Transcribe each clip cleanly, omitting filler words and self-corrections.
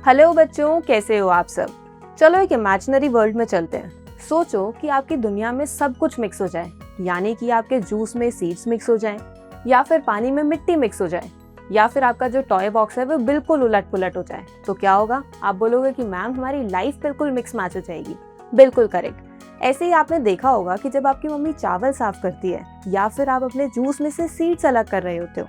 Hello बच्चों, कैसे हो आप सब। चलो एक इमेजिनरी वर्ल्ड में चलते हैं। सोचो कि आपकी दुनिया में सब कुछ मिक्स हो जाए, यानी कि आपके जूस में सीड्स मिक्स हो जाएं, या फिर पानी में मिट्टी मिक्स हो जाए, या फिर आपका जो टॉय बॉक्स है वो बिल्कुल उलट पुलट हो जाए। तो क्या होगा? आप बोलोगे कि मैम हमारी लाइफ बिल्कुल मिक्स मैच हो जाएगी। बिल्कुल करेक्ट। ऐसे ही आपने देखा होगा कि जब आपकी मम्मी चावल साफ करती है, या फिर आप अपने जूस में से सीड्स अलग कर रहे होते हो,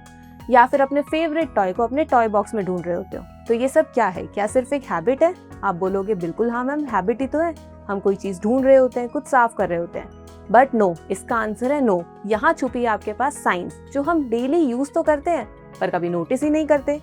या फिर अपने फेवरेट टॉय को अपने टॉय बॉक्स में ढूंढ रहे होते हो, तो ये सब क्या है? क्या सिर्फ एक हैबिट है? आप बोलोगे बिल्कुल हाँ मैम, हैबिट ही तो है। हम कोई चीज ढूंढ रहे होते हैं, कुछ साफ कर रहे होते हैं। बट नो, इसका आंसर है नो। यहाँ छुपी है आपके पास साइंस, जो हम डेली यूज तो करते हैं पर कभी नोटिस ही नहीं करते।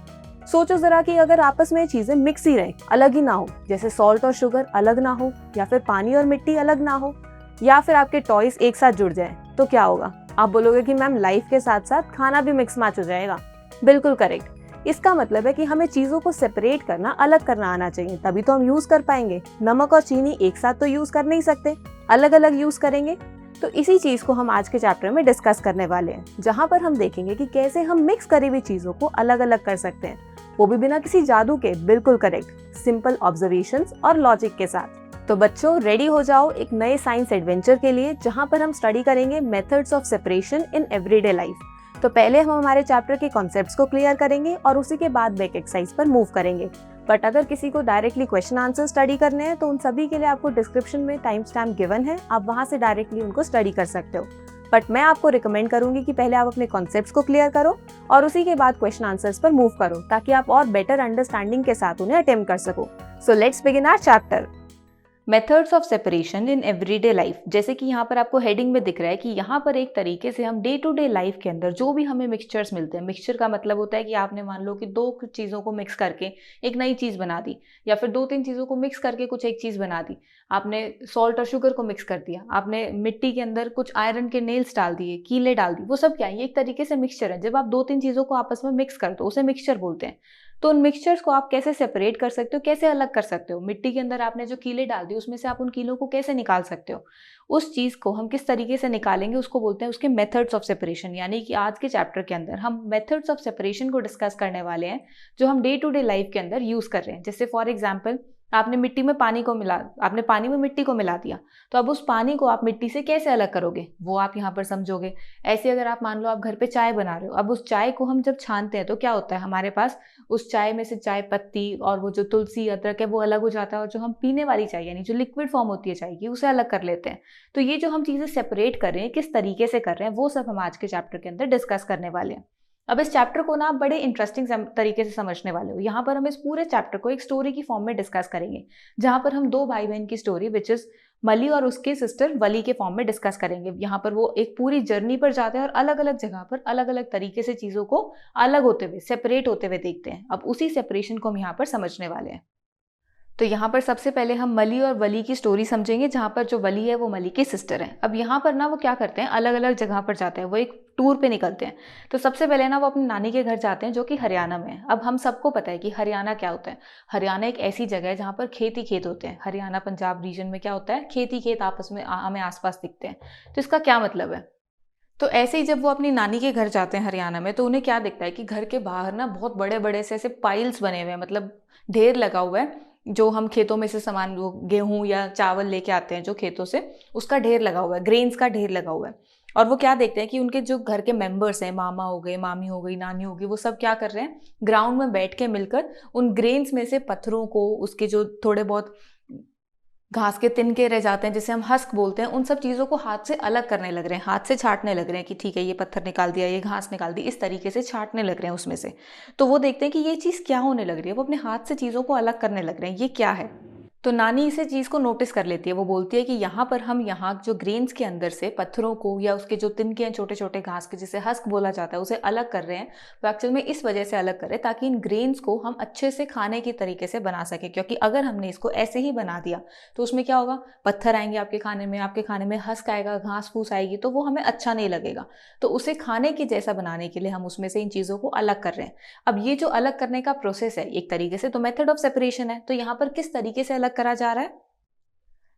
सोचो जरा कि अगर आपस में चीजें मिक्स ही रहे, अलग ही ना हो, जैसे सॉल्ट और शुगर अलग ना हो, या फिर पानी और मिट्टी अलग ना हो, या फिर आपके टॉयज एक साथ जुड़ जाए, तो क्या होगा? आप बोलोगे कि मैम लाइफ के साथ साथ खाना भी मिक्स मैच हो जाएगा। बिल्कुल करेक्ट। इसका मतलब है कि हमें चीजों को सेपरेट करना, अलग करना आना चाहिए, तभी तो हम यूज कर पाएंगे। नमक और चीनी एक साथ तो यूज कर नहीं सकते, अलग अलग यूज करेंगे। तो इसी चीज को हम आज के चैप्टर में डिस्कस करने वाले हैं, जहां पर हम देखेंगे कि कैसे हम मिक्स करी हुई चीजों को अलग अलग कर सकते हैं, वो भी बिना किसी जादू के। बिल्कुल करेक्ट, सिंपल ऑब्जर्वेशंस और लॉजिक के साथ। तो बच्चों रेडी हो जाओ एक नए साइंस एडवेंचर के लिए, जहां पर हम स्टडी करेंगे methods of separation in everyday life. तो पहले हम हमारे चैप्टर के कॉन्सेप्ट्स को क्लियर करेंगे और उसी के बाद बैक एक्सरसाइज पर मूव करेंगे। बट अगर किसी को डायरेक्टली क्वेश्चन आंसर स्टडी करने हैं, तो उन सभी के लिए आपको डिस्क्रिप्शन में टाइम स्टैम्प गिवन है, आप वहां से डायरेक्टली उनको स्टडी कर सकते हो। बट मैं आपको रिकमेंड करूंगी कि पहले आप अपने कॉन्सेप्ट्स को क्लियर करो और उसी के बाद क्वेश्चन आंसर्स पर मूव करो, ताकि आप और बेटर अंडरस्टैंडिंग के साथ उन्हें अटेम्प्ट कर सको। So let's begin our chapter, methods of separation in everyday life. जैसे कि यहाँ पर आपको हेडिंग में दिख रहा है कि यहाँ पर एक तरीके से हम डे टू डे लाइफ के अंदर जो भी हमें मिक्सचर्स मिलते हैं, मिक्सचर का मतलब होता है कि आपने मान लो कि दो चीज़ों को मिक्स करके एक नई चीज़ बना दी, या फिर दो तीन चीज़ों को मिक्स करके कुछ एक चीज़ बना दी। आपने सॉल्ट और शुगर को मिक्स कर दिया, आपने मिट्टी के अंदर कुछ आयरन के नेल्स डाल दिए, कीले डाल दी, वो सब क्या है? ये एक तरीके से मिक्सचर है। जब आप दो तीन चीज़ों को आपस में मिक्स कर दो, उसे मिक्सचर बोलते हैं। तो उन मिक्सचर्स को आप कैसे सेपरेट कर सकते हो, कैसे अलग कर सकते हो? मिट्टी के अंदर आपने जो कीले डाल दी, उसमें से आप उन कीलों को कैसे निकाल सकते हो? उस चीज को हम किस तरीके से निकालेंगे, उसको बोलते हैं उसके मेथड्स ऑफ सेपरेशन। यानी कि आज के चैप्टर के अंदर हम मेथड्स ऑफ सेपरेशन को डिस्कस करने वाले हैं, जो हम डे टू डे लाइफ के अंदर यूज कर रहे हैं। जैसे फॉर एग्जाम्पल, आपने पानी में मिट्टी को मिला दिया, तो अब उस पानी को आप मिट्टी से कैसे अलग करोगे, वो आप यहाँ पर समझोगे। ऐसे अगर आप मान लो आप घर पे चाय बना रहे हो, अब उस चाय को हम जब छानते हैं तो क्या होता है? हमारे पास उस चाय में से चाय पत्ती और वो जो तुलसी अदरक है वो अलग हो जाता है, और जो हम पीने वाली चाय यानी जो लिक्विड फॉर्म होती है चाय की, उसे अलग कर लेते हैं। तो ये जो हम चीजें सेपरेट कर रहे हैं, किस तरीके से कर रहे हैं, वो सब हम आज के चैप्टर के अंदर डिस्कस करने वाले हैं। अब इस चैप्टर को ना आप बड़े इंटरेस्टिंग तरीके से समझने वाले हो। यहाँ पर हम इस पूरे चैप्टर को एक स्टोरी की फॉर्म में डिस्कस करेंगे, जहां पर हम दो भाई बहन की स्टोरी विच इज मली और उसके सिस्टर वली के फॉर्म में डिस्कस करेंगे। यहाँ पर वो एक पूरी जर्नी पर जाते हैं और अलग अलग जगह पर अलग अलग तरीके से चीजों को अलग होते हुए, सेपरेट होते हुए देखते हैं। अब उसी सेपरेशन को हम यहाँ पर समझने वाले हैं। तो यहाँ पर सबसे पहले हम मली और वली की स्टोरी समझेंगे, जहाँ पर जो वली है वो मली की सिस्टर है। अब यहाँ पर ना वो क्या करते हैं, अलग अलग जगह पर जाते हैं, वो एक टूर पे निकलते हैं। तो सबसे पहले ना वो अपनी नानी के घर जाते हैं, जो कि हरियाणा में है। अब हम सबको पता है कि हरियाणा क्या होता है। हरियाणा एक ऐसी जगह है जहाँ पर खेत ही खेत होते हैं। हरियाणा पंजाब रीजन में क्या होता है? खेत ही खेत आपस में हमें आसपास दिखते हैं। तो इसका क्या मतलब है? तो ऐसे ही जब वो अपनी नानी के घर जाते हैं हरियाणा में, तो उन्हें क्या दिखता है कि घर के बाहर ना बहुत बड़े बड़े से ऐसे पाइल्स बने हुए हैं, मतलब ढेर लगा हुआ है। जो हम खेतों में से सामान, गेहूं या चावल लेके आते हैं जो खेतों से, उसका ढेर लगा हुआ है, ग्रेन्स का ढेर लगा हुआ है। और वो क्या देखते हैं कि उनके जो घर के मेंबर्स हैं, मामा हो गए, मामी हो गई, नानी हो गई, वो सब क्या कर रहे हैं? ग्राउंड में बैठ के मिलकर उन ग्रेन्स में से पत्थरों को, उसके जो थोड़े बहुत घास के तिनके रह जाते हैं, जिसे हम हस्क बोलते हैं, उन सब चीज़ों को हाथ से अलग करने लग रहे हैं, हाथ से छांटने लग रहे हैं कि ठीक है ये पत्थर निकाल दिया, ये घास निकाल दी, इस तरीके से छांटने लग रहे हैं उसमें से। तो वो देखते हैं कि ये चीज़ क्या होने लग रही है, वो अपने हाथ से चीज़ों को अलग करने लग रहे हैं, ये क्या है? तो नानी इसे चीज़ को नोटिस कर लेती है। वो बोलती है कि यहाँ पर हम यहाँ जो ग्रेन्स के अंदर से पत्थरों को, या उसके जो तिनके हैं छोटे छोटे घास के, जिसे हस्क बोला जाता है, उसे अलग कर रहे हैं। वो एक्चुअल में इस वजह से अलग कर रहे हैं ताकि इन ग्रेन्स को हम अच्छे से खाने की तरीके से बना सके। क्योंकि अगर हमने इसको ऐसे ही बना दिया तो उसमें क्या होगा? पत्थर आएंगे आपके खाने में हस्क आएगा, घास फूस आएगी, तो वो हमें अच्छा नहीं लगेगा। तो उसे खाने के जैसा बनाने के लिए हम उसमें से इन चीज़ों को अलग कर रहे हैं। अब ये जो अलग करने का प्रोसेस है एक तरीके से तो मेथड ऑफ सेपरेशन है। तो यहाँ पर किस तरीके से अलग करा जा रहा है?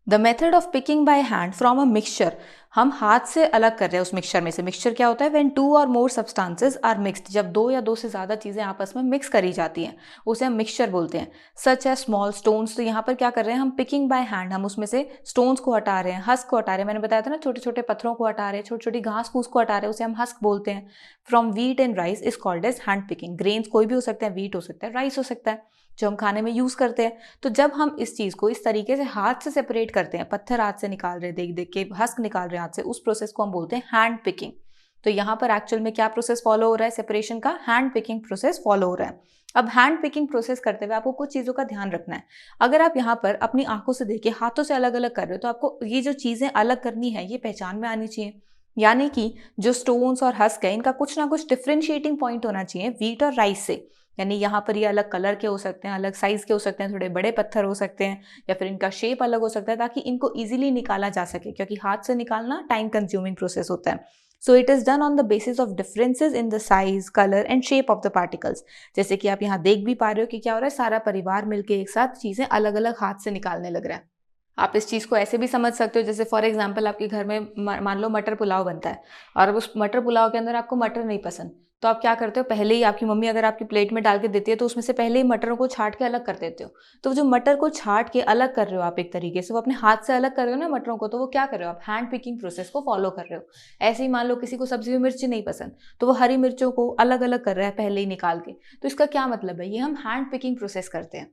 The method of picking by hand from a mixture. हम हाथ से अलग कर रहे हैं उस मिक्सचर में से। मिक्सचर क्या होता है? व्हेन 2 और मोर सब्सटेंसेस आर मिक्स्ड, जब 2 या 2 से ज़्यादा चीज़ें आपस में मिक्स करी जाती हैं उसे हम मिक्सचर बोलते हैं। सच है स्मॉल स्टोन्स, तो यहाँ पर क्या कर रहे हैं हम? पिकिंग बाय हैंड, हम उसमें से स्टोन्स को हटा रहे हैं, हस्क को हटा रहे हैं। मैंने बताया था ना, छोटे छोटे पत्थरों को हटा रहे हैं, छोटी छोटी घास फूस को हटा रहे हैं, उसे हम हस्क बोलते हैं। From wheat and rice is called as hand picking. Grains कोई भी हो सकता है, व्हीट हो सकता है, राइस हो सकता है, जो हम खाने में यूज करते हैं। तो जब हम इस चीज को इस तरीके से हाथ से सेपरेट करते हैं, पत्थर हाथ से निकाल रहे हैं, देख देख के हस्क निकाल रहे हैं हाथ से, उस प्रोसेस को हम बोलते हैं हैंड पिकिंग। तो यहाँ पर एक्चुअल में क्या प्रोसेस फॉलो हो रहा है? सेपरेशन का हैंड पिकिंग प्रोसेस फॉलो हो रहा है। अब हैंड पिकिंग प्रोसेस करते हुए आपको कुछ चीजों का ध्यान रखना है। अगर आप यहाँ पर अपनी आंखों से देखिए, हाथों से अलग अलग कर रहे हो, तो आपको ये जो चीजें अलग करनी है ये पहचान में आनी चाहिए। यानी कि जो स्टोन्स और हस्क है, इनका कुछ ना कुछ डिफरेंशिएटिंग पॉइंट होना चाहिए व्हीट और राइस से। यानी यहाँ पर ये अलग कलर के हो सकते हैं, अलग साइज के हो सकते हैं, थोड़े बड़े पत्थर हो सकते हैं, या फिर इनका शेप अलग हो सकता है, ताकि इनको इजीली निकाला जा सके, क्योंकि हाथ से निकालना टाइम कंज्यूमिंग प्रोसेस होता है। So it is done on the basis of differences in the size, colour and shape of the particles. जैसे कि आप यहाँ देख भी पा रहे हो कि क्या हो रहा है, सारा परिवार मिलकर एक साथ चीजें अलग अलग हाथ से निकालने लग रहा है। आप इस चीज़ को ऐसे भी समझ सकते हो, जैसे फॉर एग्जांपल आपके घर में मान लो मटर पुलाव बनता है, और अब उस मटर पुलाव के अंदर आपको मटर नहीं पसंद, तो आप क्या करते हो? पहले ही आपकी मम्मी अगर आपकी प्लेट में डाल के देती है तो उसमें से पहले ही मटरों को छांट के अलग कर देते हो। तो जो मटर को छांट के अलग कर रहे हो आप एक तरीके से, वो अपने हाथ से अलग कर रहे हो ना मटरों को, तो वो क्या कर रहे हो? आप हैंड पिकिंग प्रोसेस को फॉलो कर रहे हो। ऐसे ही मान लो किसी को सब्जी में मिर्ची नहीं पसंद, तो वो हरी मिर्चों को अलग अलग कर रहा है पहले ही निकाल के। तो इसका क्या मतलब है? ये हम हैंड पिकिंग प्रोसेस करते हैं।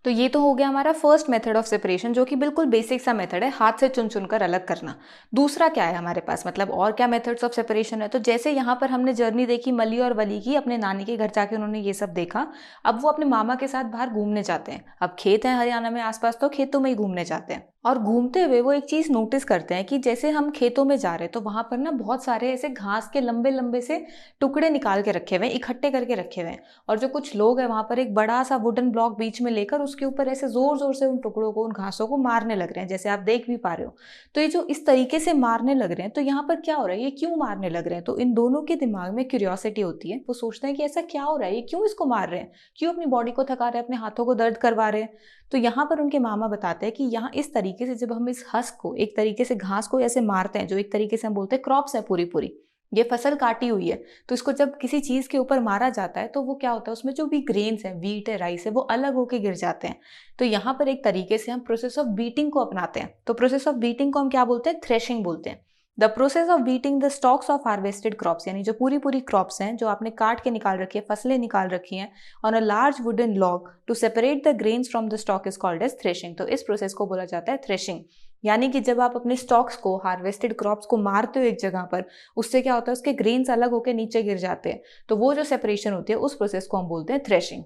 तो ये तो हो गया हमारा फर्स्ट मेथड ऑफ सेपरेशन, जो कि बिल्कुल बेसिक सा मेथड है, हाथ से चुन चुन कर अलग करना। दूसरा क्या है हमारे पास, मतलब और क्या मेथड्स ऑफ सेपरेशन है? तो जैसे यहाँ पर हमने जर्नी देखी मली और वली की, अपने नानी के घर जाके उन्होंने ये सब देखा। अब वो अपने मामा के साथ बाहर घूमने जाते हैं। अब खेत है हरियाणा में आसपास, तो खेतों में ही घूमने जाते हैं। और घूमते हुए वो एक चीज नोटिस करते हैं कि जैसे हम खेतों में जा रहे हैं, तो वहां पर ना बहुत सारे ऐसे घास के लंबे लंबे से टुकड़े निकाल के रखे हुए हैं, इकट्ठे करके रखे हुए हैं। और जो कुछ लोग हैं वहां पर एक बड़ा सा वुडन ब्लॉक बीच में लेकर उसके ऊपर ऐसे जोर जोर से उन टुकड़ों को, उन घासों को मारने लग रहे हैं, जैसे आप देख भी पा रहे हो। तो ये जो इस तरीके से मारने लग रहे हैं, तो यहाँ पर क्या हो रहा है? ये क्यों मारने लग रहे हैं? तो इन दोनों के दिमाग में क्यूरियोसिटी होती है। वो सोचते हैं कि ऐसा क्या हो रहा है, ये क्यों इसको मार रहे हैं, क्यों अपनी बॉडी को थका रहे हैं, अपने हाथों को दर्द करवा रहे हैं। तो यहाँ पर उनके मामा बताते हैं कि यहाँ इस तरीके से जब हम इस हस्क को, एक तरीके से घास को ऐसे मारते हैं, जो एक तरीके से हम बोलते हैं क्रॉप्स है, पूरी पूरी ये फसल काटी हुई है, तो इसको जब किसी चीज के ऊपर मारा जाता है, तो वो क्या होता है, उसमें जो भी ग्रेन्स है, व्हीट है, राइस है, वो अलग होके गिर जाते हैं। तो यहाँ पर एक तरीके से हम प्रोसेस ऑफ बीटिंग को अपनाते हैं। तो प्रोसेस ऑफ बीटिंग को हम क्या बोलते हैं? थ्रेशिंग बोलते हैं। The process of beating the stocks of harvested crops, यानी जो पूरी पूरी क्रॉप्स हैं, जो आपने काट के निकाल रखी है, फसलें निकाल रखी हैं, on a large wooden log to separate the grains from the stock is called as threshing. तो इस प्रोसेस को बोला जाता है थ्रेशिंग। यानी कि जब आप अपने स्टॉक्स को, हार्वेस्टेड क्रॉप्स को मारते हो एक जगह पर, उससे क्या होता है, उसके ग्रेन्स अलग होकर नीचे गिर जाते हैं। तो वो जो सेपरेशन होती है, उस प्रोसेस को हम बोलते हैं थ्रेशिंग।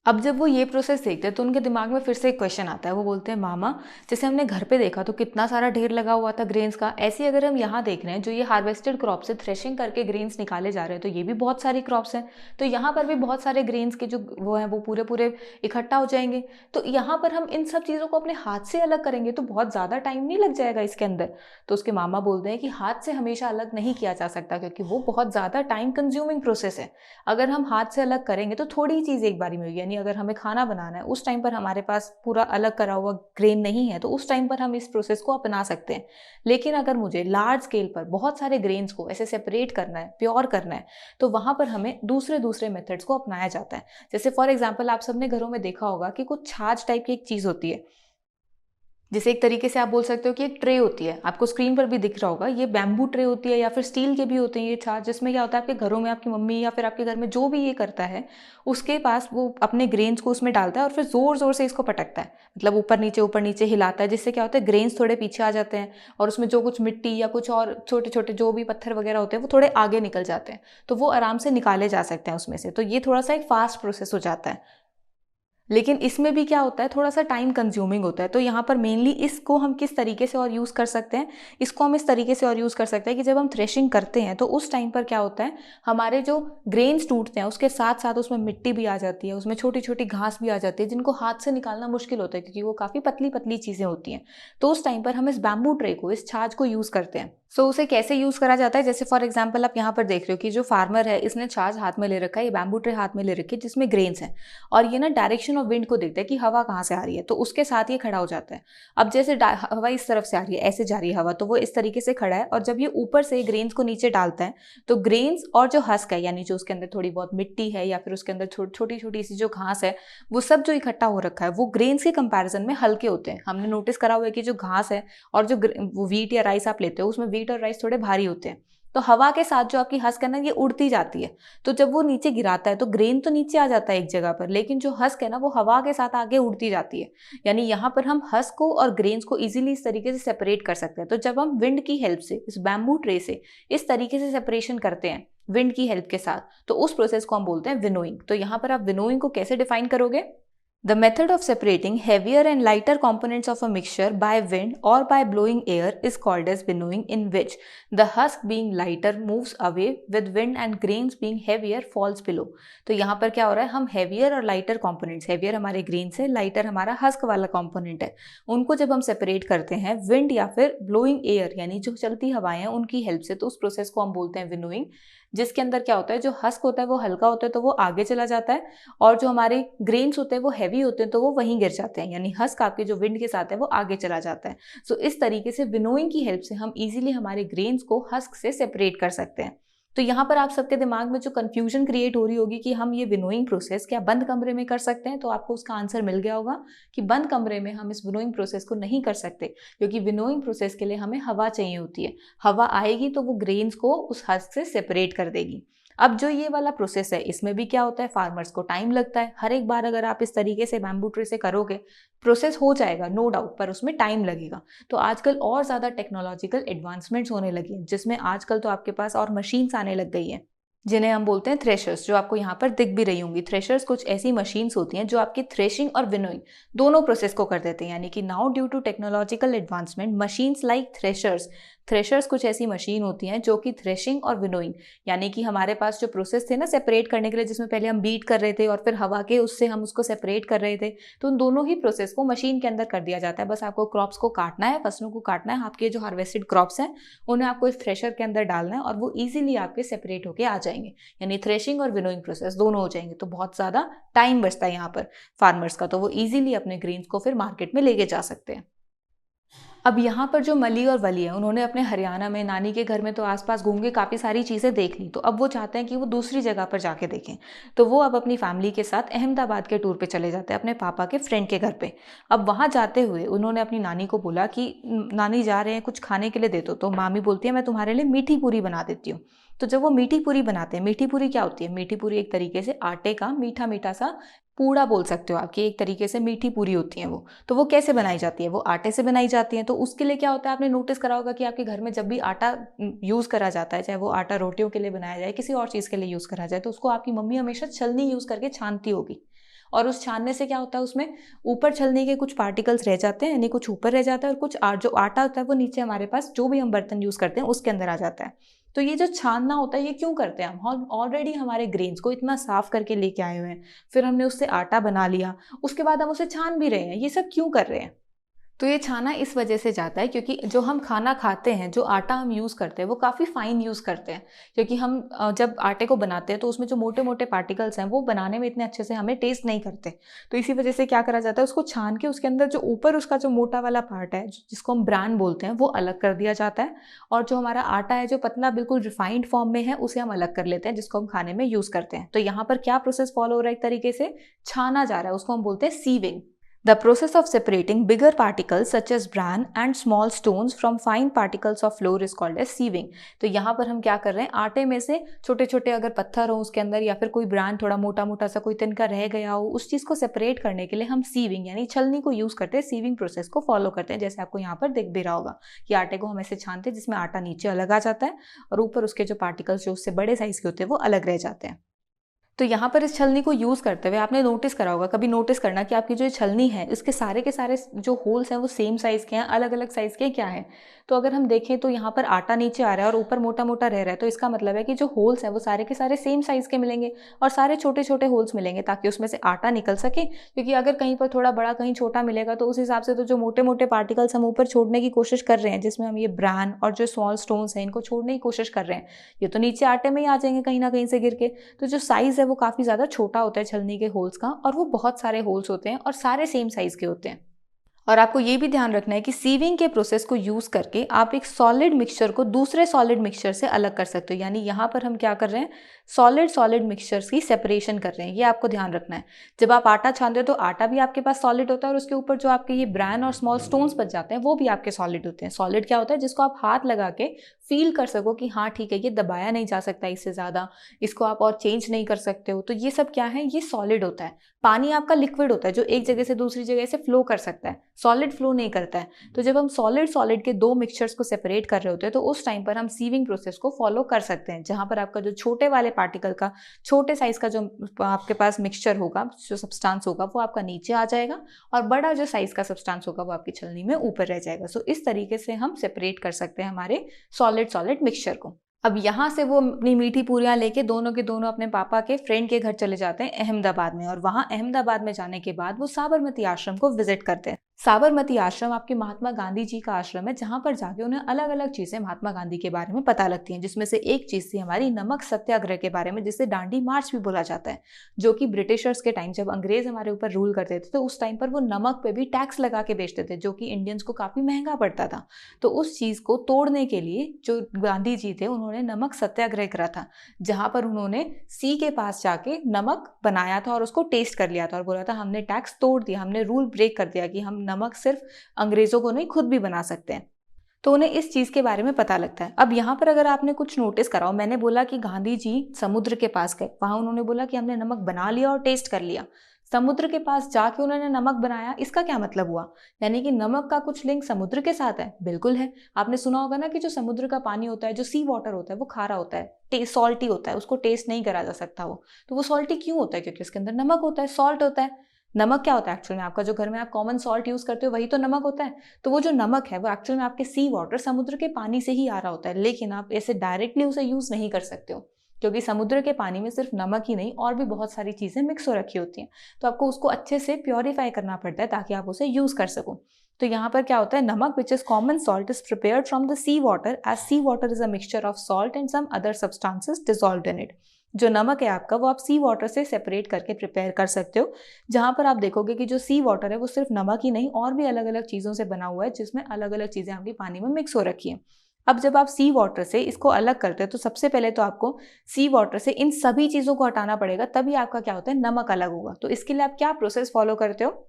अब जब वो ये प्रोसेस देखते हैं, तो उनके दिमाग में फिर से एक क्वेश्चन आता है। वो बोलते हैं, मामा जैसे हमने घर पे देखा तो कितना सारा ढेर लगा हुआ था ग्रेन्स का, ऐसे ही अगर हम यहाँ देख रहे हैं, जो ये हार्वेस्टेड क्रॉप से थ्रेशिंग करके ग्रेन्स निकाले जा रहे हैं, तो ये भी बहुत सारी क्रॉप्स हैं, तो यहाँ पर भी बहुत सारे ग्रेन्स के जो वो हैं, वो पूरे पूरे इकट्ठा हो जाएंगे। तो यहाँ पर हम इन सब चीज़ों को अपने हाथ से अलग करेंगे तो बहुत ज़्यादा टाइम नहीं लग जाएगा इसके अंदर? तो उसके मामा बोलते हैं कि हाथ से हमेशा अलग नहीं किया जा सकता, क्योंकि वो बहुत ज़्यादा टाइम कंज्यूमिंग प्रोसेस है। अगर हम हाथ से अलग करेंगे तो थोड़ी ही चीज़ एक बारी में होगी, यानी अगर हमें खाना बनाना है, उस टाइम पर हमारे पास पूरा अलग करा हुआ ग्रेन नहीं है, तो उस टाइम पर हम इस प्रोसेस को अपना सकते हैं। लेकिन अगर मुझे लार्ज स्केल पर बहुत सारे ग्रेन्स को ऐसे सेपरेट करना है, प्योर करना है, तो वहां पर हमें दूसरे दूसरे मेथड्स को अपनाया जाता है। जैसे फॉर एग्जाम्पल आप सबने घरों में देखा होगा कि कुछ छाछ टाइप की एक चीज होती है, जैसे एक तरीके से आप बोल सकते हो कि एक ट्रे होती है, आपको स्क्रीन पर भी दिख रहा होगा, ये बैम्बू ट्रे होती है या फिर स्टील के भी होते हैं ये छाछ, जिसमें क्या होता है, आपके घरों में आपकी मम्मी या फिर आपके घर में जो भी ये करता है, उसके पास वो अपने ग्रेन्स को उसमें डालता है और फिर जोर जोर से इसको पटकता है, मतलब ऊपर नीचे हिलाता है, जिससे क्या होता है, ग्रेन्स थोड़े पीछे आ जाते हैं और उसमें जो कुछ मिट्टी या कुछ और छोटे छोटे जो भी पत्थर वगैरह होते हैं, वो थोड़े आगे निकल जाते हैं, तो वो आराम से निकाले जा सकते हैं उसमें से। तो ये थोड़ा सा एक फास्ट प्रोसेस हो जाता है। लेकिन इसमें भी क्या होता है, थोड़ा सा टाइम कंज्यूमिंग होता है। तो यहाँ पर मेनली इसको हम किस तरीके से और यूज़ कर सकते हैं, इसको हम इस तरीके से और यूज़ कर सकते हैं कि जब हम थ्रेशिंग करते हैं, तो उस टाइम पर क्या होता है, हमारे जो ग्रेन्स टूटते हैं उसके साथ साथ उसमें मिट्टी भी आ जाती है, उसमें छोटी छोटी घास भी आ जाती है, जिनको हाथ से निकालना मुश्किल होता है क्योंकि वो काफ़ी पतली पतली चीज़ें होती हैं। तो उस टाइम पर हम इस बैम्बू ट्रे को, इस छाछ को यूज़ करते हैं। सो उसे कैसे यूज़ करा जाता है, जैसे फॉर एग्जांपल आप यहाँ पर देख रहे हो कि जो फार्मर है इसने छाछ हाथ में ले रखा है, ये बैम्बू ट्रे हाथ में ले रखी है जिसमें ग्रेन्स हैं, और ये ना डायरेक्शन ऑफ विंड को देखता है कि हवा कहाँ से आ रही है, तो उसके साथ ये खड़ा हो जाता है। अब जैसे हवा इस तरफ से आ रही है, ऐसे जा रही है हवा, तो वो इस तरीके से खड़ा है, और जब ये ऊपर से ग्रेन्स को नीचे डालता है तो ग्रेन्स और जो हस्क है, यानी जो उसके अंदर थोड़ी बहुत मिट्टी है या फिर उसके अंदर छोटी छोटी सी जो घास है, वो सब जो इकट्ठा हो रखा है वो ग्रेन्स के कंपैरिजन में हल्के होते हैं। हमने नोटिस करा हुआ है कि जो घास है और जो वो व्हीट या राइस आप लेते हो उसमें व्हीट और राइस थोड़े भारी होते हैं, तो हवा के साथ जो आपकी हस्क है ना ये उड़ती जाती है, तो जब वो नीचे गिराता है तो ग्रेन तो नीचे आ जाता है एक जगह पर, लेकिन जो हस्क है ना वो हवा के साथ आगे उड़ती जाती है। यानी यहाँ पर हम हस्क को और ग्रेन्स को इजीली इस तरीके से सेपरेट कर सकते हैं। तो जब हम विंड की हेल्प से, इस बैम्बू ट्रे से इस तरीके से सेपरेशन करते हैं विंड की हेल्प के साथ, तो उस प्रोसेस को हम बोलते हैं विनोइंग। तो यहाँ पर आप विनोइंग को कैसे डिफाइन करोगे? The method of separating heavier and lighter components of a mixture by wind or by blowing air is called as winnowing, in which the husk being lighter moves away with wind and grains being heavier falls below। तो यहाँ पर क्या हो रहा है, हम heavier और lighter components, heavier हमारे grains है, lighter हमारा husk वाला component है, उनको जब हम separate करते हैं wind या फिर blowing air यानी जो चलती हवाएं हैं उनकी हेल्प से, तो उस प्रोसेस को हम बोलते हैं विनोइंग। जिसके अंदर क्या होता है, जो हस्क होता है वो हल्का होता है तो वो आगे चला जाता है, और जो हमारे ग्रेन्स होते हैं वो हैवी होते हैं तो वो वहीं गिर जाते हैं, यानी हस्क आपके जो विंड के साथ है वो आगे चला जाता है। सो इस तरीके से विनोइंग की हेल्प से हम इजीली हमारे ग्रेन्स को हस्क से सेपरेट कर सकते हैं। तो यहाँ पर आप सबके दिमाग में जो कंफ्यूजन क्रिएट हो रही होगी कि हम ये विनोइंग प्रोसेस क्या बंद कमरे में कर सकते हैं, तो आपको उसका आंसर मिल गया होगा कि बंद कमरे में हम इस विनोइंग प्रोसेस को नहीं कर सकते, क्योंकि विनोइंग प्रोसेस के लिए हमें हवा चाहिए होती है। हवा आएगी तो वो ग्रेन्स को उस हस्क से सेपरेट कर देगी। अब जो ये वाला प्रोसेस है इसमें भी क्या होता है, फार्मर्स को टाइम लगता है। हर एक बार अगर आप इस तरीके से बैम्बू ट्री से करोगे, प्रोसेस हो जाएगा नो डाउट, पर उसमें टाइम लगेगा। तो आजकल और ज़्यादा टेक्नोलॉजिकल एडवांसमेंट्स होने लगी हैं, जिसमें आजकल तो आपके पास और मशीन्स आने लग गई हैं जिन्हें हम बोलते हैं थ्रेशर्स, जो आपको यहाँ पर दिख भी रही होंगी। थ्रेशर्स कुछ ऐसी मशीन्स होती हैं जो आपकी थ्रेशिंग और विनोइंग दोनों प्रोसेस को कर देते हैं। यानी कि now due to technological advancement machines like threshers कुछ ऐसी मशीन होती हैं जो कि थ्रेशिंग और विनोइंग, यानी कि हमारे पास जो प्रोसेस थे ना सेपरेट करने के लिए, जिसमें पहले हम बीट कर रहे थे और फिर हवा के उससे हम उसको सेपरेट कर रहे थे, तो उन दोनों ही प्रोसेस को मशीन के अंदर कर दिया जाता है। बस आपको क्रॉप्स को काटना है, फसलों को काटना है, आपके जो हार्वेस्टेड क्रॉप्स हैं उन्हें आपको इस थ्रेशर के अंदर डालना है और वो ईजिली आपके सेपरेट होके आ जाएंगे, यानी थ्रेशिंग और विनोइंग प्रोसेस दोनों हो जाएंगे। तो बहुत ज़्यादा टाइम बचता है यहाँ पर फार्मर्स का, तो वो ईजिली अपने ग्रेन्स को फिर मार्केट में लेके जा सकते हैं। अब यहाँ पर जो मली और वली है, उन्होंने अपने हरियाणा में नानी के घर में तो आसपास घूम के काफ़ी सारी चीज़ें देख ली, तो अब वो चाहते हैं कि वो दूसरी जगह पर जाके देखें। तो वो अब अपनी फैमिली के साथ अहमदाबाद के टूर पे चले जाते हैं, अपने पापा के फ्रेंड के घर पे। अब वहाँ जाते हुए उन्होंने अपनी नानी को बोला कि नानी जा रहे हैं, कुछ खाने के लिए दे दो। तो मामी बोलती है मैं तुम्हारे लिए मीठी पूरी बना देती हूँ। तो जब वो मीठी पूरी बनाते हैं, मीठी पूरी क्या होती है, मीठी पूरी एक तरीके से आटे का मीठा मीठा सा पूड़ा बोल सकते हो आपकी, एक तरीके से मीठी पूरी होती है वो। तो वो कैसे बनाई जाती है, वो आटे से बनाई जाती है। तो उसके लिए क्या होता है, आपने नोटिस करा होगा कि आपके घर में जब भी आटा यूज़ करा जाता है, चाहे वो आटा रोटियों के लिए बनाया जाए, किसी और चीज़ के लिए यूज़ करा जाए, तो उसको आपकी मम्मी हमेशा छलनी यूज़ करके छानती होगी। और उस छानने से क्या होता है, उसमें ऊपर छलनी के कुछ पार्टिकल्स रह जाते हैं, यानी कुछ ऊपर रह जाता है, और कुछ जो आटा होता है वो नीचे हमारे पास जो भी हम बर्तन यूज़ करते हैं उसके अंदर आ जाता है। तो ये जो छानना होता है ये क्यों करते हैं हम ऑलरेडी हमारे ग्रेन्स को इतना साफ करके लेके आए हुए हैं, फिर हमने उससे आटा बना लिया, उसके बाद हम उसे छान भी रहे हैं, ये सब क्यों कर रहे हैं? तो ये छाना इस वजह से जाता है क्योंकि जो हम खाना खाते हैं, जो आटा हम यूज़ करते हैं वो काफ़ी फाइन यूज़ करते हैं, क्योंकि हम जब आटे को बनाते हैं तो उसमें जो मोटे मोटे पार्टिकल्स हैं वो बनाने में इतने अच्छे से हमें टेस्ट नहीं करते। तो इसी वजह से क्या करा जाता है, उसको छान के उसके अंदर जो ऊपर उसका जो मोटा वाला पार्ट है जिसको हम ब्रान बोलते हैं वो अलग कर दिया जाता है, और जो हमारा आटा है जो पतला बिल्कुल रिफाइंड फॉर्म में है उसे हम अलग कर लेते हैं, जिसको हम खाने में यूज़ करते हैं। तो यहाँ पर क्या प्रोसेस फॉलो हो रहा है, एक तरीके से छाना जा रहा है, उसको हम बोलते हैं sieving. The process of separating bigger particles such as bran and small stones from fine particles of flour is called as sieving। तो यहाँ पर हम क्या कर रहे हैं, आटे में से छोटे छोटे अगर पत्थर हो उसके अंदर, या फिर कोई ब्रान थोड़ा मोटा मोटा सा कोई तिनका रह गया हो, उस चीज़ को सेपरेट करने के लिए हम सीविंग यानी छलनी को यूज़ करते हैं, सीविंग प्रोसेस को फॉलो करते हैं। जैसे आपको यहाँ पर दिख भी रहा होगा कि आटे को हम ऐसे छानते हैं जिसमें आटा नीचे अलग आ जाता है और ऊपर उसके जो पार्टिकल्स जो उससे बड़े साइज़ के होते हैं वो अलग रह जाते हैं। तो यहाँ पर इस छलनी को यूज़ करते हुए आपने नोटिस करा होगा, कभी नोटिस करना कि आपकी जो ये छलनी है इसके सारे के सारे जो होल्स हैं वो सेम साइज़ के हैं, अलग अलग साइज़ के क्या हैं। तो अगर हम देखें तो यहाँ पर आटा नीचे आ रहा है और ऊपर मोटा मोटा रह रहा है, तो इसका मतलब है कि जो होल्स हैं वो सारे के सारे सेम साइज़ के मिलेंगे और सारे छोटे छोटे होल्स मिलेंगे ताकि उसमें से आटा निकल सके। क्योंकि अगर कहीं पर थोड़ा बड़ा कहीं छोटा मिलेगा तो उस हिसाब से तो जो मोटे मोटे पार्टिकल्स हम ऊपर छोड़ने की कोशिश कर रहे हैं, जिसमें हम ये ब्रान और जो स्मॉल स्टोन्स हैं इनको छोड़ने की कोशिश कर रहे हैं, ये तो नीचे आटे में ही आ जाएंगे कहीं ना कहीं से गिर के। तो जो साइज़ है वो काफ़ी ज़्यादा छोटा होता है छलनी के होल्स का, और वो बहुत सारे होल्स होते हैं और सारे सेम साइज़ के होते हैं। और आपको ये भी ध्यान रखना है कि सीविंग के प्रोसेस को यूज़ करके आप एक सॉलिड मिक्सचर को दूसरे सॉलिड मिक्सचर से अलग कर सकते हो। यानी यहाँ पर हम क्या कर रहे हैं, सॉलिड मिक्सचर्स की सेपरेशन कर रहे हैं, ये आपको ध्यान रखना है। जब आप आटा छानते हो तो आटा भी आपके पास सॉलिड होता है और उसके ऊपर जो आपके ये ब्रान और स्मॉल स्टोन्स बच जाते हैं वो भी आपके सॉलिड होते हैं। सॉलिड क्या होता है, जिसको आप हाथ लगा के फील कर सको कि हाँ ठीक है, ये दबाया नहीं जा सकता इससे ज़्यादा, इसको आप और चेंज नहीं कर सकते हो। तो ये सब क्या है, ये सॉलिड होता है। पानी आपका लिक्विड होता है जो एक जगह से दूसरी जगह से फ्लो कर सकता है, सॉलिड फ्लो नहीं करता है। तो जब हम सॉलिड के दो मिक्सचर्स को सेपरेट कर रहे होते हैं तो उस टाइम पर हम सीविंग प्रोसेस को फॉलो कर सकते हैं, जहां पर आपका जो छोटे वाले पार्टिकल का, छोटे साइज का जो आपके पास मिक्सचर होगा, जो सब्सटेंस होगा वो आपका नीचे आ जाएगा और बड़ा जो साइज का सब्सटेंस होगा वो आपकी छलनी में ऊपर रह जाएगा। सो इस तरीके से हम सेपरेट कर सकते हैं हमारे सॉलिड मिक्सचर को। अब यहाँ से वो अपनी मीठी पूरियाँ लेके दोनों के दोनों अपने पापा के फ्रेंड के घर चले जाते हैं अहमदाबाद में, और वहाँ अहमदाबाद में जाने के बाद वो साबरमती आश्रम को विजिट करते हैं। साबरमती आश्रम आपके महात्मा गांधी जी का आश्रम है, जहाँ पर जाके उन्हें अलग अलग चीज़ें महात्मा गांधी के बारे में पता लगती हैं, जिसमें से एक चीज़ थी हमारी नमक सत्याग्रह के बारे में, जिसे दांडी मार्च भी बोला जाता है, जो कि ब्रिटिशर्स के टाइम जब अंग्रेज हमारे ऊपर रूल करते थे तो उस टाइम पर वो नमक पे भी टैक्स लगा के बेचते थे, जो कि इंडियंस को काफ़ी महंगा पड़ता था। तो उस चीज़ को तोड़ने के लिए जो गांधी जी थे उन्होंने नमक सत्याग्रह करा था, जहाँ पर उन्होंने सी के पास जाके नमक बनाया था और उसको टेस्ट कर लिया था और बोला था हमने टैक्स तोड़ दिया, हमने रूल ब्रेक कर दिया कि हम नमक सिर्फ अंग्रेजों को नहीं खुद भी बना सकते हैं। तो उन्हें इस चीज़ के बारे में पता लगता है। अब यहाँ पर अगर आपने कुछ नोटिस करा हो, मैंने बोला कि गांधी जी समुद्र के पास गए, वहाँ उन्होंने बोला कि हमने नमक बना लिया और टेस्ट कर लिया। समुद्र के पास जाके उन्होंने नमक बनाया, इसका क्या मतलब हुआ? यानी कि नमक का कुछ लिंक समुद्र के साथ है? बिल्कुल है। आपने सुना होगा ना कि जो समुद्र का पानी होता है, जो सी वाटर होता है, वो खारा होता है, सॉल्टी होता है, उसको टेस्ट नहीं करा जा सकता वो। तो वो सॉल्टी क्यों होता है? क्योंकि उसके अंदर नमक होता है, सॉल्ट होता है। नमक क्या होता है एक्चुअल में? आपका जो घर में आप कॉमन सॉल्ट यूज करते हो वही तो नमक होता है। तो वो जो नमक है वो एक्चुअल में आपके सी वाटर, समुद्र के पानी से ही आ रहा होता है, लेकिन आप ऐसे डायरेक्टली उसे यूज नहीं कर सकते हो, क्योंकि समुद्र के पानी में सिर्फ नमक ही नहीं और भी बहुत सारी चीजें मिक्स हो रखी होती हैं। तो आपको उसको अच्छे से प्योरीफाई करना पड़ता है ताकि आप उसे यूज कर सको। तो यहाँ पर क्या होता है, नमक which is common salt is prepared from the sea water, as sea water is a mixture of salt and some other substances dissolved in it. जो नमक है आपका वो आप सी वाटर से सेपरेट करके प्रिपेयर कर सकते हो, जहाँ पर आप देखोगे कि जो सी वाटर है वो सिर्फ नमक ही नहीं और भी अलग अलग चीज़ों से बना हुआ है, जिसमें अलग अलग चीज़ें आपकी पानी में मिक्स हो रखी हैं। अब जब आप सी वाटर से इसको अलग करते हो तो सबसे पहले तो आपको सी वाटर से इन सभी चीज़ों को हटाना पड़ेगा, तभी आपका क्या होता है, नमक अलग होगा। तो इसके लिए आप क्या प्रोसेस फॉलो करते हो?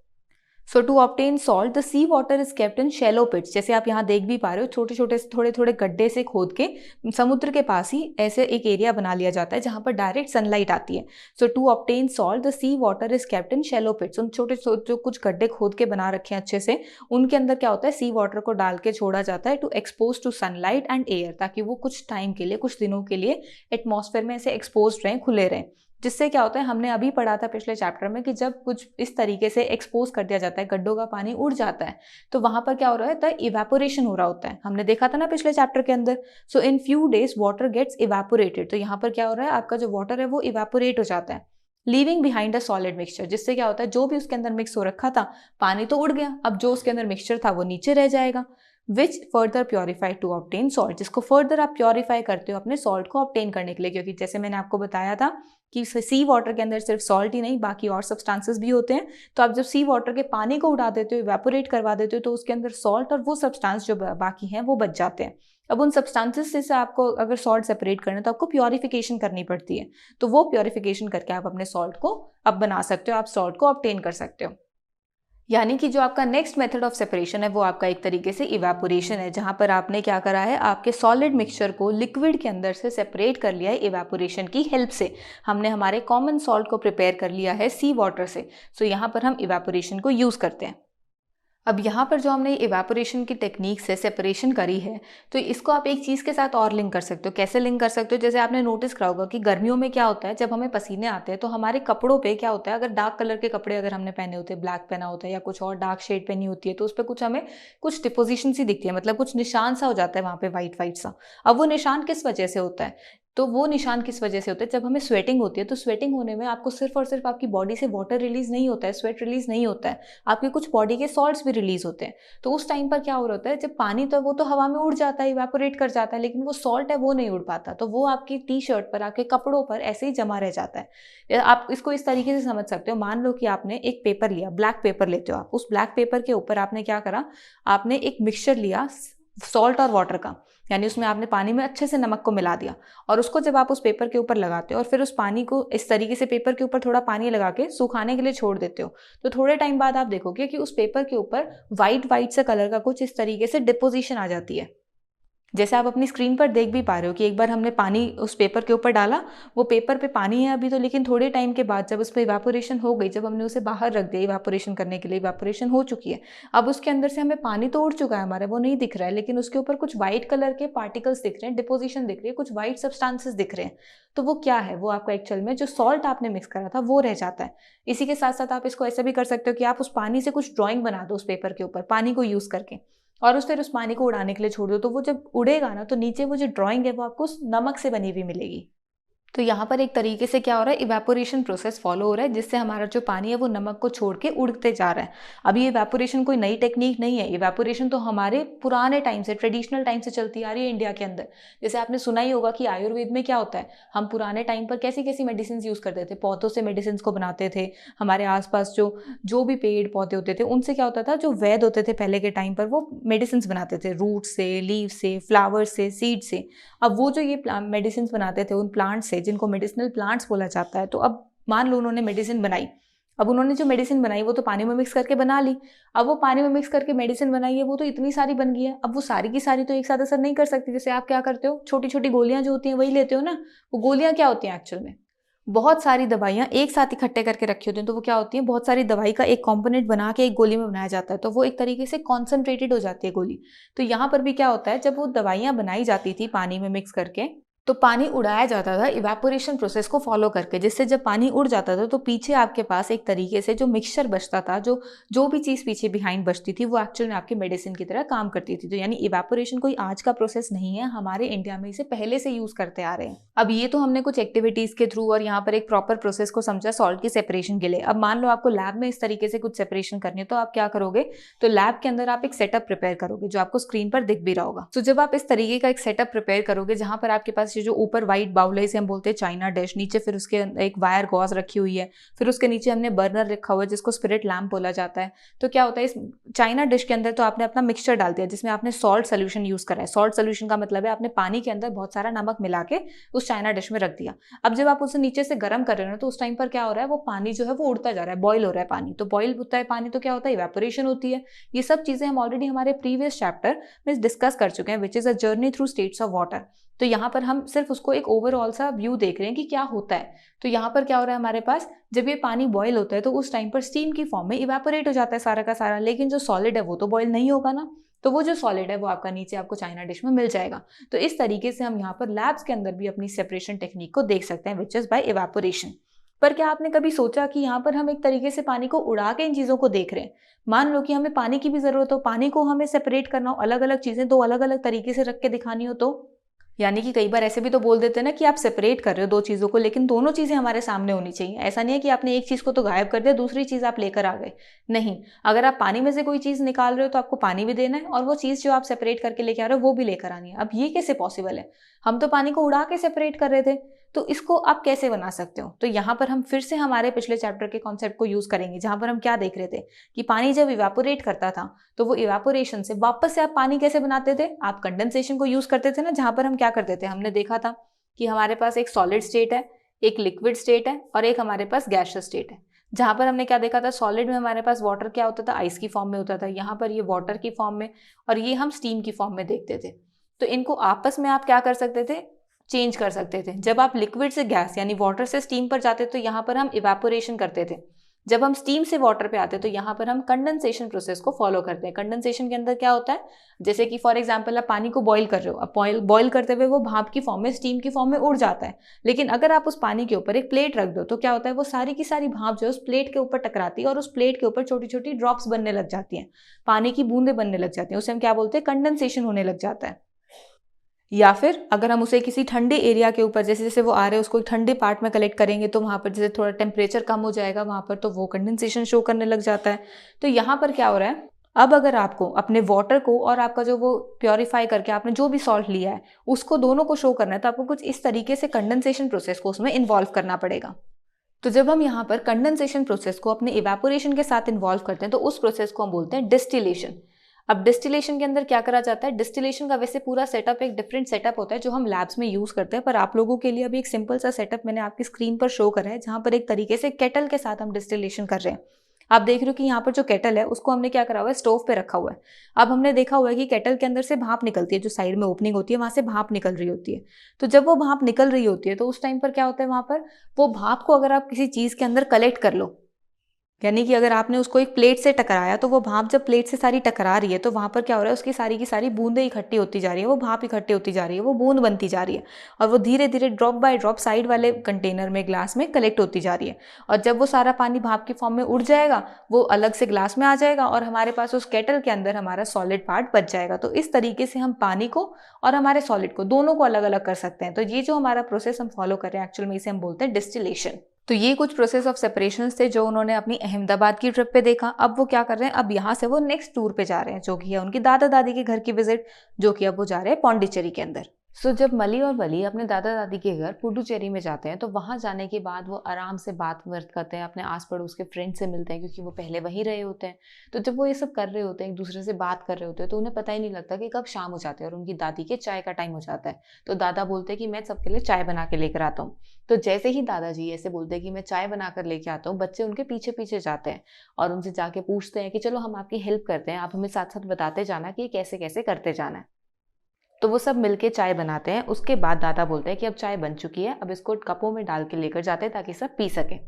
So to obtain salt the sea water is kept in shallow pits. जैसे आप यहाँ देख भी पा रहे हो, छोटे छोटे थोड़े थोड़े गड्ढे से खोद के समुद्र के पास ही ऐसे एक एरिया बना लिया जाता है जहाँ पर डायरेक्ट सनलाइट आती है। So to obtain salt the sea water is kept in shallow pits. उन छोटे जो कुछ गड्ढे खोद के बना रखे हैं अच्छे से, उनके अंदर क्या होता है, सी वाटर को डाल के छोड़ा जाता है to expose to sunlight and air, ताकि वो कुछ टाइम के लिए, कुछ दिनों के लिए एटमॉस्फेयर में ऐसे एक्सपोज रहें, खुले रहें। जिससे क्या होता है, हमने अभी पढ़ा था पिछले चैप्टर में कि जब कुछ इस तरीके से एक्सपोज कर दिया जाता है, गड्ढों का पानी उड़ जाता है, तो वहां पर क्या हो रहा है, द इवेपोरेशन हो रहा होता है। हमने देखा था ना पिछले चैप्टर के अंदर। So in few days water gets evaporated. तो यहाँ पर क्या हो रहा है, आपका जो वाटर है वो इवेपोरेट हो जाता है, leaving behind a solid mixture. जिससे क्या होता है, जो भी उसके अंदर मिक्स हो रखा था, पानी तो उड़ गया, अब जो उसके अंदर मिक्सचर था वो नीचे रह जाएगा। Which further purified to obtain salt, जिसको फर्दर आप प्योरीफाई करते हो अपने सॉल्ट को ऑब्टेन करने के लिए, क्योंकि जैसे मैंने आपको बताया था कि सी वाटर के अंदर सिर्फ सॉल्ट ही नहीं बाकी और सब्सटेंसेस भी होते हैं। तो आप जब सी वाटर के पानी को उड़ा देते हो, इवेपोरेट करवा देते हो, तो उसके अंदर सॉल्ट और वो सब्सटेंस जो बाकी हैं वो बच जाते हैं। अब उन सब्सटेंसेस से आपको अगर सॉल्ट सेपरेट करना है तो आपको प्योरीफिकेशन करनी पड़ती है। तो वो प्योरीफिकेशन करके आप अपने सॉल्ट को अब बना सकते हो, आप सॉल्ट को ऑब्टेन कर सकते हो। यानी कि जो आपका नेक्स्ट मेथड ऑफ सेपरेशन है वो आपका एक तरीके से इवेपोरेशन है, जहां पर आपने क्या करा है, आपके सॉलिड मिक्सचर को लिक्विड के अंदर से सेपरेट कर लिया है इवेपोरेशन की हेल्प से। हमने हमारे कॉमन सॉल्ट को प्रिपेयर कर लिया है सी वाटर से। सो यहाँ पर हम इवेपोरेशन को यूज करते हैं। अब यहाँ पर जो हमने इवेपोरेशन की टेक्निक से सेपरेशन करी है, तो इसको आप एक चीज़ के साथ और लिंक कर सकते हो। कैसे लिंक कर सकते हो? जैसे आपने नोटिस करा होगा कि गर्मियों में क्या होता है, जब हमें पसीने आते हैं तो हमारे कपड़ों पे क्या होता है, अगर डार्क कलर के कपड़े अगर हमने पहने होते हैं, ब्लैक पहना होता है या कुछ और डार्क शेड पहनी होती है, तो उस पर कुछ हमें कुछ डिपोजिशन सी दिखती है, मतलब कुछ निशान सा हो जाता है वहाँ पे, वाइट वाइट सा। अब वो निशान किस वजह से होता है? तो वो निशान किस वजह से होते हैं? जब हमें स्वेटिंग होती है, तो स्वेटिंग होने में आपको सिर्फ और सिर्फ आपकी बॉडी से वाटर रिलीज नहीं होता है, स्वेट रिलीज नहीं होता है, आपके कुछ बॉडी के सॉल्ट्स भी रिलीज होते हैं। तो उस टाइम पर क्या हो रहा होता है, जब पानी तो वो तो हवा में उड़ जाता है, इवेपोरेट कर जाता है, लेकिन वो सॉल्ट है वो नहीं उड़ पाता, तो वो आपकी टी शर्ट पर, आपके कपड़ों पर ऐसे ही जमा रह जाता है। आप इसको इस तरीके से समझ सकते हो। मान लो कि आपने एक पेपर लिया, ब्लैक पेपर लेते हो आप, उस ब्लैक पेपर के ऊपर आपने क्या करा, आपने एक मिक्सचर लिया सॉल्ट और वाटर का, यानी उसमें आपने पानी में अच्छे से नमक को मिला दिया, और उसको जब आप उस पेपर के ऊपर लगाते हो और फिर उस पानी को इस तरीके से पेपर के ऊपर थोड़ा पानी लगा के सुखाने के लिए छोड़ देते हो, तो थोड़े टाइम बाद आप देखोगे कि उस पेपर के ऊपर वाइट वाइट से कलर का कुछ इस तरीके से डिपोजिशन आ जाती है। जैसे आप अपनी स्क्रीन पर देख भी पा रहे हो कि एक बार हमने पानी उस पेपर के ऊपर डाला, वो पेपर पे पानी है अभी तो, लेकिन थोड़े टाइम के बाद जब उस पर इवेपोरेशन हो गई, जब हमने उसे बाहर रख दिया इवेपोरेशन करने के लिए, इवेपोरेशन हो चुकी है, अब उसके अंदर से हमें पानी तो उड़ चुका है हमारा, वो नहीं दिख रहा है, लेकिन उसके ऊपर कुछ व्हाइट कलर के पार्टिकल्स दिख रहे हैं, डिपोजिशन दिख रही है, कुछ व्हाइट सब्सटेंसेस दिख रहे हैं। तो वो क्या है? वो आपका एक्चुअल में जो सॉल्ट आपने मिक्स करा था वो रह जाता है। इसी के साथ साथ आप इसको ऐसा भी कर सकते हो कि आप उस पानी से कुछ ड्राइंग बना दो उस पेपर के ऊपर, पानी को यूज करके, और फिर उस पानी को उड़ाने के लिए छोड़ दो, तो वो जब उड़ेगा ना, तो नीचे वो जो ड्राइंग है वो आपको उस नमक से बनी हुई मिलेगी। तो यहाँ पर एक तरीके से क्या हो रहा है, इवेपोरेशन प्रोसेस फॉलो हो रहा है, जिससे हमारा जो पानी है वो नमक को छोड़ के उड़ते जा रहा है। अब ये इवेपोरेशन कोई नई टेक्निक नहीं है, इवेपोरेशन तो हमारे पुराने टाइम से, ट्रेडिशनल टाइम से चलती आ रही है इंडिया के अंदर। जैसे आपने सुना ही होगा कि आयुर्वेद में क्या होता है, हम पुराने टाइम पर कैसी कैसी मेडिसिन यूज करते थे, पौधों से मेडिसिन को बनाते थे। हमारे आसपास जो जो भी पेड़ पौधे होते थे उनसे क्या होता था, जो वैद्य होते थे पहले के टाइम पर, वो मेडिसिन बनाते थे रूट से, लीव से, फ्लावर से, सीड से। अब वो जो ये मेडिसिन बनाते थे उन प्लांट से, जिनको मेडिसिनल प्लांट्स बोला जाता है, तो अब मान लो उन्होंने मेडिसिन बनाई, अब उन्होंने जो मेडिसिन बनाई वो तो पानी में मिक्स करके बना ली। अब वो पानी में मिक्स करके मेडिसिन बनाई है, वो तो इतनी सारी बन गई है, अब वो सारी की सारी तो एक साथ असर नहीं कर सकती। जैसे आप क्या करते हो, छोटी छोटी गोलियां जो होती हैं वही लेते हो ना। वो गोलियां क्या होती हैं एक्चुअल में, बहुत सारी दवाइयाँ एक साथ इकट्ठे करके रखी होती हैं, तो वो क्या होती हैं, बहुत सारी दवाई का एक कंपोनेंट बना के एक गोली में बनाया जाता है, तो वो एक तरीके से कॉन्सेंट्रेटेड हो जाती है गोली। तो यहाँ पर भी क्या होता है, जब वो दवाइयाँ बनाई जाती थी पानी में मिक्स करके, तो पानी उड़ाया जाता था इवेपोरेशन प्रोसेस को फॉलो करके, जिससे जब पानी उड़ जाता था तो पीछे आपके पास एक तरीके से जो मिक्सचर बचता था, जो जो भी चीज़ पीछे बिहाइंड बचती थी, वो एक्चुअल में आपकी मेडिसिन की तरह काम करती थी। तो यानी इवेपोरेशन कोई आज का प्रोसेस नहीं है, हमारे इंडिया में इसे पहले से यूज करते आ रहे हैं। अब ये तो हमने कुछ एक्टिविटीज के थ्रू और यहाँ पर एक प्रॉपर प्रोसेस को समझा सॉल्ट की सेपरेशन के लिए। अब मान लो आपको लैब में इस तरीके से कुछ सेपरेशन करनी है, तो आप क्या करोगे, तो लैब के अंदर आप एक सेटअप प्रिपेयर करोगे जो आपको स्क्रीन पर दिख भी रहा होगा। तो जब आप इस तरीके का एक सेटअप प्रिपेयर करोगे, जहां पर आपके पास ये जो ऊपर व्हाइट बाउल है इसे हम बोलते हैं चाइना डिश, नीचे फिर उसके एक वायर गॉज रखी हुई है, फिर उसके नीचे हमने बर्नर रखा हुआ है जिसको स्पिरिट लैम्प बोला जाता है। तो क्या होता है, इस चाइना डिश के अंदर तो आपने अपना मिक्सचर डाल दिया जिसमें आपने सॉल्ट सोल्यूशन यूज करा है। सॉल्ट सोल्यूशन का मतलब है आपने पानी के अंदर बहुत सारा नमक मिला के उस चाइना डिश में रख दिया। अब जब आप उसे नीचे से गर्म कर रहे हो तो उस टाइम पर क्या हो रहा है, वो पानी जो है वो उड़ता जा रहा है, बॉईल हो रहा है पानी। तो बॉईल होता है पानी तो क्या होता है, इवेपोरेशन होती है। ये सब चीजें हम ऑलरेडी हमारे प्रीवियस चैप्टर में डिस्कस कर चुके हैं, which is a journey through states of water. तो यहाँ पर हम सिर्फ उसको एक ओवरऑल सा व्यू देख रहे हैं कि क्या होता है। तो यहाँ पर क्या हो रहा है, हमारे पास जब ये पानी बॉईल होता है तो उस टाइम पर स्टीम की फॉर्म में इवेपोरेट हो जाता है सारा का सारा, लेकिन जो सॉलिड है वो तो बॉईल नहीं होगा ना। तो वो जो सॉलिड है वो आपका नीचे आपको चाइना डिश में मिल जाएगा। तो इस तरीके से हम यहाँ पर लैब्स के अंदर भी अपनी सेपरेशन टेक्निक को देख सकते हैं, विच इज बाय इवेपोरेशन। पर क्या आपने कभी सोचा कि यहाँ पर हम एक तरीके से पानी को उड़ा के इन चीजों को देख रहे हैं। मान लो कि हमें पानी की भी जरूरत हो, पानी को हमें सेपरेट करना हो, अलग अलग चीजें दो अलग अलग तरीके से रख के दिखानी हो, तो यानी कि कई बार ऐसे भी तो बोल देते हैं ना कि आप सेपरेट कर रहे हो दो चीज़ों को, लेकिन दोनों चीज़ें हमारे सामने होनी चाहिए। ऐसा नहीं है कि आपने एक चीज़ को तो गायब कर दिया, दूसरी चीज़ आप लेकर आ गए। नहीं, अगर आप पानी में से कोई चीज़ निकाल रहे हो तो आपको पानी भी देना है, और वो चीज़ जो आप सेपरेट करके लेके आ रहे हो वो भी लेकर आनी है। अब ये कैसे पॉसिबल है, हम तो पानी को उड़ा के सेपरेट कर रहे थे, तो इसको आप कैसे बना सकते हो। तो यहाँ पर हम फिर से हमारे पिछले चैप्टर के कॉन्सेप्ट को यूज करेंगे, जहां पर हम क्या देख रहे थे कि पानी जब इवेपोरेट करता था तो वो इवेपोरेशन से वापस से आप पानी कैसे बनाते थे, आप कंडेंसेशन को यूज करते थे ना, जहां पर हम क्या करते थे, हमने देखा था कि हमारे पास एक सॉलिड स्टेट है, एक लिक्विड स्टेट है, और एक हमारे पास गैसियस स्टेट है। जहां पर हमने क्या देखा था, सॉलिड में हमारे पास वाटर क्या होता था, आइस की फॉर्म में होता था, यहाँ पर ये वाटर की फॉर्म में, और ये हम स्टीम की फॉर्म में देखते थे। तो इनको आपस में आप क्या कर सकते थे, चेंज कर सकते थे। जब आप लिक्विड से गैस यानी वाटर से स्टीम पर जाते तो यहाँ पर हम इवेपोरेशन करते थे। जब हम स्टीम से वाटर पे आते हैं तो यहाँ पर हम कंडेंसेशन प्रोसेस को फॉलो करते हैं। कंडेंसेशन के अंदर क्या होता है, जैसे कि फॉर एग्जांपल आप पानी को बॉईल कर रहे हो, अब बॉईल करते हुए वो भाप की फॉर्म में, स्टीम की फॉर्म में उड़ जाता है, लेकिन अगर आप उस पानी के ऊपर एक प्लेट रख दो तो क्या होता है, वो सारी की सारी भाप जो है उस प्लेट के ऊपर टकराती है और उस प्लेट के ऊपर छोटी छोटी ड्रॉप्स बनने लग जाती हैं, पानी की बूंदें बनने लग जाती हैं, उसे हम क्या बोलते हैं, कंडेंसेशन होने लग जाता है। या फिर अगर हम उसे किसी ठंडे एरिया के ऊपर, जैसे जैसे वो आ रहे हैं उसको एक ठंडे पार्ट में कलेक्ट करेंगे तो वहाँ पर जैसे थोड़ा टेम्परेचर कम हो जाएगा वहाँ पर, तो वो कंडेंसेशन शो करने लग जाता है। तो यहाँ पर क्या हो रहा है, अब अगर आपको अपने वाटर को और आपका जो वो प्योरीफाई करके आपने जो भी सॉल्ट लिया है उसको दोनों को शो करना है, तो आपको कुछ इस तरीके से कंडेंसेशन प्रोसेस को उसमें इन्वॉल्व करना पड़ेगा। तो जब हम यहाँ पर कंडेंसेशन प्रोसेस को अपने इवेपोरेशन के साथ इन्वॉल्व करते हैं तो उस प्रोसेस को हम बोलते हैं डिस्टिलेशन। अब डिस्टिलेशन के अंदर क्या करा जाता है, डिस्टिलेशन का वैसे पूरा सेटअप एक डिफरेंट सेटअप होता है जो हम लैब्स में यूज करते हैं, पर आप लोगों के लिए अभी एक सिंपल सा सेटअप मैंने आपकी स्क्रीन पर शो करा है, जहां पर एक तरीके से केटल के साथ हम डिस्टिलेशन कर रहे हैं। आप देख रहे हो कि यहाँ पर जो केटल है उसको हमने क्या करा हुआ है, स्टोव पे रखा हुआ है। अब हमने देखा हुआ है कि केटल के अंदर से भाप निकलती है, जो साइड में ओपनिंग होती है वहां से भाप निकल रही होती है। तो जब वो भाप निकल रही होती है तो उस टाइम पर क्या होता है, वहां पर वो भाप को अगर आप किसी चीज के अंदर कलेक्ट कर लो, यानी कि अगर आपने उसको एक प्लेट से टकराया तो वो भाप जब प्लेट से सारी टकरा रही है तो वहां पर क्या हो रहा है, उसकी सारी की सारी बूंदें इकट्ठी होती जा रही है, वो भाप इकट्ठी होती जा रही है, वो बूंद बनती जा रही है और वो धीरे धीरे ड्रॉप बाय ड्रॉप साइड वाले कंटेनर में, ग्लास में कलेक्ट होती जा रही है। और जब वो सारा पानी भाप की फॉर्म में उड़ जाएगा वो अलग से ग्लास में आ जाएगा और हमारे पास उस केटल के अंदर हमारा सॉलिड पार्ट बच जाएगा। तो इस तरीके से हम पानी को और हमारे सॉलिड को दोनों को अलग अलग कर सकते हैं। तो ये जो हमारा प्रोसेस हम फॉलो कर रहे हैं एक्चुअल में इसे हम बोलते हैं डिस्टिलेशन। तो ये कुछ प्रोसेस ऑफ सेपरेशन थे जो उन्होंने अपनी अहमदाबाद की ट्रिप पे देखा। अब वो क्या कर रहे हैं, अब यहाँ से वो नेक्स्ट टूर पे जा रहे हैं जो कि है उनकी दादा दादी के घर की विजिट, जो कि अब वो जा रहे हैं पौंडीचेरी के अंदर। सो जब मली और वली अपने दादा दादी के घर पुडुचेरी में जाते हैं तो वहां जाने के बाद वो आराम से बात वर्त करते हैं, अपने आस पड़ोस के फ्रेंड से मिलते हैं क्योंकि वो पहले वहीं रहे होते हैं। तो जब वो ये सब कर रहे होते हैं, एक दूसरे से बात कर रहे होते हैं, तो उन्हें पता ही नहीं लगता कि कब शाम हो जाती है और उनकी दादी के चाय का टाइम हो जाता है। तो दादा बोलते हैं कि मैं सबके लिए चाय बना के लेकर आता हूँ। तो जैसे ही दादाजी ऐसे बोलते हैं कि मैं चाय बनाकर लेके आता हूँ, बच्चे उनके पीछे पीछे जाते हैं और उनसे जाके पूछते हैं कि चलो हम आपकी हेल्प करते हैं, आप हमें साथ साथ बताते जाना कि कैसे कैसे करते जाना है। तो वो सब मिलके चाय बनाते हैं। उसके बाद दादा बोलते हैं कि अब चाय बन चुकी है, अब इसको कपों में डाल के लेकर जाते हैं ताकि सब पी सकें।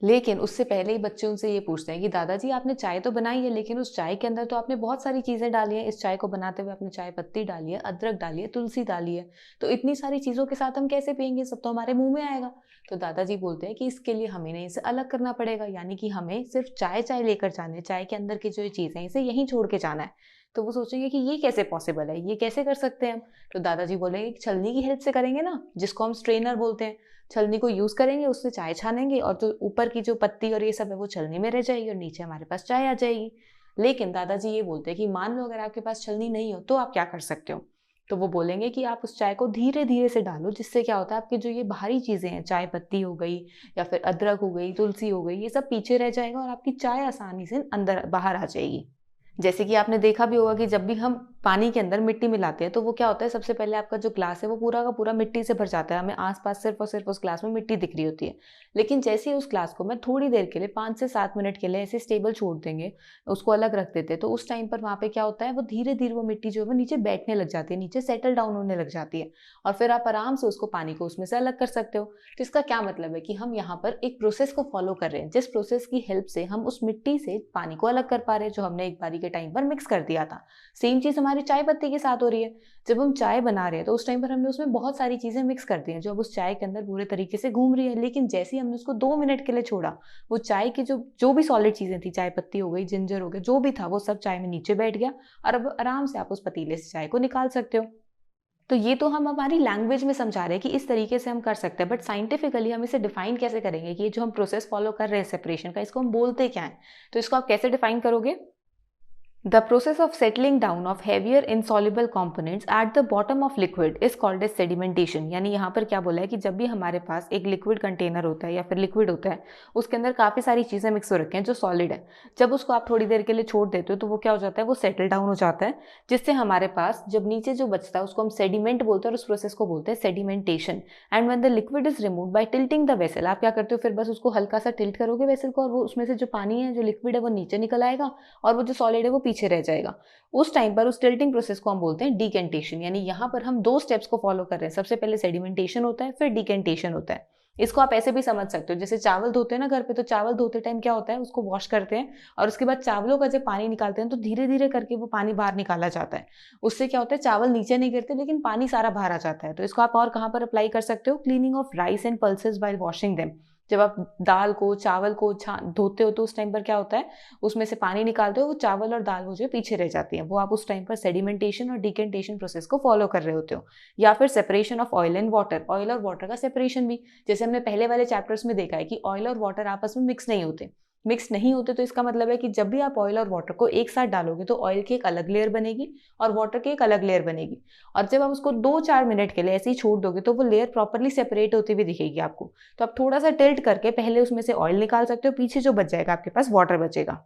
लेकिन उससे पहले ही बच्चे उनसे ये पूछते हैं कि दादाजी आपने चाय तो बनाई है, लेकिन उस चाय के अंदर तो आपने बहुत सारी चीज़ें डाली हैं, इस चाय को बनाते हुए आपने चाय पत्ती डाली है, अदरक डाली है, तुलसी डाली है, तो इतनी सारी चीज़ों के साथ हम कैसे पियेंगे, सब तो हमारे मुंह में आएगा। तो दादाजी बोलते हैं कि इसके लिए हमें इन्हें इसे अलग करना पड़ेगा, यानी कि हमें सिर्फ चाय चाय लेकर जाने, चाय के अंदर की जो चीज़ें हैं इसे यहीं छोड़ के जाना है। तो वो सोचेंगे कि ये कैसे पॉसिबल है, ये कैसे कर सकते हैं हम। तो दादाजी बोलेंगे कि छलनी की हेल्प से करेंगे ना, जिसको हम स्ट्रेनर बोलते हैं। छलनी को यूज करेंगे, उससे चाय छानेंगे और जो ऊपर की जो पत्ती और ये सब है वो छलनी में रह जाएगी और नीचे हमारे पास चाय आ जाएगी। लेकिन दादाजी ये बोलते हैं कि मान लो अगर आपके पास छलनी नहीं हो तो आप क्या कर सकते हो। तो वो बोलेंगे कि आप उस चाय को धीरे धीरे से डालो, जिससे क्या होता है आपकी जो ये बाहरी चीजें हैं, चाय पत्ती हो गई या फिर अदरक हो गई, तुलसी हो गई, ये सब पीछे रह जाएगा और आपकी चाय आसानी से अंदर बाहर आ जाएगी। जैसे कि आपने देखा भी होगा कि जब भी हम पानी के अंदर मिट्टी मिलाते हैं तो वो क्या होता है, सबसे पहले आपका जो ग्लास है वो पूरा का पूरा मिट्टी से भर जाता है, हमें आसपास सिर्फ और सिर्फ उस ग्लास में मिट्टी दिख रही होती है। लेकिन जैसे ही उस ग्लास को मैं थोड़ी देर के लिए 5 से 7 मिनट के लिए ऐसे स्टेबल छोड़ देंगे, उसको अलग रख देते हैं, तो उस टाइम पर वहाँ पे क्या होता है, वो धीरे धीरे वो मिट्टी जो है वो नीचे बैठने लग जाती है, नीचे सेटल डाउन होने लग जाती है और फिर आप आराम से उसको पानी को उसमें से अलग कर सकते हो। तो इसका क्या मतलब है कि हम यहाँ पर एक प्रोसेस को फॉलो कर रहे हैं, जिस प्रोसेस की हेल्प से हम उस मिट्टी से पानी को अलग कर पा रहे हैं जो हमने एक बारी के टाइम पर मिक्स कर दिया था। सेम चीज हमारी चाय पत्ती के साथ हो रही है। जब हम चाय बना रहे हैं तो उस टाइम पर हमने उसमें बहुत सारी चीजें मिक्स कर दी हैं जो अब उस चाय के अंदर पूरे तरीके से घूम रही है, लेकिन जैसे ही हमने उसको 2 मिनट के लिए छोड़ा, वो चाय की जो जो भी सॉलिड चीजें थी, चाय पत्ती हो गई, जिंजर हो गया, जो भी था वो सब चाय में नीचे बैठ गया और अब आराम से आप उस पतीले से चाय को निकाल सकते हो। तो ये तो हम हमारी लैंग्वेज में समझा रहे हैं कि इस तरीके से हम कर सकते हैं, बट साइंटिफिकली हम इसे डिफाइन कैसे करेंगे कि ये जो हम प्रोसेस फॉलो कर रहे हैं सेपरेशन का, इसको हम बोलते क्या है। तो इसको आप कैसे डिफाइन करोगे? The process of settling down of heavier insoluble components at the bottom of liquid is called as sedimentation। यानी यहाँ पर क्या बोला है कि जब भी हमारे पास एक लिक्विड कंटेनर होता है या फिर लिक्विड होता है, उसके अंदर काफ़ी सारी चीज़ें मिक्स हो रखी हैं जो सॉलिड है, जब उसको आप थोड़ी देर के लिए छोड़ देते हो तो वो क्या हो जाता है, वो सेटल डाउन हो जाता है, जिससे हमारे पास जब नीचे जो बचता है उसको हम सेडिमेंट बोलते हैं और उस प्रोसेस को बोलते हैं sedimentation. And when the liquid is remove by tilting the vessel, आप क्या करते हो, फिर बस उसको हल्का सा टिल्ट करोगे वेसल को और वो उसमें से जो पानी है, जो लिक्विड है, वो नीचे निकल आएगा और वो जो सॉलिड है वो पीछे रह जाएगा। उस टाइम पर उस टिल्टिंग प्रोसेस को हम बोलते हैं डिकेंटेशन। यानी यहाँ पर हम 2 स्टेप्स को फॉलो कर रहे हैं, सबसे पहले सेडिमेंटेशन होता है, फिर डिकेंटेशन होता है। इसको आप ऐसे भी समझ सकते हो, जैसे चावल धोते हैं ना घर पे, तो चावल धोते टाइम क्या होता है, उसको वॉश करते हैं और उसके बाद चावलों का जब पानी निकालते हैं तो धीरे धीरे करके वो पानी बाहर निकाला जाता है। उससे क्या होता है, चावल नीचे नहीं गिरते लेकिन पानी सारा बाहर आ जाता है। तो इसको आप और कहाँ पर अप्लाई कर सकते हो, cleaning of rice and pulses bye washing them. जब आप दाल को चावल को धोते हो तो उस टाइम पर क्या होता है, उसमें से पानी निकालते हो, वो चावल और दाल वो जो पीछे रह जाती है, वो आप उस टाइम पर सेडिमेंटेशन और डिकेंटेशन प्रोसेस को फॉलो कर रहे होते हो। या फिर separation of oil and water, oil और वाटर का सेपरेशन भी, जैसे हमने पहले वाले चैप्टर्स में देखा है कि ऑयल और वाटर आपस में मिक्स नहीं होते। मिक्स नहीं होते तो इसका मतलब है कि जब भी आप ऑयल और वाटर को एक साथ डालोगे तो ऑयल की एक अलग लेयर बनेगी और वाटर की एक अलग लेयर बनेगी, और जब आप उसको 2-4 मिनट के लिए ऐसे ही छोड़ दोगे तो वो लेयर प्रॉपरली सेपरेट होती हुई दिखेगी आपको। तो आप थोड़ा सा टिल्ट करके पहले उसमें से ऑयल निकाल सकते हो, पीछे जो बच जाएगा आपके पास वाटर बचेगा।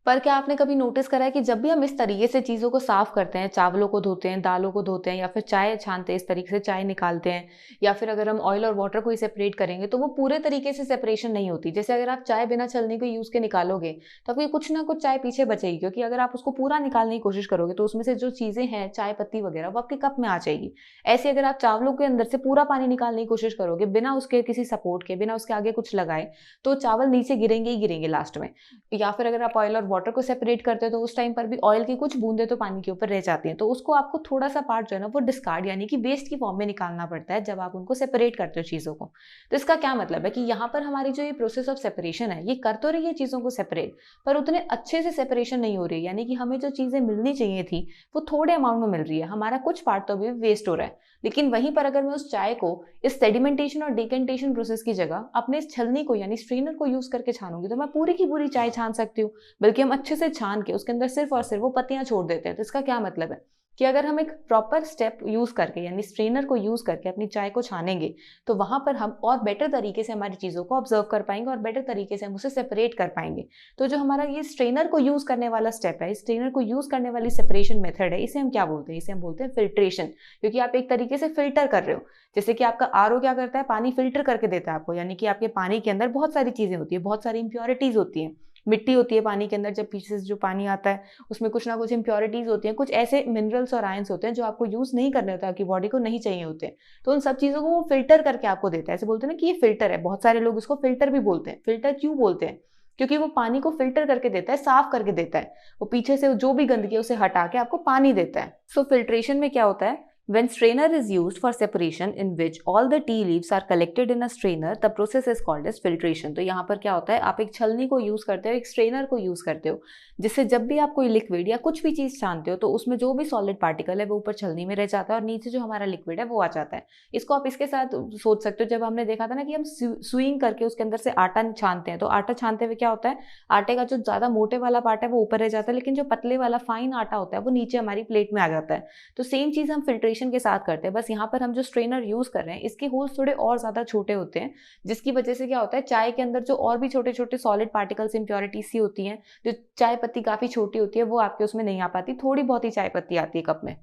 पर क्या आपने कभी नोटिस करा है कि जब भी हम इस तरीके से चीज़ों को साफ करते हैं, चावलों को धोते हैं, दालों को धोते हैं, या फिर चाय छानते हैं, इस तरीके से चाय निकालते हैं, या फिर अगर हम ऑयल और वाटर को ही सेपरेट करेंगे तो वो पूरे तरीके से सेपरेशन नहीं होती। जैसे अगर आप चाय बिना छलनी को यूज़ के निकालोगे तो आपकी कुछ ना कुछ चाय पीछे बचेगी, क्योंकि अगर आप उसको पूरा निकालने की कोशिश करोगे तो उसमें से जो चीज़ें हैं, चाय पत्ती वगैरह, वो आपके कप में आ जाएगी। ऐसे अगर आप चावलों के अंदर से पूरा पानी निकालने की कोशिश करोगे बिना उसके किसी सपोर्ट के, बिना उसके आगे कुछ लगाए, तो चावल नीचे गिरेंगे ही गिरेंगे लास्ट में। या फिर अगर आप ऑयल और वाटर को सेपरेट करते हो तो उस टाइम पर भी ऑयल की कुछ बूंदें तो पानी के ऊपर रह जाती हैं, तो उसको आपको थोड़ा सा पार्ट जो है ना वो डिस्कार्ड यानी कि वेस्ट की फॉर्म में निकालना पड़ता है जब आप उनको सेपरेट करते हो चीज़ों को। तो इसका क्या मतलब है कि यहाँ पर हमारी जो ये प्रोसेस ऑफ सेपरेशन है, ये कर तो रही है चीज़ों को सेपरेट, पर उतने अच्छे से सेपरेशन नहीं हो रही है, यानी कि हमें जो चीज़ें मिलनी चाहिए थी वो थोड़े अमाउंट में मिल रही है, हमारा कुछ पार्ट तो अभी वेस्ट हो रहा है। लेकिन वहीं पर अगर मैं उस चाय को इस सेडिमेंटेशन और डिकेंटेशन प्रोसेस की जगह अपने इस छलनी को यानी स्ट्रेनर को यूज करके छानूंगी तो मैं पूरी की पूरी चाय छान सकती हूँ। बल्कि हम अच्छे से छान के उसके अंदर सिर्फ और सिर्फ वो पत्तियां छोड़ देते हैं। तो इसका क्या मतलब है कि अगर हम एक प्रॉपर स्टेप यूज करके यानी स्ट्रेनर को यूज करके अपनी चाय को छानेंगे तो वहां पर हम और बेटर तरीके से हमारी चीजों को ऑब्जर्व कर पाएंगे और बेटर तरीके से हम उसे सेपरेट कर पाएंगे। तो जो हमारा ये स्ट्रेनर को यूज करने वाला स्टेप है, स्ट्रेनर को यूज करने वाली सेपरेशन मेथड है, इसे हम क्या बोलते हैं, इसे हम बोलते हैं फिल्ट्रेशन। क्योंकि आप एक तरीके से फिल्टर कर रहे हो। जैसे कि आपका आरओ क्या करता है, पानी फिल्टर करके देता है आपको, यानी कि आपके पानी के अंदर बहुत सारी चीजें होती है, बहुत सारी इंप्योरिटीज होती हैं, मिट्टी होती है पानी के अंदर, जब पीछे से जो पानी आता है उसमें कुछ ना कुछ इंप्योरिटीज होती हैं, कुछ ऐसे मिनरल्स और आयंस होते हैं जो आपको यूज नहीं करने होते, आपकी बॉडी को नहीं चाहिए होते हैं। तो उन सब चीजों को वो फिल्टर करके आपको देता है। ऐसे बोलते हैं ना कि ये फिल्टर है, बहुत सारे लोग इसको फिल्टर भी बोलते हैं। फिल्टर क्यों बोलते हैं? क्योंकि वो पानी को फिल्टर करके देता है, साफ करके देता है, वो पीछे से जो भी गंदगी है उसे हटा के आपको पानी देता है। सो फिल्ट्रेशन में क्या होता है, when strainer is used for separation in which all the tea leaves are collected in a strainer, the process is called as filtration। तो यहाँ पर क्या होता है, आप एक छलनी को यूज करते हो, एक स्ट्रेनर को यूज करते हो, जिससे जब भी आप कोई लिक्विड या कुछ भी चीज छानते हो तो उसमें जो भी सॉलिड पार्टिकल है वो ऊपर छलनी में रह जाता है और नीचे जो हमारा लिक्विड है वो आ जाता है। इसको आप इसके साथ सोच सकते हो, जब हमने देखा था ना कि हम सुइंग करके उसके अंदर से आटा छानते हैं, तो आटा छानते हुए क्या होता है, आटे का जो ज्यादा मोटे वाला पार्ट है वो ऊपर रह जाता है, लेकिन जो पतले वाला फाइन आटा होता है वो नीचे हमारी प्लेट में आ जाता है। तो सेम चीज हम फिल्ट्रेशन के साथ करते हैं, बस यहाँ पर हम जो स्ट्रेनर यूज कर रहे हैं इसके होल्स थोड़े और ज्यादा छोटे होते हैं, जिसकी वजह से क्या होता है, चाय के अंदर जो और भी छोटे छोटे सॉलिड पार्टिकल्स इंप्योरिटीज सी होती हैं, जो चाय पत्ती काफी छोटी होती है वो आपके उसमें नहीं आ पाती, थोड़ी बहुत ही चाय पत्ती आती है कप में।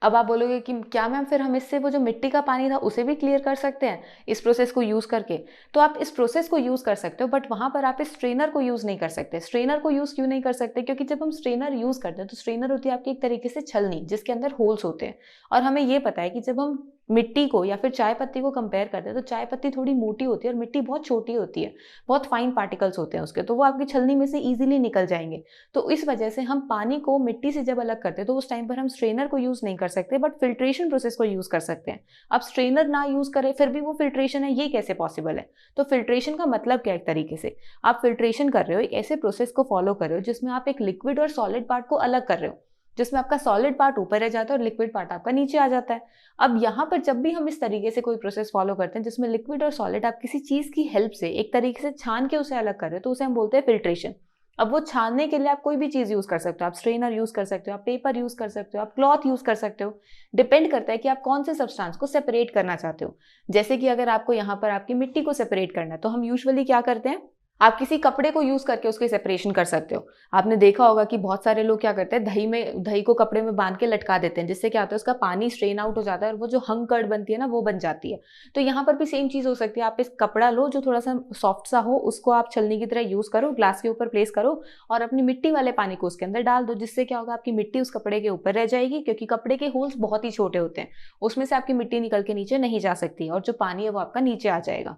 अब आप बोलोगे कि क्या मैम फिर हम इससे वो जो मिट्टी का पानी था उसे भी क्लियर कर सकते हैं इस प्रोसेस को यूज करके? तो आप इस प्रोसेस को यूज कर सकते हो, बट वहां पर आप इस स्ट्रेनर को यूज नहीं कर सकते। स्ट्रेनर को यूज क्यों नहीं कर सकते? क्योंकि जब हम स्ट्रेनर यूज करते हैं तो स्ट्रेनर होती है आपकी एक तरीके से छलनी, जिसके अंदर होल्स होते हैं, और हमें ये पता है कि जब हम मिट्टी को या फिर चाय पत्ती को कंपेयर करते हैं तो चाय पत्ती थोड़ी मोटी होती है और मिट्टी बहुत छोटी होती है, बहुत फाइन पार्टिकल्स होते हैं उसके, तो वो आपकी छलनी में से इजीली निकल जाएंगे। तो इस वजह से हम पानी को मिट्टी से जब अलग करते हैं तो उस टाइम पर हम स्ट्रेनर को यूज नहीं कर सकते, बट फिल्ट्रेशन प्रोसेस को यूज कर सकते हैं। अब स्ट्रेनर ना यूज करें फिर भी वो फिल्ट्रेशन है, ये कैसे पॉसिबल है? तो फिल्ट्रेशन का मतलब क्या है, एक तरीके से आप फिल्ट्रेशन कर रहे हो, एक ऐसे प्रोसेस को फॉलो कर रहे हो जिसमें आप एक लिक्विड और सॉलिड पार्ट को अलग कर रहे हो, जिसमें आपका सॉलिड पार्ट ऊपर रह जाता है और लिक्विड पार्ट आपका नीचे आ जाता है। अब यहाँ पर जब भी हम इस तरीके से कोई प्रोसेस फॉलो करते हैं जिसमें लिक्विड और सॉलिड आप किसी चीज की हेल्प से एक तरीके से छान के उसे अलग कर रहे हो, तो उसे हम बोलते हैं फिल्ट्रेशन। अब वो छानने के लिए आप कोई भी चीज यूज कर सकते हो, आप स्ट्रेनर यूज कर सकते हो, आप पेपर यूज कर सकते हो, आप क्लॉथ यूज कर सकते हो, डिपेंड करता है कि आप कौन से सब्सटेंस को सेपरेट करना चाहते हो। जैसे कि अगर आपको यहाँ पर आपकी मिट्टी को सेपरेट करना है तो हम यूजुअली क्या करते हैं, आप किसी कपड़े को यूज करके उसकी सेपरेशन कर सकते हो। आपने देखा होगा कि बहुत सारे लोग क्या करते हैं, दही को कपड़े में बांध के लटका देते हैं, जिससे क्या होता है उसका पानी स्ट्रेन आउट हो जाता है और वो जो हंग कर्ड बनती है ना वो बन जाती है। तो यहाँ पर भी सेम चीज हो सकती है, आप इस कपड़ा लो जो थोड़ा सा सॉफ्ट सा हो, उसको आप छलनी की तरह यूज करो, ग्लास के ऊपर प्लेस करो और अपनी मिट्टी वाले पानी को उसके अंदर डाल दो, जिससे क्या होगा, आपकी मिट्टी उस कपड़े के ऊपर रह जाएगी, क्योंकि कपड़े के होल्स बहुत ही छोटे होते हैं, उसमें से आपकी मिट्टी निकल के नीचे नहीं जा सकती और जो पानी है वो आपका नीचे आ जाएगा।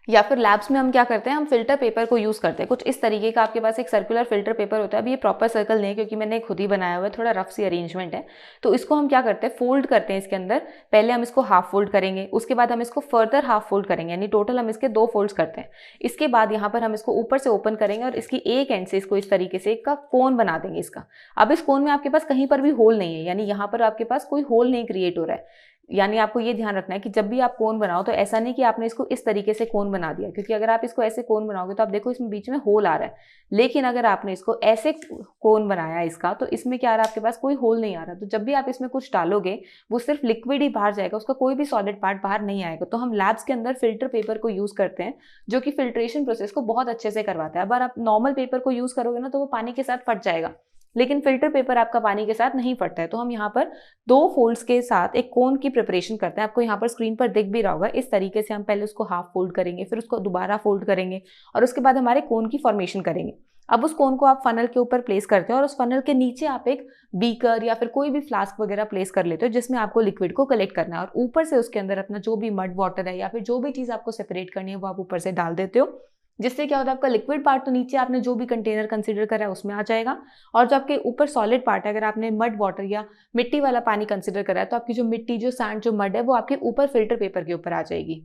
या फिर लैब्स में हम क्या करते हैं, हम फिल्टर पेपर को यूज़ करते हैं। कुछ इस तरीके का आपके पास एक सर्कुलर फिल्टर पेपर होता है। अब ये प्रॉपर सर्कल नहीं है क्योंकि मैंने खुद ही बनाया हुआ है, थोड़ा रफ सी अरेंजमेंट है। तो इसको हम क्या करते हैं, फोल्ड करते हैं इसके अंदर। पहले हम इसको हाफ फोल्ड करेंगे, उसके बाद हम इसको फर्दर हाफ फोल्ड करेंगे, यानी टोटल हम इसके 2 फोल्ड्स करते हैं। इसके बाद यहाँ पर हम इसको ऊपर से ओपन करेंगे और इसकी एक एंड से इसको इस तरीके से एक का कोन बना देंगे इसका। अब इस कोन में आपके पास कहीं पर भी होल नहीं है, यानी यहाँ पर आपके पास कोई होल नहीं क्रिएट हो रहा है। यानी आपको ये ध्यान रखना है कि जब भी आप कोन बनाओ तो ऐसा नहीं कि आपने इसको इस तरीके से कोन बना दिया, क्योंकि अगर आप इसको ऐसे कोन बनाओगे तो आप देखो इसमें बीच में होल आ रहा है। लेकिन अगर आपने इसको ऐसे कोन बनाया इसका, तो इसमें क्या आ रहा है, आपके पास कोई होल नहीं आ रहा। तो जब भी आप इसमें कुछ डालोगे वो सिर्फ लिक्विड ही बाहर जाएगा, उसका कोई भी सॉलिड पार्ट बाहर नहीं आएगा। तो हम लैब्स के अंदर फिल्टर पेपर को यूज करते हैं जो कि फिल्ट्रेशन प्रोसेस को बहुत अच्छे से करवाता है। अगर आप नॉर्मल पेपर को यूज करोगे ना तो वो पानी के साथ फट जाएगा, लेकिन फिल्टर पेपर आपका पानी के साथ नहीं फटता है। तो हम यहाँ पर 2 फोल्ड्स के साथ एक कोन की प्रिपरेशन करते हैं। आपको यहाँ पर स्क्रीन पर दिख भी रहा होगा, इस तरीके से हम पहले उसको हाफ फोल्ड करेंगे, फिर उसको दोबारा फोल्ड करेंगे और उसके बाद हमारे कोन की फॉर्मेशन करेंगे। अब उस कोन को आप फनल के ऊपर प्लेस करते हो और उस फनल के नीचे आप एक बीकर या फिर कोई भी फ्लास्क वगैरह प्लेस कर लेते हो जिसमें आपको लिक्विड को कलेक्ट करना है, और ऊपर से उसके अंदर अपना जो भी मड वाटर है या फिर जो भी चीज़ आपको सेपरेट करनी है वो आप ऊपर से डाल देते हो। जिससे क्या होता है, आपका लिक्विड पार्ट तो नीचे आपने जो भी कंटेनर कंसीडर करा है उसमें आ जाएगा, और जो आपके ऊपर सॉलिड पार्ट है, अगर आपने मड वाटर या मिट्टी वाला पानी कंसीडर करा है तो आपकी जो मिट्टी, जो सैंड, जो मड है वो आपके ऊपर फिल्टर पेपर के ऊपर आ जाएगी।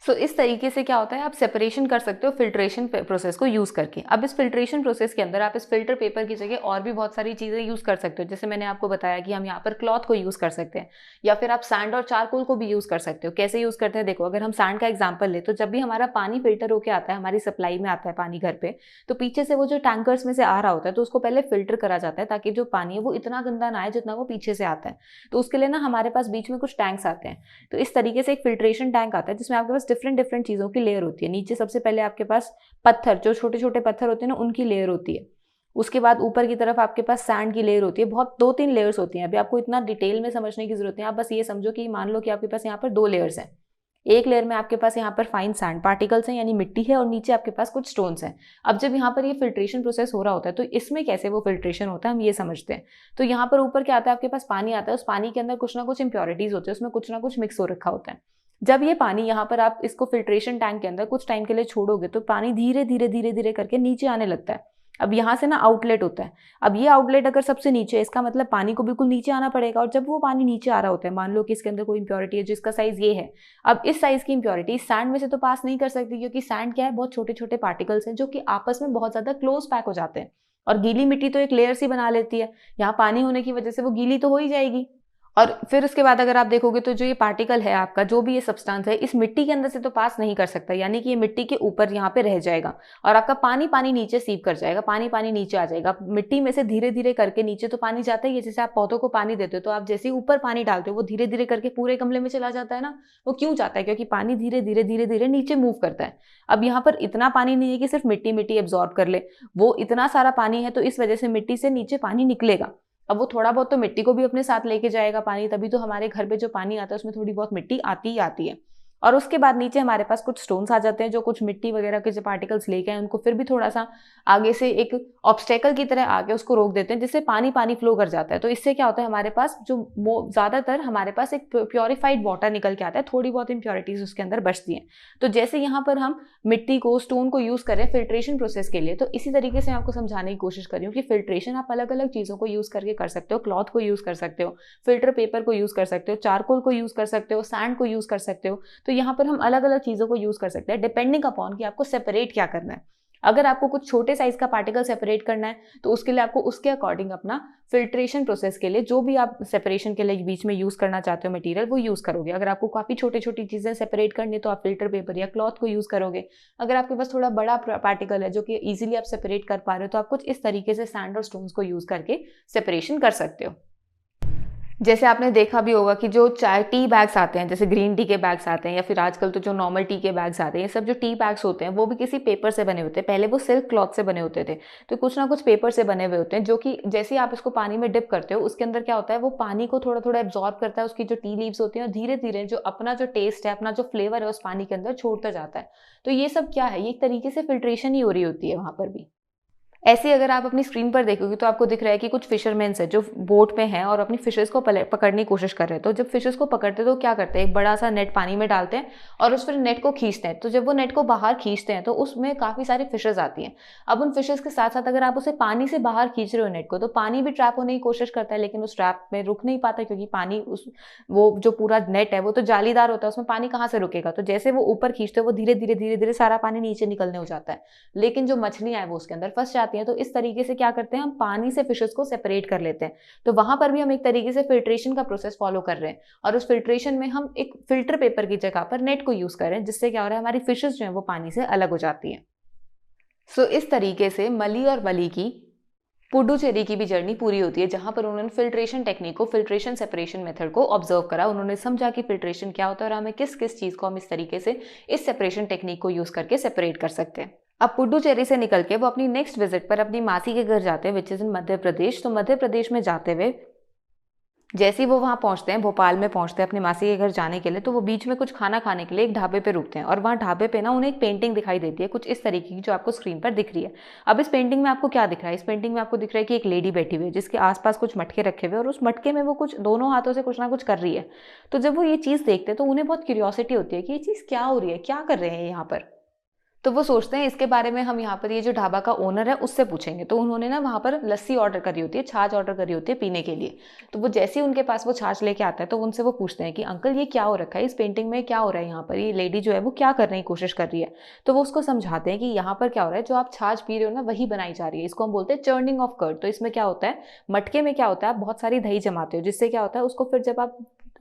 सो इस तरीके से क्या होता है, आप सेपरेशन कर सकते हो फिल्ट्रेशन प्रोसेस को यूज करके। अब इस फिल्ट्रेशन प्रोसेस के अंदर आप इस फिल्टर पेपर की जगह और भी बहुत सारी चीजें यूज कर सकते हो। जैसे मैंने आपको बताया कि हम यहाँ पर क्लॉथ को यूज कर सकते हैं, या फिर आप सैंड और चारकोल को भी यूज कर सकते हो। कैसे यूज करते हैं, देखो अगर हम सैंड का एग्जाम्पल ले तो जब भी हमारा पानी फिल्टर होकर आता है, हमारी सप्लाई में आता है पानी घर पे, तो पीछे से वो जो टैंकर्स में से आ रहा होता है तो उसको पहले फिल्टर करा जाता है ताकि जो पानी है वो इतना गंदा ना आए जितना वो पीछे से आता है। तो उसके लिए ना हमारे पास बीच में कुछ टैंक्स आते हैं। तो इस तरीके से एक फिल्ट्रेशन टैंक आता है जिसमें आपके पास डिफरेंट डिफरेंट चीजों की लेयर होती है। नीचे सबसे पहले आपके पास पत्थर, जो छोटे छोटे पत्थर होते हैं ना, उनकी लेयर होती है। उसके बाद ऊपर की तरफ आपके पास सैंड की लेयर होती है। बहुत 2-3 लेयर्स होती हैं। अभी आपको इतना डिटेल में समझने की जरूरत नहीं है, आप बस ये समझो कि मान लो कि आपके पास यहाँ पर 2 लेयर्स हैं। एक लेयर में आपके पास यहाँ पर फाइन सैंड पार्टिकल्स हैं, यानी मिट्टी है, और नीचे आपके पास कुछ स्टोन्स हैं। अब जब यहाँ पर ये फिल्ट्रेशन प्रोसेस हो रहा होता है तो इसमें कैसे वो फिल्ट्रेशन होता है हम ये समझते हैं। तो यहाँ पर ऊपर क्या आता है, आपके पास पानी आता है, उस पानी के अंदर कुछ ना कुछ इंप्योरिटीज होते हैं, उसमें कुछ ना कुछ मिक्स हो रखा होता है। जब ये पानी यहाँ पर आप इसको फिल्ट्रेशन टैंक के अंदर कुछ टाइम के लिए छोड़ोगे तो पानी धीरे धीरे धीरे धीरे करके नीचे आने लगता है। अब यहाँ से ना आउटलेट होता है। अब ये आउटलेट अगर सबसे नीचे है, इसका मतलब पानी को बिल्कुल नीचे आना पड़ेगा। और जब वो पानी नीचे आ रहा होता है, मान लो कि इसके अंदर कोई इंप्योरिटी है जिसका साइज ये है, अब इस साइज की इंप्योरिटी सैंड में से तो पास नहीं कर सकती, क्योंकि सैंड क्या है, बहुत छोटे छोटे पार्टिकल्स हैं जो कि आपस में बहुत ज्यादा क्लोज पैक हो जाते हैं। और गीली मिट्टी तो एक लेयर सी बना लेती है, यहाँ पानी होने की वजह से वो गीली तो हो ही जाएगी। और फिर उसके बाद अगर आप देखोगे तो जो ये पार्टिकल है आपका, जो भी ये सब्सटेंस है, इस मिट्टी के अंदर से तो पास नहीं कर सकता, यानी कि ये मिट्टी के ऊपर यहाँ पे रह जाएगा और आपका पानी पानी नीचे सीप कर जाएगा, पानी पानी नीचे आ जाएगा। मिट्टी में से धीरे धीरे करके नीचे तो पानी जाता ही है। जैसे आप पौधों को पानी देते हो तो आप जैसे ही ऊपर पानी डालते हो वो धीरे धीरे करके पूरे गमले में चला जाता है ना। वो क्यों जाता है, क्योंकि पानी धीरे धीरे धीरे धीरे नीचे मूव करता है। अब यहाँ पर इतना पानी नहीं है कि सिर्फ मिट्टी मिट्टी एब्जॉर्ब कर ले, वो इतना सारा पानी है, तो इस वजह से मिट्टी से नीचे पानी निकलेगा। अब वो थोड़ा बहुत तो मिट्टी को भी अपने साथ लेके जाएगा पानी, तभी तो हमारे घर पे जो पानी आता है उसमें थोड़ी बहुत मिट्टी आती ही आती है। और उसके बाद नीचे हमारे पास कुछ स्टोन्स आ जाते हैं जो कुछ मिट्टी वगैरह के जो पार्टिकल्स लेके आए उनको फिर भी थोड़ा सा आगे से एक ऑब्स्टेकल की तरह आके उसको रोक देते हैं, जिससे पानी पानी फ्लो कर जाता है। तो इससे क्या होता है, हमारे पास जो ज्यादातर हमारे पास एक प्योरीफाइड वाटर निकल के आता है, थोड़ी बहुत इंप्योरिटीज उसके अंदर बचती हैं। तो जैसे यहाँ पर हम मिट्टी को, स्टोन को यूज करें फिल्ट्रेशन प्रोसेस के लिए, तो इसी तरीके से मैं आपको समझाने की कोशिश कर रही हूँ कि फिल्ट्रेशन आप अलग अलग चीजों को यूज करके कर सकते हो। क्लॉथ को यूज कर सकते हो, फिल्टर पेपर को यूज कर सकते हो, चारकोल को यूज कर सकते हो, सैंड को यूज कर सकते हो। तो यहाँ पर हम अलग अलग चीजों को यूज कर सकते हैं डिपेंडिंग अपॉन कि आपको सेपरेट क्या करना है। अगर आपको कुछ छोटे साइज का पार्टिकल सेपरेट करना है तो उसके लिए आपको उसके अकॉर्डिंग अपना फिल्ट्रेशन प्रोसेस के लिए जो भी आप सेपरेशन के लिए बीच में यूज करना चाहते हो मटेरियल, वो यूज करोगे। अगर आपको काफी छोटी छोटी चीजें सेपरेट करनी तो आप फिल्टर पेपर या क्लॉथ को यूज करोगे। अगर आपके पास थोड़ा बड़ा पार्टिकल है जो कि इजीली आप सेपरेट कर पा रहे हो तो आप कुछ इस तरीके से सैंड और स्टोन्स को यूज करके सेपरेशन कर सकते हो। जैसे आपने देखा भी होगा कि जो चाय टी बैग्स आते हैं, जैसे ग्रीन टी के बैग्स आते हैं या फिर आजकल तो जो नॉर्मल टी के बैग्स आते हैं, ये सब जो टी बैग्स होते हैं वो भी किसी पेपर से बने होते हैं। पहले वो सिल्क क्लॉथ से बने होते थे, तो कुछ ना कुछ पेपर से बने हुए होते हैं जो कि जैसे ही आप इसको पानी में डिप करते हो उसके अंदर क्या होता है, वो पानी को थोड़ा थोड़ा एब्जॉर्ब करता है, उसकी जो टी लीव्स होती हैं, और धीरे धीरे जो अपना जो टेस्ट है, अपना जो फ्लेवर है उस पानी के अंदर छोड़ता जाता है। तो ये सब क्या है, ये एक तरीके से फिल्ट्रेशन ही हो रही होती है वहां पर भी। ऐसे अगर आप अपनी स्क्रीन पर देखोगे तो आपको दिख रहा है कि कुछ फिशरमैन्स है जो बोट में हैं और अपनी फिशेस को पकड़ने की कोशिश कर रहे हैं। तो जब फिशेस को पकड़ते हैं तो क्या करते हैं, एक बड़ा सा नेट पानी में डालते हैं और उस फिर नेट को खींचते हैं। तो जब वो नेट को बाहर खींचते हैं तो उसमें काफ़ी सारी फिशेस आती हैं। अब उन फिशेस के साथ साथ अगर आप उसे पानी से बाहर खींच रहे हो नेट को, तो पानी भी ट्रैप होने की कोशिश करता है, लेकिन उस ट्रैप में रुक नहीं पाता क्योंकि पानी उस वो जो पूरा नेट है वो तो जालीदार होता है, उसमें पानी कहाँ से रुकेगा। तो जैसे वो ऊपर खींचते हो वो धीरे धीरे धीरे धीरे सारा पानी नीचे निकलने हो जाता है, लेकिन जो मछलियां हैं वो उसके अंदर फंस जाती हैं। तो इस तरीके से क्या करते हैं, हम पानी से फिशेस को सेपरेट कर लेते हैं। तो वहां पर भी हम एक तरीके से फिल्ट्रेशन का प्रोसेस फॉलो कर रहे हैं, और उस फिल्ट्रेशन में हम एक फिल्टर पेपर की जगह पर नेट को यूज कर रहे हैं, जिससे क्या हो रहा है, हमारी फिशेस जो है वो पानी से अलग हो जाती हैं। सो इस तरीके से मली और वली की पुडुचेरी की भी जर्नी पूरी होती है, जहां पर उन्होंने फिल्ट्रेशन टेक्निक को, फिल्ट्रेशन सेपरेशन मेथड को ऑब्जर्व करा। उन्होंने समझा कि फिल्ट्रेशन क्या होता है और हमें किस किस चीज को हम इस तरीके से इस सेपरेशन टेक्निक को यूज करके सेपरेट कर सकते हैं। अब पुडुचेरी से निकल के वो अपनी नेक्स्ट विजिट पर अपनी मासी के घर जाते हैं, which is in Madhya Pradesh. तो मध्य प्रदेश में जाते हुए जैसे ही वो वहाँ पहुँचते हैं, भोपाल में पहुँचते हैं अपने मासी के घर जाने के लिए, तो वो बीच में कुछ खाना खाने के लिए एक ढाबे पे रुकते हैं। और वहाँ ढाबे पे ना उन्हें एक पेंटिंग दिखाई देती है कुछ इस तरीके की, जो आपको स्क्रीन पर दिख रही है। अब इस पेंटिंग में आपको क्या दिख रहा है, इस पेंटिंग में आपको दिख रहा है कि एक लेडी बैठी हुई है जिसके आसपास कुछ मटके रखे हुए हैं, और उस मटके में वो कुछ दोनों हाथों से कुछ ना कुछ कर रही है। तो जब वो ये चीज़ देखते हैं तो उन्हें बहुत क्यूरियोसिटी होती है कि ये चीज़ क्या हो रही है, क्या कर रहे हैं यहाँ पर। तो वो सोचते हैं इसके बारे में हम यहाँ पर ये जो ढाबा का ओनर है उससे पूछेंगे। तो उन्होंने ना वहाँ पर लस्सी ऑर्डर करी होती है, छाछ ऑर्डर करी होती है पीने के लिए। तो वो जैसे ही उनके पास वो छाछ लेके आता है तो उनसे वो पूछते हैं कि अंकल ये क्या हो रखा है, इस पेंटिंग में क्या हो रहा है, यहाँ पर ये लेडी जो है वो क्या करने की कोशिश कर रही है। तो वो उसको समझाते हैं कि यहाँ पर क्या हो रहा है, जो आप छाछ पी रहे हो ना वही बनाई जा रही है, इसको हम बोलते हैं चर्निंग ऑफ कर्ड। तो इसमें क्या होता है, मटके में क्या होता है, आप बहुत सारी दही जमाते हो, जिससे क्या होता है उसको फिर जब आप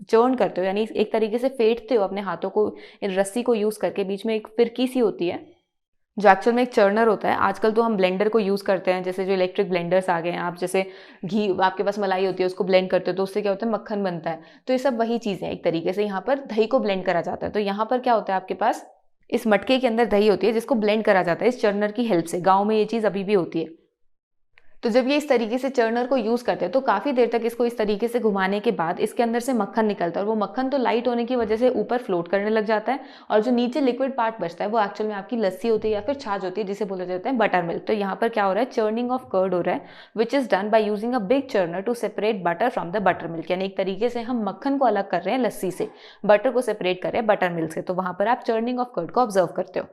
चर्न करते हो, यानी एक तरीके से फेंटते हो अपने हाथों को इन रस्सी को यूज करके, बीच में एक फिरकी सी होती है जो एक्चुअल में एक चर्नर होता है। आजकल तो हम ब्लेंडर को यूज़ करते हैं, जैसे जो इलेक्ट्रिक ब्लेंडर्स आ गए हैं, आप जैसे घी आपके पास मलाई होती है उसको ब्लेंड करते हो तो उससे क्या होता है, मक्खन बनता है। तो ये सब वही चीज़ें हैं, एक तरीके से यहाँ पर दही को ब्लेंड करा जाता है। तो यहाँ पर क्या होता है, आपके पास इस मटके के अंदर दही होती है जिसको ब्लेंड करा जाता है इस चर्नर की हेल्प से। गाँव में ये चीज़ अभी भी होती है। तो जब ये इस तरीके से चर्नर को यूज़ करते हैं तो काफ़ी देर तक इसको इस तरीके से घुमाने के बाद इसके अंदर से मक्खन निकलता है, और वो मक्खन तो लाइट होने की वजह से ऊपर फ्लोट करने लग जाता है, और जो नीचे लिक्विड पार्ट बचता है वो एक्चुअल में आपकी लस्सी होती है या फिर छाछ होती है, जिसे बोला जाता है बटर मिल्क। तो यहाँ पर क्या हो रहा है, चर्निंग ऑफ कर्ड हो रहा है, which is done by using a big churner to separate butter from the buttermilk. यानी एक तरीके से हम मक्खन को अलग कर रहे हैं लस्सी से, बटर को सेपरेट कर रहे हैं बटर मिल्क से। तो वहाँ पर आप चर्निंग ऑफ कर्ड को ऑब्जर्व करते हो।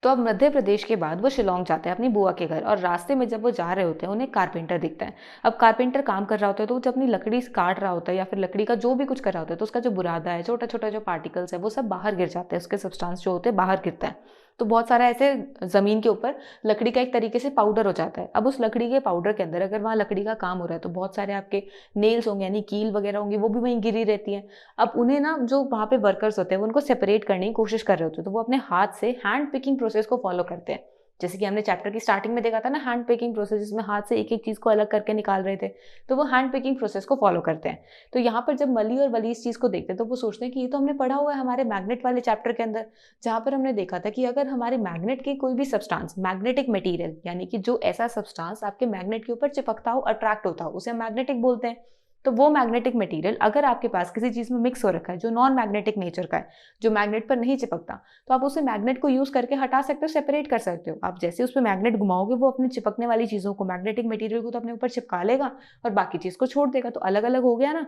तो अब मध्य प्रदेश के बाद वो शिलोंग जाते हैं अपनी बुआ के घर, और रास्ते में जब वो जा रहे होते हैं उन्हें कारपेंटर दिखता है। अब कारपेंटर काम कर रहा होता है तो वो जब अपनी लकड़ी काट रहा होता है या फिर लकड़ी का जो भी कुछ कर रहा होता है, तो उसका जो बुरादा है, छोटा छोटा जो पार्टिकल्स है वो सब बाहर गिर जाते हैं, उसके सब्सटेंस जो होते हैं बाहर गिरता है। तो बहुत सारा ऐसे ज़मीन के ऊपर लकड़ी का एक तरीके से पाउडर हो जाता है। अब उस लकड़ी के पाउडर के अंदर अगर वहाँ लकड़ी का काम हो रहा है तो बहुत सारे आपके नेल्स होंगे, यानी कील वगैरह होंगी, वो भी वहीं गिरी रहती हैं। अब उन्हें ना जो वहाँ पे वर्कर्स होते हैं वो उनको सेपरेट करने की कोशिश कर रहे होते हैं, तो वो अपने हाथ से हैंड पिकिंग प्रोसेस को फॉलो करते हैं। जैसे कि हमने चैप्टर की स्टार्टिंग में देखा था ना, हैंड पिकिंग प्रोसेस, जिसमें हाथ से एक एक चीज़ को अलग करके निकाल रहे थे, तो वो हैंड पिकिंग प्रोसेस को फॉलो करते हैं। तो यहाँ पर जब मली और वली इस चीज़ को देखते हैं तो वो सोचते हैं कि ये तो हमने पढ़ा हुआ है हमारे मैग्नेट वाले चैप्टर के अंदर, जहाँ पर हमने देखा था कि अगर हमारे मैग्नेट की कोई भी सब्सटेंस, मैग्नेटिक मटेरियल, यानी कि जो ऐसा सब्सटेंस आपके मैग्नेट के ऊपर चिपकता हो, अट्रैक्ट होता हो, उसे हम मैग्नेटिक बोलते हैं। तो वो मैग्नेटिक मटेरियल अगर आपके पास किसी चीज़ में मिक्स हो रखा है जो नॉन मैग्नेटिक नेचर का है, जो मैग्नेट पर नहीं चिपकता, तो आप उसे मैग्नेट को यूज़ करके हटा सकते हो, सेपरेट कर सकते हो। आप जैसे उस पर मैग्नेट घुमाओगे वो अपने चिपकने वाली चीज़ों को, मैग्नेटिक मटेरियल को तो अपने ऊपर चिपका लेगा और बाकी चीज़ को छोड़ देगा, तो अलग अलग हो गया ना।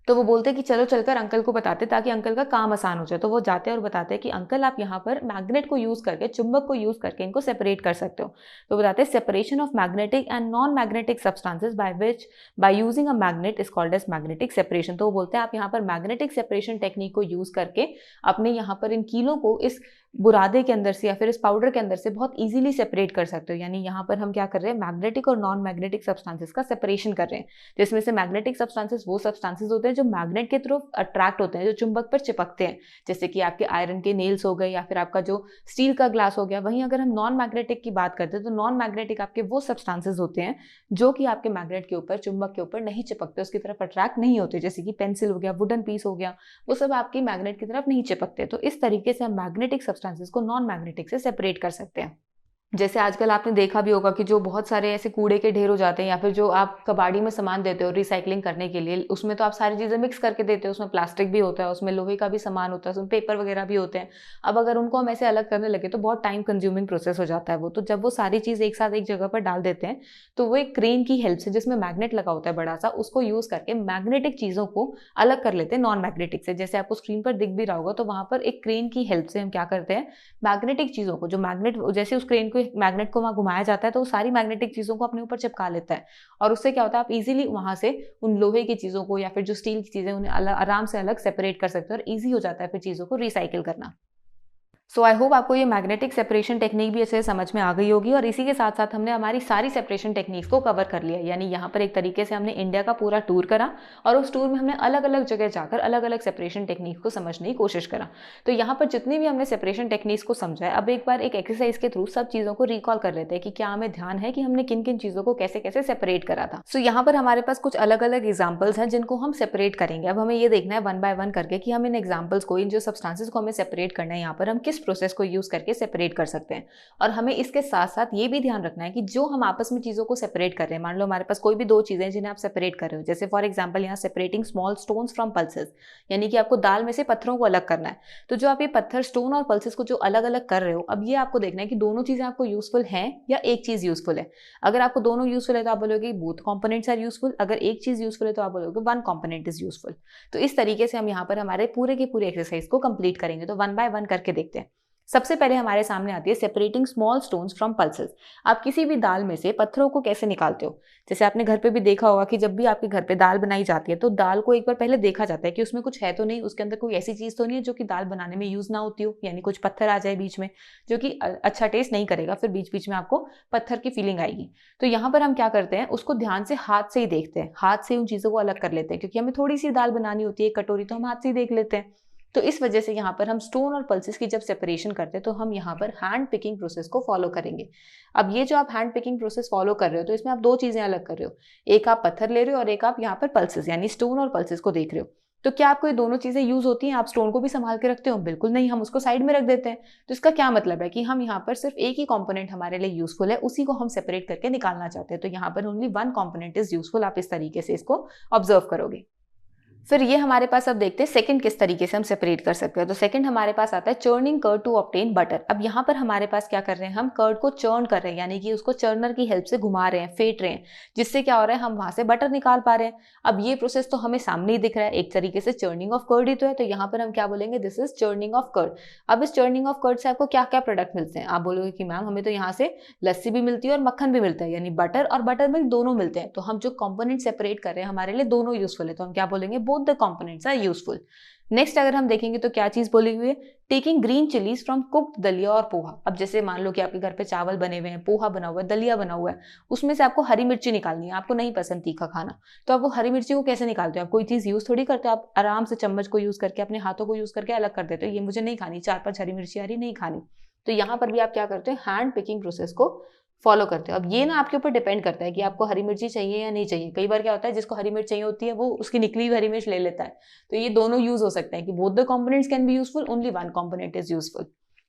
तो वो बोलते हैं कि चलो चलकर अंकल को बताते, ताकि अंकल का काम आसान हो जाए। तो वो जाते हैं और बताते हैं कि अंकल आप यहाँ पर मैग्नेट को यूज़ करके, चुंबक को यूज़ करके इनको सेपरेट कर सकते हो। तो बताते हैं separation of magnetic and non magnetic substances by using a magnet is called as magnetic separation. तो वो बोलते हैं आप यहाँ पर मैग्नेटिक सेपरेशन टेक्निक को यूज़ करके अपने यहाँ पर इन कीलों को इस बुरादे के अंदर से या फिर इस पाउडर के अंदर से बहुत इजीली सेपरेट कर सकते हो। यानी यहाँ पर हम क्या कर रहे हैं, मैग्नेटिक और नॉन मैग्नेटिक सब्सटेंसेस का सेपरेशन कर रहे हैं, जिसमें से मैग्नेटिक सब्सटेंसेस वो सब्सटेंसेस होते हैं जो मैग्नेट के थ्रू अट्रैक्ट होते हैं, जो चुंबक पर चिपकते हैं, जैसे कि आपके आयरन के नेल्स हो गए या फिर आपका जो स्टील का ग्लास हो गया। वहीं अगर हम नॉन मैग्नेटिक की बात करते हैं तो नॉन मैग्नेटिक आपके वो सब्सटेंसेस होते हैं जो कि आपके मैग्नेट के ऊपर, चुंबक के ऊपर नहीं चिपकते, उसकी तरफ अट्रैक्ट नहीं होते, जैसे कि पेंसिल हो गया, वुडन पीस हो गया, वो सब आपकी मैग्नेट की तरफ नहीं चिपकते। तो इस तरीके से हम मैग्नेटिक सब्सटेंसेस को नॉन मैग्नेटिक से सेपरेट कर सकते हैं। जैसे आजकल आपने देखा भी होगा कि जो बहुत सारे ऐसे कूड़े के ढेर हो जाते हैं, या फिर जो आप कबाड़ी में सामान देते हो रिसाइकलिंग करने के लिए, उसमें तो आप सारी चीज़ें मिक्स करके देते हो, उसमें प्लास्टिक भी होता है, उसमें लोहे का भी सामान होता है, उसमें पेपर वगैरह भी होते हैं। अब अगर उनको हम ऐसे अलग करने लगे तो बहुत टाइम कंज्यूमिंग प्रोसेस हो जाता है वो। तो जब वो सारी चीज़ एक साथ एक जगह पर डाल देते हैं, तो वो एक क्रेन की हेल्प से, जिसमें मैग्नेट लगा होता है बड़ा सा, उसको यूज़ करके मैग्नेटिक चीज़ों को अलग कर लेते हैं नॉन मैग्नेटिक से। जैसे आपको स्क्रीन पर दिख भी रहा होगा, तो वहाँ पर एक क्रेन की हेल्प से हम क्या करते हैं, मैग्नेटिक चीज़ों को, जो मैग्नेट, जैसे उस क्रेन को, मैग्नेट को वहाँ घुमाया जाता है, तो वो सारी मैग्नेटिक चीज़ों को अपने ऊपर चिपका लेता है। और उससे क्या होता है, आप इजीली वहाँ से उन लोहे की चीज़ों को या फिर जो स्टील की चीज़ें, उन्हें आराम से अलग सेपरेट कर सकते हो, और ईजी हो जाता है फिर चीज़ों को रिसाइकिल करना। सो आई होप आपको ये मैग्नेटिक सेपरेशन टेक्निक भी अच्छे से समझ में आ गई होगी। और इसी के साथ साथ हमने हमारी सारी सेपरेशन टेक्निक्स को कवर कर लिया। यानी यहाँ पर एक तरीके से हमने इंडिया का पूरा टूर करा, और उस टूर में हमने अलग अलग जगह जाकर अलग अलग सेपरेशन टेक्निक्स को समझने की कोशिश करा। तो यहाँ पर जितनी भी हमने सेपरेशन टेक्निक्स को समझा है, अब एक बार एक एक्सरसाइज के थ्रू सब चीज़ों को रिकॉल कर लेते हैं कि क्या हमें ध्यान है कि हमने किन किन चीज़ों को कैसे कैसे सेपरेट करा था। सो यहाँ पर हमारे पास कुछ अलग अलग एग्जाम्पल्स हैं जिनको हम सेपरेट करेंगे। अब हमें ये देखना है वन बाय वन करके कि हम इन एग्जाम्पल्स को, इन जो सब्सटेंसेस को हमें सेपरेट करना है, यहाँ पर हम किस प्रोसेस को यूज करके सेपरेट कर सकते हैं। और हमें इसके साथ साथ ये भी ध्यान रखना है कि जो हम आपस में चीजों को सेपरेट कर रहे हैं, मान लो हमारे पास कोई भी दो चीजें जिन्हें आप सेपरेट कर रहे हो, जैसे फॉर एग्जांपल यहाँ separating small stones from pulses, यानी कि आपको दाल में से पत्थरों को अलग करना है। तो जो आप ये पत्थर, स्टोन और पल्सेस को जो अलग अलग कर रहे हो, अब ये आपको देखना है कि दोनों चीजें आपको यूजफुल हैं या एक चीज यूजफुल है। अगर आपको दोनों यूजफुल है तो आप बोलोगे बोथ कंपोनेंट्स आर यूजफुल। अगर एक चीज यूजफुल है तो आप बोलोगे वन कंपोनेंट इज यूजफुल। तो इस तरीके से हम यहाँ पर हमारे पूरे के पूरे एक्सरसाइज को कंप्लीट करेंगे। तो वन बाय वन करके देखते हैं। सबसे पहले हमारे सामने आती है separating small stones from pulses. आप किसी भी दाल में से पत्थरों को कैसे निकालते हो। जैसे आपने घर पे भी देखा होगा कि जब भी आपके घर पे दाल बनाई जाती है, तो दाल को एक बार पहले देखा जाता है कि उसमें कुछ है तो नहीं, उसके अंदर कोई ऐसी चीज तो नहीं है जो कि दाल बनाने में यूज ना होती हो, यानी कुछ पत्थर आ जाए बीच में जो कि अच्छा टेस्ट नहीं करेगा, फिर बीच बीच में आपको पत्थर की फीलिंग आएगी। तो यहाँ पर हम क्या करते हैं, उसको ध्यान से हाथ से ही देखते हैं, हाथ से उन चीजों को अलग कर लेते हैं, क्योंकि हमें थोड़ी सी दाल बनानी होती है, एक कटोरी, तो हम हाथ से ही देख लेते हैं। तो इस वजह से यहाँ पर हम स्टोन और पल्सेस की जब सेपरेशन करते हैं, तो हम यहाँ पर हैंड पिकिंग प्रोसेस को फॉलो करेंगे। अब ये जो आप हैंड पिकिंग प्रोसेस फॉलो कर रहे हो, तो इसमें आप दो चीजें अलग कर रहे हो, एक आप पत्थर ले रहे हो और एक आप यहाँ पर पल्सेस यानी स्टोन और पल्सेस को देख रहे हो। तो क्या आपको ये दोनों चीजें यूज होती हैं? आप स्टोन को भी संभाल के रखते हो? बिल्कुल नहीं, हम उसको साइड में रख देते हैं। तो इसका क्या मतलब है कि हम यहाँ पर सिर्फ एक ही कंपोनेंट हमारे लिए यूजफुल है, उसी को हम सेपरेट करके निकालना चाहते हैं। तो यहाँ पर only one component is useful. आप इस तरीके से इसको ऑब्जर्व करोगे। फिर ये हमारे पास, अब देखते हैं सेकंड किस तरीके से हम सेपरेट कर सकते हैं। तो सेकंड हमारे पास आता है churning curd to obtain butter. अब यहाँ पर हमारे पास क्या कर रहे हैं, हम कर्ड को चर्न कर रहे हैं, यानी कि उसको चर्नर की हेल्प से घुमा रहे हैं, फेंट रहे हैं, जिससे क्या हो रहा है, हम वहां से बटर निकाल पा रहे हैं। अब ये प्रोसेस तो हमें सामने ही दिख रहा है, एक तरीके से चर्निंग ऑफ कर्ड ही तो है। तो यहाँ पर हम क्या बोलेंगे, this is churning of curd. अब इस चर्निंग ऑफ कर्ड से आपको क्या क्या प्रोडक्ट मिलते हैं? आप बोलोगे कि मैम हमें तो यहाँ से लस्सी भी मिलती है और मक्खन भी मिलता है, यानी बटर और बटर मिल्क दोनों मिलते हैं। तो हम जो कंपोनेंट सेपरेट कर रहे हैं हमारे लिए दोनों यूजफुल है, तो हम क्या बोलेंगे, both the components useful. Next अगर हम देखेंगे तो क्या चीज बोली हुई है, taking green chillies from cooked दलिया और पोहा। अब जैसे मान लो कि आपके घर पे चावल बने हुए हैं, पोहा बना हुआ है, दलिया बना हुआ है, उसमें से आपको हरी मिर्ची निकालनी है, आपको नहीं पसंद तीखा खाना, तो आप वो हरी मिर्ची को कैसे निकालते हो? आप कोई चीज यूज थोड़ी करते हो, आप आराम से चम्मच को यूज करके, अपने हाथों को यूज करके अलग कर देते हो, ये मुझे नहीं खानी, 4-5 हरी मिर्ची आ रही नहीं खानी। तो यहाँ पर भी आप क्या करते हो, हैंड पिकिंग प्रोसेस को फॉलो करते हो। अब ये ना आपके ऊपर डिपेंड करता है कि आपको हरी मिर्ची चाहिए या नहीं चाहिए। कई बार क्या होता है, जिसको हरी मिर्च चाहिए होती है वो उसकी निकली हुई हरी मिर्च ले लेता है। तो ये दोनों यूज हो सकते हैं कि both the components can be useful, only one component is useful.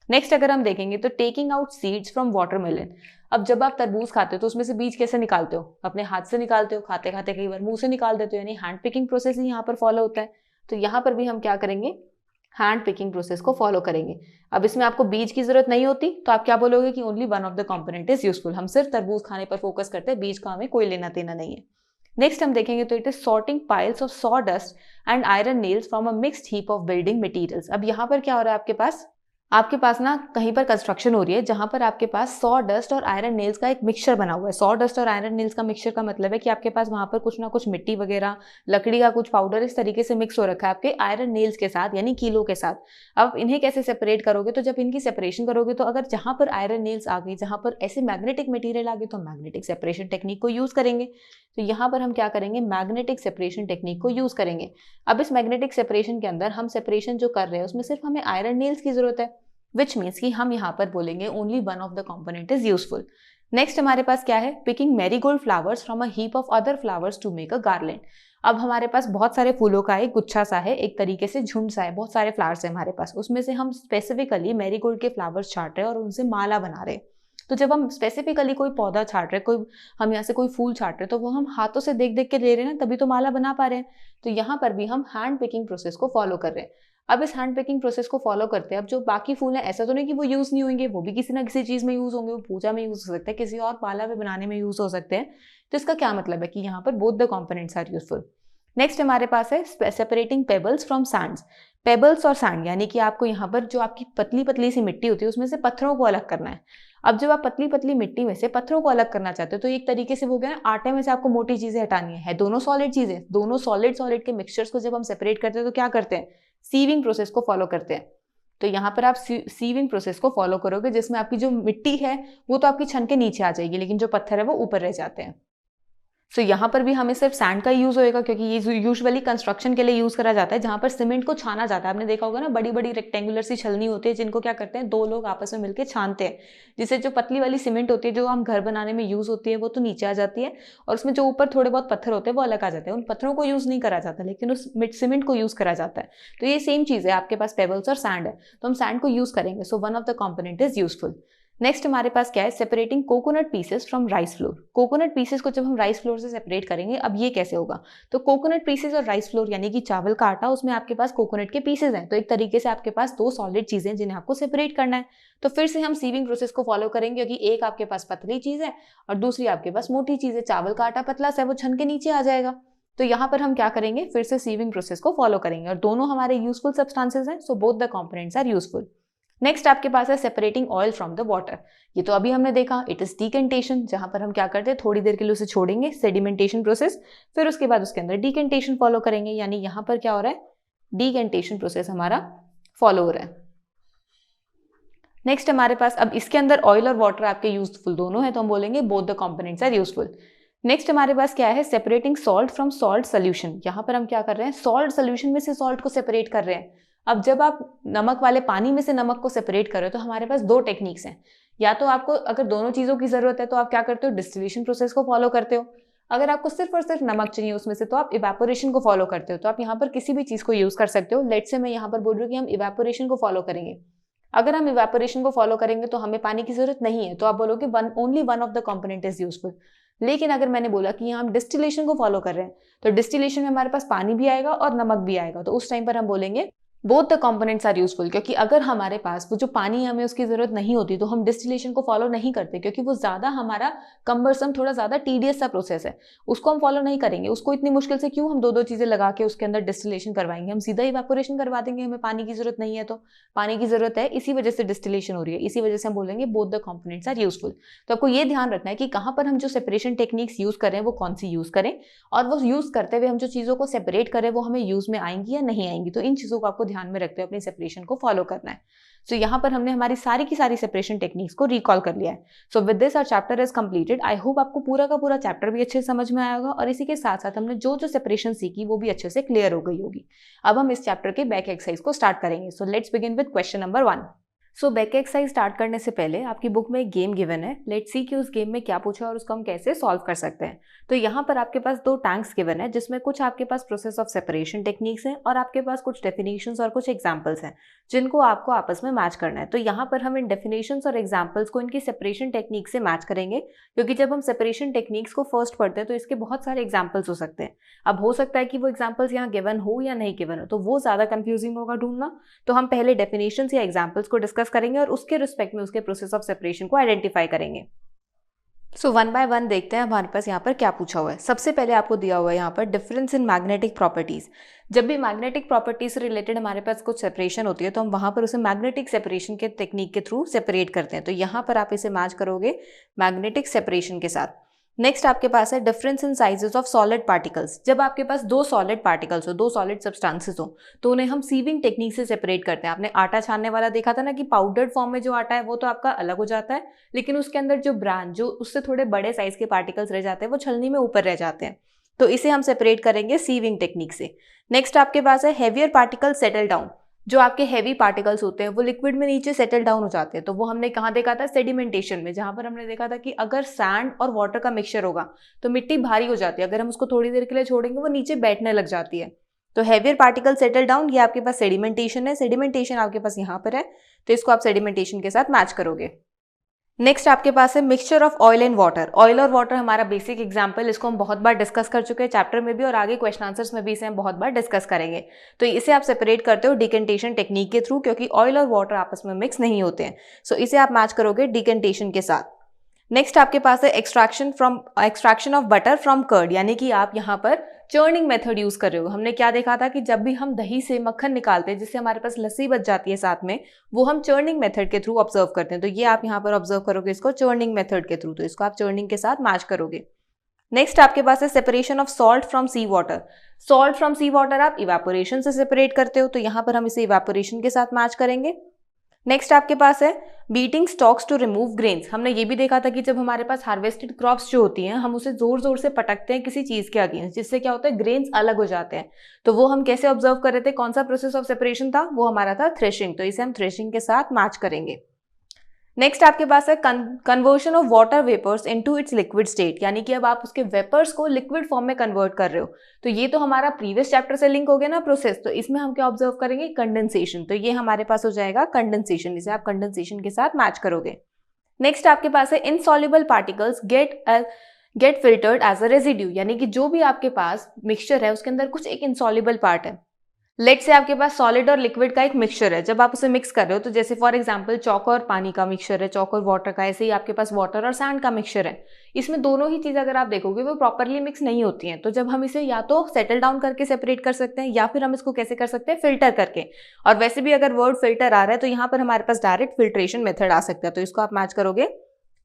Next अगर हम देखेंगे तो taking out seeds from watermelon. अब जब आप तरबूज खाते हो तो उसमें से बीज कैसे निकालते हो? अपने हाथ से निकालते हो, खाते खाते कई बार मुंह से निकाल देते हो, यानी हैंड पिकिंग प्रोसेस ही यहाँ पर फॉलो होता है। तो यहाँ पर भी हम क्या करेंगे, हैंड पिकिंग प्रोसेस को फॉलो करेंगे। अब इसमें आपको बीज की जरूरत नहीं होती, तो आप क्या बोलोगे कि only one of the component is useful. हम सिर्फ तरबूज खाने पर फोकस करते हैं, बीज का हमें कोई लेना देना नहीं है। नेक्स्ट हम देखेंगे तो it is sorting piles of saw dust and iron nails from a mixed heap of building materials. अब यहाँ पर क्या हो रहा है, आपके पास ना कहीं पर कंस्ट्रक्शन हो रही है जहां पर आपके पास सॉ डस्ट और आयरन नेल्स का एक मिक्सचर बना हुआ है। सॉ डस्ट और आयरन नेल्स का मिक्सचर का मतलब है कि आपके पास वहां पर कुछ ना कुछ मिट्टी वगैरह, लकड़ी का कुछ पाउडर इस तरीके से मिक्स हो रखा है आपके आयरन नेल्स के साथ, यानी कीलों के साथ। अब इन्हें कैसे सेपरेट करोगे, तो जब इनकी सेपरेशन करोगे तो अगर जहां पर आयरन नेल्स आ गई, जहां पर ऐसे मैग्नेटिक मटेरियल आ गई, तो मैग्नेटिक सेपरेशन टेक्निक को यूज करेंगे। तो यहाँ पर हम क्या करेंगे, मैग्नेटिक सेपरेशन टेक्निक को यूज करेंगे। अब इस मैग्नेटिक सेपरेशन के अंदर हम सेपरेशन जो कर रहे हैं उसमें सिर्फ हमें आयरन नेल्स की जरूरत है, विच मीन्स कि हम यहाँ पर बोलेंगे only one of the component is useful. Next हमारे पास क्या है, picking marigold flowers from a heap of other flowers to make a garland. अब हमारे पास बहुत सारे फूलों का एक गुच्छा सा है, एक तरीके से झुंड सा है, बहुत सारे फ्लावर्स है हमारे पास, उसमें से हम स्पेसिफिकली मैरीगोल्ड के फ्लावर्स छाट रहे हैं और उनसे माला बना रहे हैं। तो जब हम स्पेसिफिकली कोई पौधा छाट रहे, कोई हम यहाँ से कोई फूल छाट रहे, तो वो हम हाथों से देख देख के ले रहे हैं ना, तभी तो माला बना पा रहे हैं। तो यहाँ पर भी हम हैंड पिकिंग प्रोसेस को फॉलो कर रहे हैं। अब इस हैंड पिकिंग प्रोसेस को फॉलो करते हैं, अब जो बाकी फूल हैं ऐसा तो नहीं कि वो यूज नहीं होंगे, वो भी किसी ना किसी चीज में यूज होंगे, वो पूजा में यूज हो सकते हैं, किसी और माला में बनाने में यूज हो सकते हैं। तो इसका क्या मतलब है कि यहाँ पर both the components are useful. Next हमारे पास है separating pebbles from sands. Pebbles और सैंड यानी कि आपको यहाँ पर जो आपकी पतली पतली सी मिट्टी होती है उसमें से पत्थरों को अलग करना है। अब जब आप पतली पतली मिट्टी में से पत्थरों को अलग करना चाहते हो तो एक तरीके से वो गया ना, आटे में से आपको मोटी चीजें हटानी है दोनों सॉलिड चीजें, दोनों सॉलिड के मिक्सचर्स को जब हम सेपरेट करते हैं तो क्या करते हैं, सीविंग प्रोसेस को फॉलो करते हैं। तो यहाँ पर आप सीविंग प्रोसेस को फॉलो करोगे, जिसमें आपकी जो मिट्टी है वो तो आपकी छन के नीचे आ जाएगी, लेकिन जो पत्थर है वो ऊपर रह जाते हैं। सो यहाँ पर भी हमें सिर्फ सैंड का यूज होएगा, क्योंकि ये यूजुअली कंस्ट्रक्शन के लिए यूज करा जाता है, जहाँ पर सीमेंट को छाना जाता है। आपने देखा होगा ना, बड़ी बड़ी रेक्टेंगुलर सी छलनी होती है जिनको क्या करते हैं, दो लोग आपस में मिलकर छानते हैं, जिससे जो पतली वाली सीमेंट होती है जो हम घर बनाने में यूज होती है वो तो नीचे आ जाती है, और उसमें जो ऊपर थोड़े बहुत पत्थर होते हैं वो अलग आ जाते हैं। उन पत्थरों को यूज नहीं करा जाता, लेकिन उस सीमेंट को यूज करा जाता है। तो ये सेम चीज है, आपके पास पेबल्स और सैंड है तो हम सैंड को यूज करेंगे। So one of the component is useful. Next हमारे पास क्या है, separating coconut pieces from rice flour. Coconut pieces को जब हम राइस फ्लोर से सेपरेट करेंगे, अब ये कैसे होगा, तो कोकोनट पीसेस और राइस फ्लोर यानी कि चावल का आटा, उसमें आपके पास कोकोनट के पीसेस हैं, तो एक तरीके से आपके पास दो सॉलिड चीजें जिन्हें आपको सेपरेट करना है। तो फिर से हम सीविंग प्रोसेस को फॉलो करेंगे, क्योंकि एक आपके पास पतली चीज है और दूसरी आपके पास मोटी चीज है। चावल का आटा पतला सा है, वो छन के नीचे आ जाएगा। तो यहाँ पर हम क्या करेंगे, फिर से सीविंग प्रोसेस को फॉलो करेंगे, और दोनों हमारे यूजफुल सब्सटेंसेस हैं, so both the components are useful. Next आपके पास है separating oil from the water. ये तो अभी हमने देखा, इट इज डिकेंटेशन, जहां पर हम क्या करते हैं, थोड़ी देर के लिए उसे छोड़ेंगे, सेडिमेंटेशन प्रोसेस, फिर उसके बाद उसके अंदर डिकेंटेशन फॉलो करेंगे, यानी यहां पर क्या हो रहा है, डिकेंटेशन प्रोसेस हमारा फॉलो हो रहा है। नेक्स्ट हमारे पास, अब इसके अंदर ऑयल और वाटर आपके यूजफुल दोनों है, तो हम बोलेंगे both the components are useful. Next हमारे पास क्या है, separating salt from salt solution. यहां पर हम क्या कर रहे हैं, सॉल्ट सोल्यूशन में से सॉल्ट को सेपरेट कर रहे हैं। अब जब आप नमक वाले पानी में से नमक को सेपरेट कर रहे हो तो हमारे पास दो टेक्निक्स हैं। या तो आपको अगर दोनों चीजों की जरूरत है तो आप क्या करते हो, डिस्टिलेशन प्रोसेस को फॉलो करते हो। अगर आपको सिर्फ और सिर्फ नमक चाहिए उसमें से, तो आप इवेपोरेशन को फॉलो करते हो। तो आप यहाँ पर किसी भी चीज को यूज कर सकते हो। लेट से मैं यहाँ पर बोल रही हूँ कि हम इवेपोरेशन को फॉलो करेंगे। अगर हम इवेपोरेशन को फॉलो करेंगे तो हमें पानी की जरूरत नहीं है, तो आप बोलोगे only one of the component is useful. लेकिन अगर मैंने बोला कि यहाँ हम डिस्टिलेशन को फॉलो कर रहे हैं, तो डिस्टिलेशन में हमारे पास पानी भी आएगा और नमक भी आएगा, तो उस टाइम पर हम बोलेंगे both the components are useful. क्योंकि अगर हमारे पास वो जो पानी हमें उसकी जरूरत नहीं होती तो हम डिस्टिलेशन को फॉलो नहीं करते, क्योंकि वो ज्यादा हमारा कम्बरसम, थोड़ा ज्यादा टीडियस सा प्रोसेस है, उसको हम फॉलो नहीं करेंगे। उसको इतनी मुश्किल से क्यों हम दो दो चीजें लगा के उसके अंदर डिस्टिलेशन करवाएंगे, हम सीधा इवेपोरेशन करवा देंगे, हमें पानी की जरूरत नहीं है। तो पानी की जरूरत है, इसी वजह से डिस्टिलेशन हो रही है, इसी वजह से हम बोलेंगे both the components are useful. तो आपको ये ध्यान रखना है कि कहाँ पर हम जो सेपरेशन टेक्निक्स यूज करें वो कौन सी यूज करें, और वो यूज करते हुए हम जो चीजों को सेपरेट करें वो हमें यूज में आएंगी या नहीं आएंगी। तो इन चीजों को आपको ध्यान में रखते हुए अपनी सेपरेशन को फॉलो करना है। सो यहाँ पर हमने हमारी सारी की सारी सेपरेशन टेक्निक्स को रिकॉल कर लिया है। So with this our chapter is completed. I hope आपको पूरा का पूरा चैप्टर भी अच्छे से समझ में आया होगा, और इसी के साथ साथ हमने जो जो सेपरेशन सीखी वो भी अच्छे से क्लियर हो गई होगी। अब हम इस चैप्टर के बैक एक्सरसाइज को स्टार्ट करेंगे। सो let's begin with question number 1। So back exercise start करने से पहले आपकी बुक में एक गेम गिवन है। लेट्स सी कि उस गेम में क्या पूछा और उसको हम कैसे सॉल्व कर सकते हैं। तो यहाँ पर आपके पास दो टैंक्स गिवन है, जिसमें कुछ आपके पास प्रोसेस ऑफ सेपरेशन टेक्निक्स हैं और आपके पास कुछ डेफिनेशंस और कुछ एग्जांपल्स हैं जिनको आपको आपस में मैच करना है। तो यहाँ पर हम इन डेफिनेशंस और एग्जांपल्स को इनकी सेपरेशन टेक्निक से मैच करेंगे, क्योंकि जब हम सेपरेशन टेक्निक्स को फर्स्ट पढ़ते हैं तो इसके बहुत सारे एग्जाम्पल्स हो सकते हैं। अब हो सकता है कि वो एग्जाम्पल्स यहाँ गिवन हो या नहीं गिवन हो, तो वो ज़्यादा कंफ्यूजिंग होगा ढूंढना। तो हम पहले डेफिनेशंस या एग्जाम्पल्स को डिस्कस करेंगे और उसके रिस्पेक्ट में उसके प्रोसेस ऑफ सेपरेशन को आइडेंटिफाई करेंगे। सो वन बाय वन देखते हैं हमारे पास यहाँ पर क्या पूछा हुआ है। सबसे पहले आपको दिया हुआ है यहाँ पर डिफरेंस इन मैग्नेटिक प्रॉपर्टीज। जब भी मैग्नेटिक प्रॉपर्टीज से रिलेटेड हमारे पास कुछ सेपरेशन होती है तो हम वहाँ पर उसे मैग्नेटिक सेपरेशन के टेक्निक के थ्रू सेपरेट करते हैं। तो यहाँ पर आप इसे मैच करोगे मैग्नेटिक सेपरेशन के साथ। नेक्स्ट आपके पास है difference in sizes of solid particles. जब आपके पास दो सॉलिड पार्टिकल्स हो, दो सॉलिड सब्सटेंसेस हो, तो उन्हें हम सीविंग टेक्निक से सेपरेट करते हैं। आपने आटा छानने वाला देखा था ना कि पाउडर्ड फॉर्म में जो आटा है वो तो आपका अलग हो जाता है, लेकिन उसके अंदर जो ब्रांच, जो उससे थोड़े बड़े साइज के पार्टिकल्स रह जाते हैं, वो छलनी में ऊपर रह जाते हैं। तो इसे हम सेपरेट करेंगे सीविंग टेक्निक से। नेक्स्ट आपके पास है हेवियर पार्टिकल सेटल डाउन। जो आपके हैवी पार्टिकल्स होते हैं वो लिक्विड में नीचे सेटल डाउन हो जाते हैं। तो वो हमने कहाँ देखा था, सेडिमेंटेशन में, जहां पर हमने देखा था कि अगर सैंड और वाटर का मिक्सचर होगा तो मिट्टी भारी हो जाती है, अगर हम उसको थोड़ी देर के लिए छोड़ेंगे वो नीचे बैठने लग जाती है। तो हैवियर पार्टिकल सेटल डाउन, ये आपके पास सेडिमेंटेशन है। सेडिमेंटेशन आपके पास यहाँ पर है, तो इसको आप सेडिमेंटेशन के साथ मैच करोगे। नेक्स्ट आपके पास है mixture of oil and water. Oil और वाटर हमारा बेसिक एग्जांपल, इसको हम बहुत बार डिस्कस कर चुके हैं चैप्टर में भी और आगे क्वेश्चन आंसर्स में भी इसे हम बहुत बार डिस्कस करेंगे। तो इसे आप सेपरेट करते हो डिकेंटेशन टेक्निक के थ्रू, क्योंकि ऑयल और वाटर आपस में मिक्स नहीं होते हैं। सो इसे आप मैच करोगे डिकेंटेशन के साथ। नेक्स्ट आपके पास है extraction of butter from curd, यानी कि आप यहाँ पर चर्निंग मेथड यूज कर रहे हो। हमने क्या देखा था कि जब भी हम दही से मक्खन निकालते हैं जिससे हमारे पास लस्सी बच जाती है साथ में, वो हम चर्निंग मेथड के थ्रू ऑब्जर्व करते हैं। तो ये आप यहाँ पर ऑब्जर्व करोगे इसको चर्निंग मेथड के थ्रू, तो इसको आप चर्निंग के साथ मैच करोगे। नेक्स्ट आपके पास है separation of salt from sea water. Salt from sea water आप इवेपोरेशन से सेपरेट करते हो, तो यहाँ पर हम इसे इवेपोरेशन के साथ मैच करेंगे। नेक्स्ट आपके पास है beating stalks to remove grains. हमने ये भी देखा था कि जब हमारे पास हार्वेस्टेड क्रॉप्स जो होती हैं, हम उसे जोर जोर से पटकते हैं किसी चीज के अगेंस्ट, जिससे क्या होता है ग्रेन्स अलग हो जाते हैं। तो वो हम कैसे ऑब्जर्व कर रहे थे, कौन सा प्रोसेस ऑफ सेपरेशन था, वो हमारा था थ्रेशिंग। तो इसे हम थ्रेशिंग के साथ मैच करेंगे। नेक्स्ट आपके पास है conversion of water vapours into its liquid state, यानी कि अब आप उसके वेपर्स को लिक्विड फॉर्म में कन्वर्ट कर रहे हो। तो ये तो हमारा प्रीवियस चैप्टर से लिंक हो गया ना प्रोसेस, तो इसमें हम क्या ऑब्जर्व करेंगे, कंडेंसेशन। तो ये हमारे पास हो जाएगा कंडेंसेशन, इसे आप कंडेंसेशन के साथ मैच करोगे। नेक्स्ट आपके पास है insoluble particles get filtered as a residue, यानी कि जो भी आपके पास मिक्सचर है उसके अंदर कुछ एक इनसॉल्युबल पार्ट है। लेट से आपके पास सॉलिड और लिक्विड का एक मिक्सचर है, जब आप उसे मिक्स कर रहे हो, तो जैसे फॉर एग्जांपल चौक और पानी का मिक्सचर है, चौक और वाटर का, ऐसे ही आपके पास वाटर और सैंड का मिक्सचर है। इसमें दोनों ही चीज़ अगर आप देखोगे वो प्रॉपरली मिक्स नहीं होती हैं। तो जब हम इसे या तो सेटल डाउन करके सेपरेट कर सकते हैं, या फिर हम इसको कैसे कर सकते हैं, फिल्टर करके। और वैसे भी अगर वर्ड फिल्टर आ रहा है तो यहाँ पर हमारे पास डायरेक्ट फिल्ट्रेशन मेथड आ सकता है, तो इसको आप मैच करोगे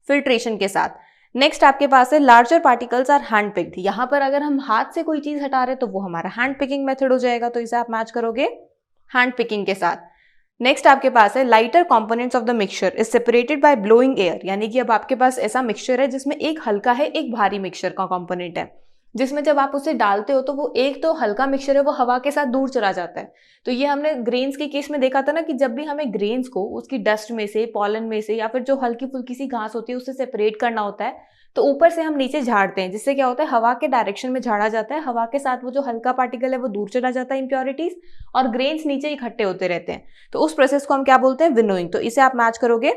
फिल्ट्रेशन के साथ। नेक्स्ट आपके पास है larger particles are hand picked. यहाँ पर अगर हम हाथ से कोई चीज हटा रहे हैं तो वो हमारा हैंड पिकिंग मेथड हो जाएगा, तो इसे आप मैच करोगे हैंड पिकिंग के साथ। नेक्स्ट आपके पास है lighter components of the mixture is separated by blowing air, यानी कि अब आपके पास ऐसा मिक्सचर है जिसमें एक हल्का है एक भारी मिक्सचर का कंपोनेंट है, जिसमें जब आप उसे डालते हो तो वो एक तो हल्का मिक्सचर है वो हवा के साथ दूर चला जाता है। तो ये हमने ग्रेन्स के केस में देखा था ना कि जब भी हमें ग्रेन्स को उसकी डस्ट में से, पॉलन में से, या फिर जो हल्की फुल्की सी घास होती है उससे सेपरेट करना होता है, तो ऊपर से हम नीचे झाड़ते हैं, जिससे क्या होता है हवा के डायरेक्शन में झाड़ा जाता है, हवा के साथ वो जो हल्का पार्टिकल है वो दूर चला जाता है इंप्योरिटीज, और ग्रेन्स नीचे इकट्ठे होते रहते हैं। तो उस प्रोसेस को हम क्या बोलते हैं, विनोइंग। तो इसे आप मैच करोगे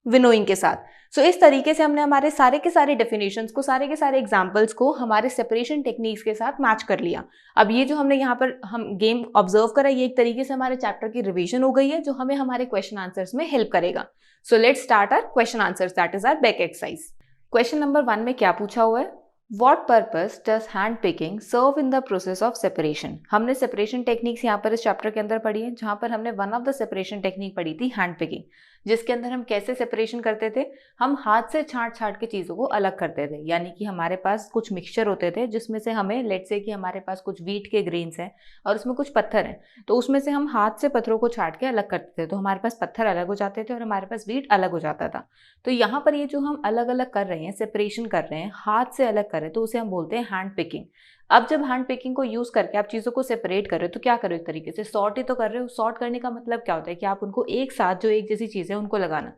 विनोइंग के साथ। सो इस तरीके से हमने हमारे सारे के सारे डेफिनेशंस को, सारे के सारे एग्जांपल्स को हमारे सेपरेशन टेक्निक्स के साथ मैच कर लिया। अब ये जो हमने यहाँ पर हम गेम ऑब्जर्व करा, ये एक तरीके से हमारे चैप्टर की रिवीजन हो गई है, जो हमें हमारे क्वेश्चन आंसर्स में हेल्प करेगा। So let's start our question answers, that is our back exercise. Question number 1 में क्या पूछा हुआ है, what purpose does hand picking serve in the process of separation. हमने सेपरेशन टेक्निक्स यहाँ पर इस चैप्टर के अंदर पढ़ी है, जहाँ पर हमने one of the separation technique पढ़ी थी हैंड पिकिंग, जिसके अंदर हम कैसे सेपरेशन करते थे, हम हाथ से छांट छांट के चीज़ों को अलग करते थे। यानी कि हमारे पास कुछ मिक्सचर होते थे जिसमें से हमें, लेट्स से कि हमारे पास कुछ व्हीट के ग्रेन्स हैं और उसमें कुछ पत्थर हैं, तो उसमें से हम हाथ से पत्थरों को छांट के अलग करते थे, तो हमारे पास पत्थर अलग हो जाते थे और हमारे पास व्हीट अलग हो जाता था। तो यहाँ पर ये जो हम अलग अलग कर रहे हैं, सेपरेशन कर रहे हैं, हाथ से अलग कर रहे हैं, तो उसे हम बोलते हैं हैंड पिकिंग। अब जब हैंड पिकिंग को यूज करके आप चीज़ों को सेपरेट कर रहे हो तो क्या करो, एक तरीके से सॉर्ट ही तो कर रहे हो। सॉर्ट करने का मतलब क्या होता है कि आप उनको एक साथ, जो एक जैसी चीज़ें उनको लगाना।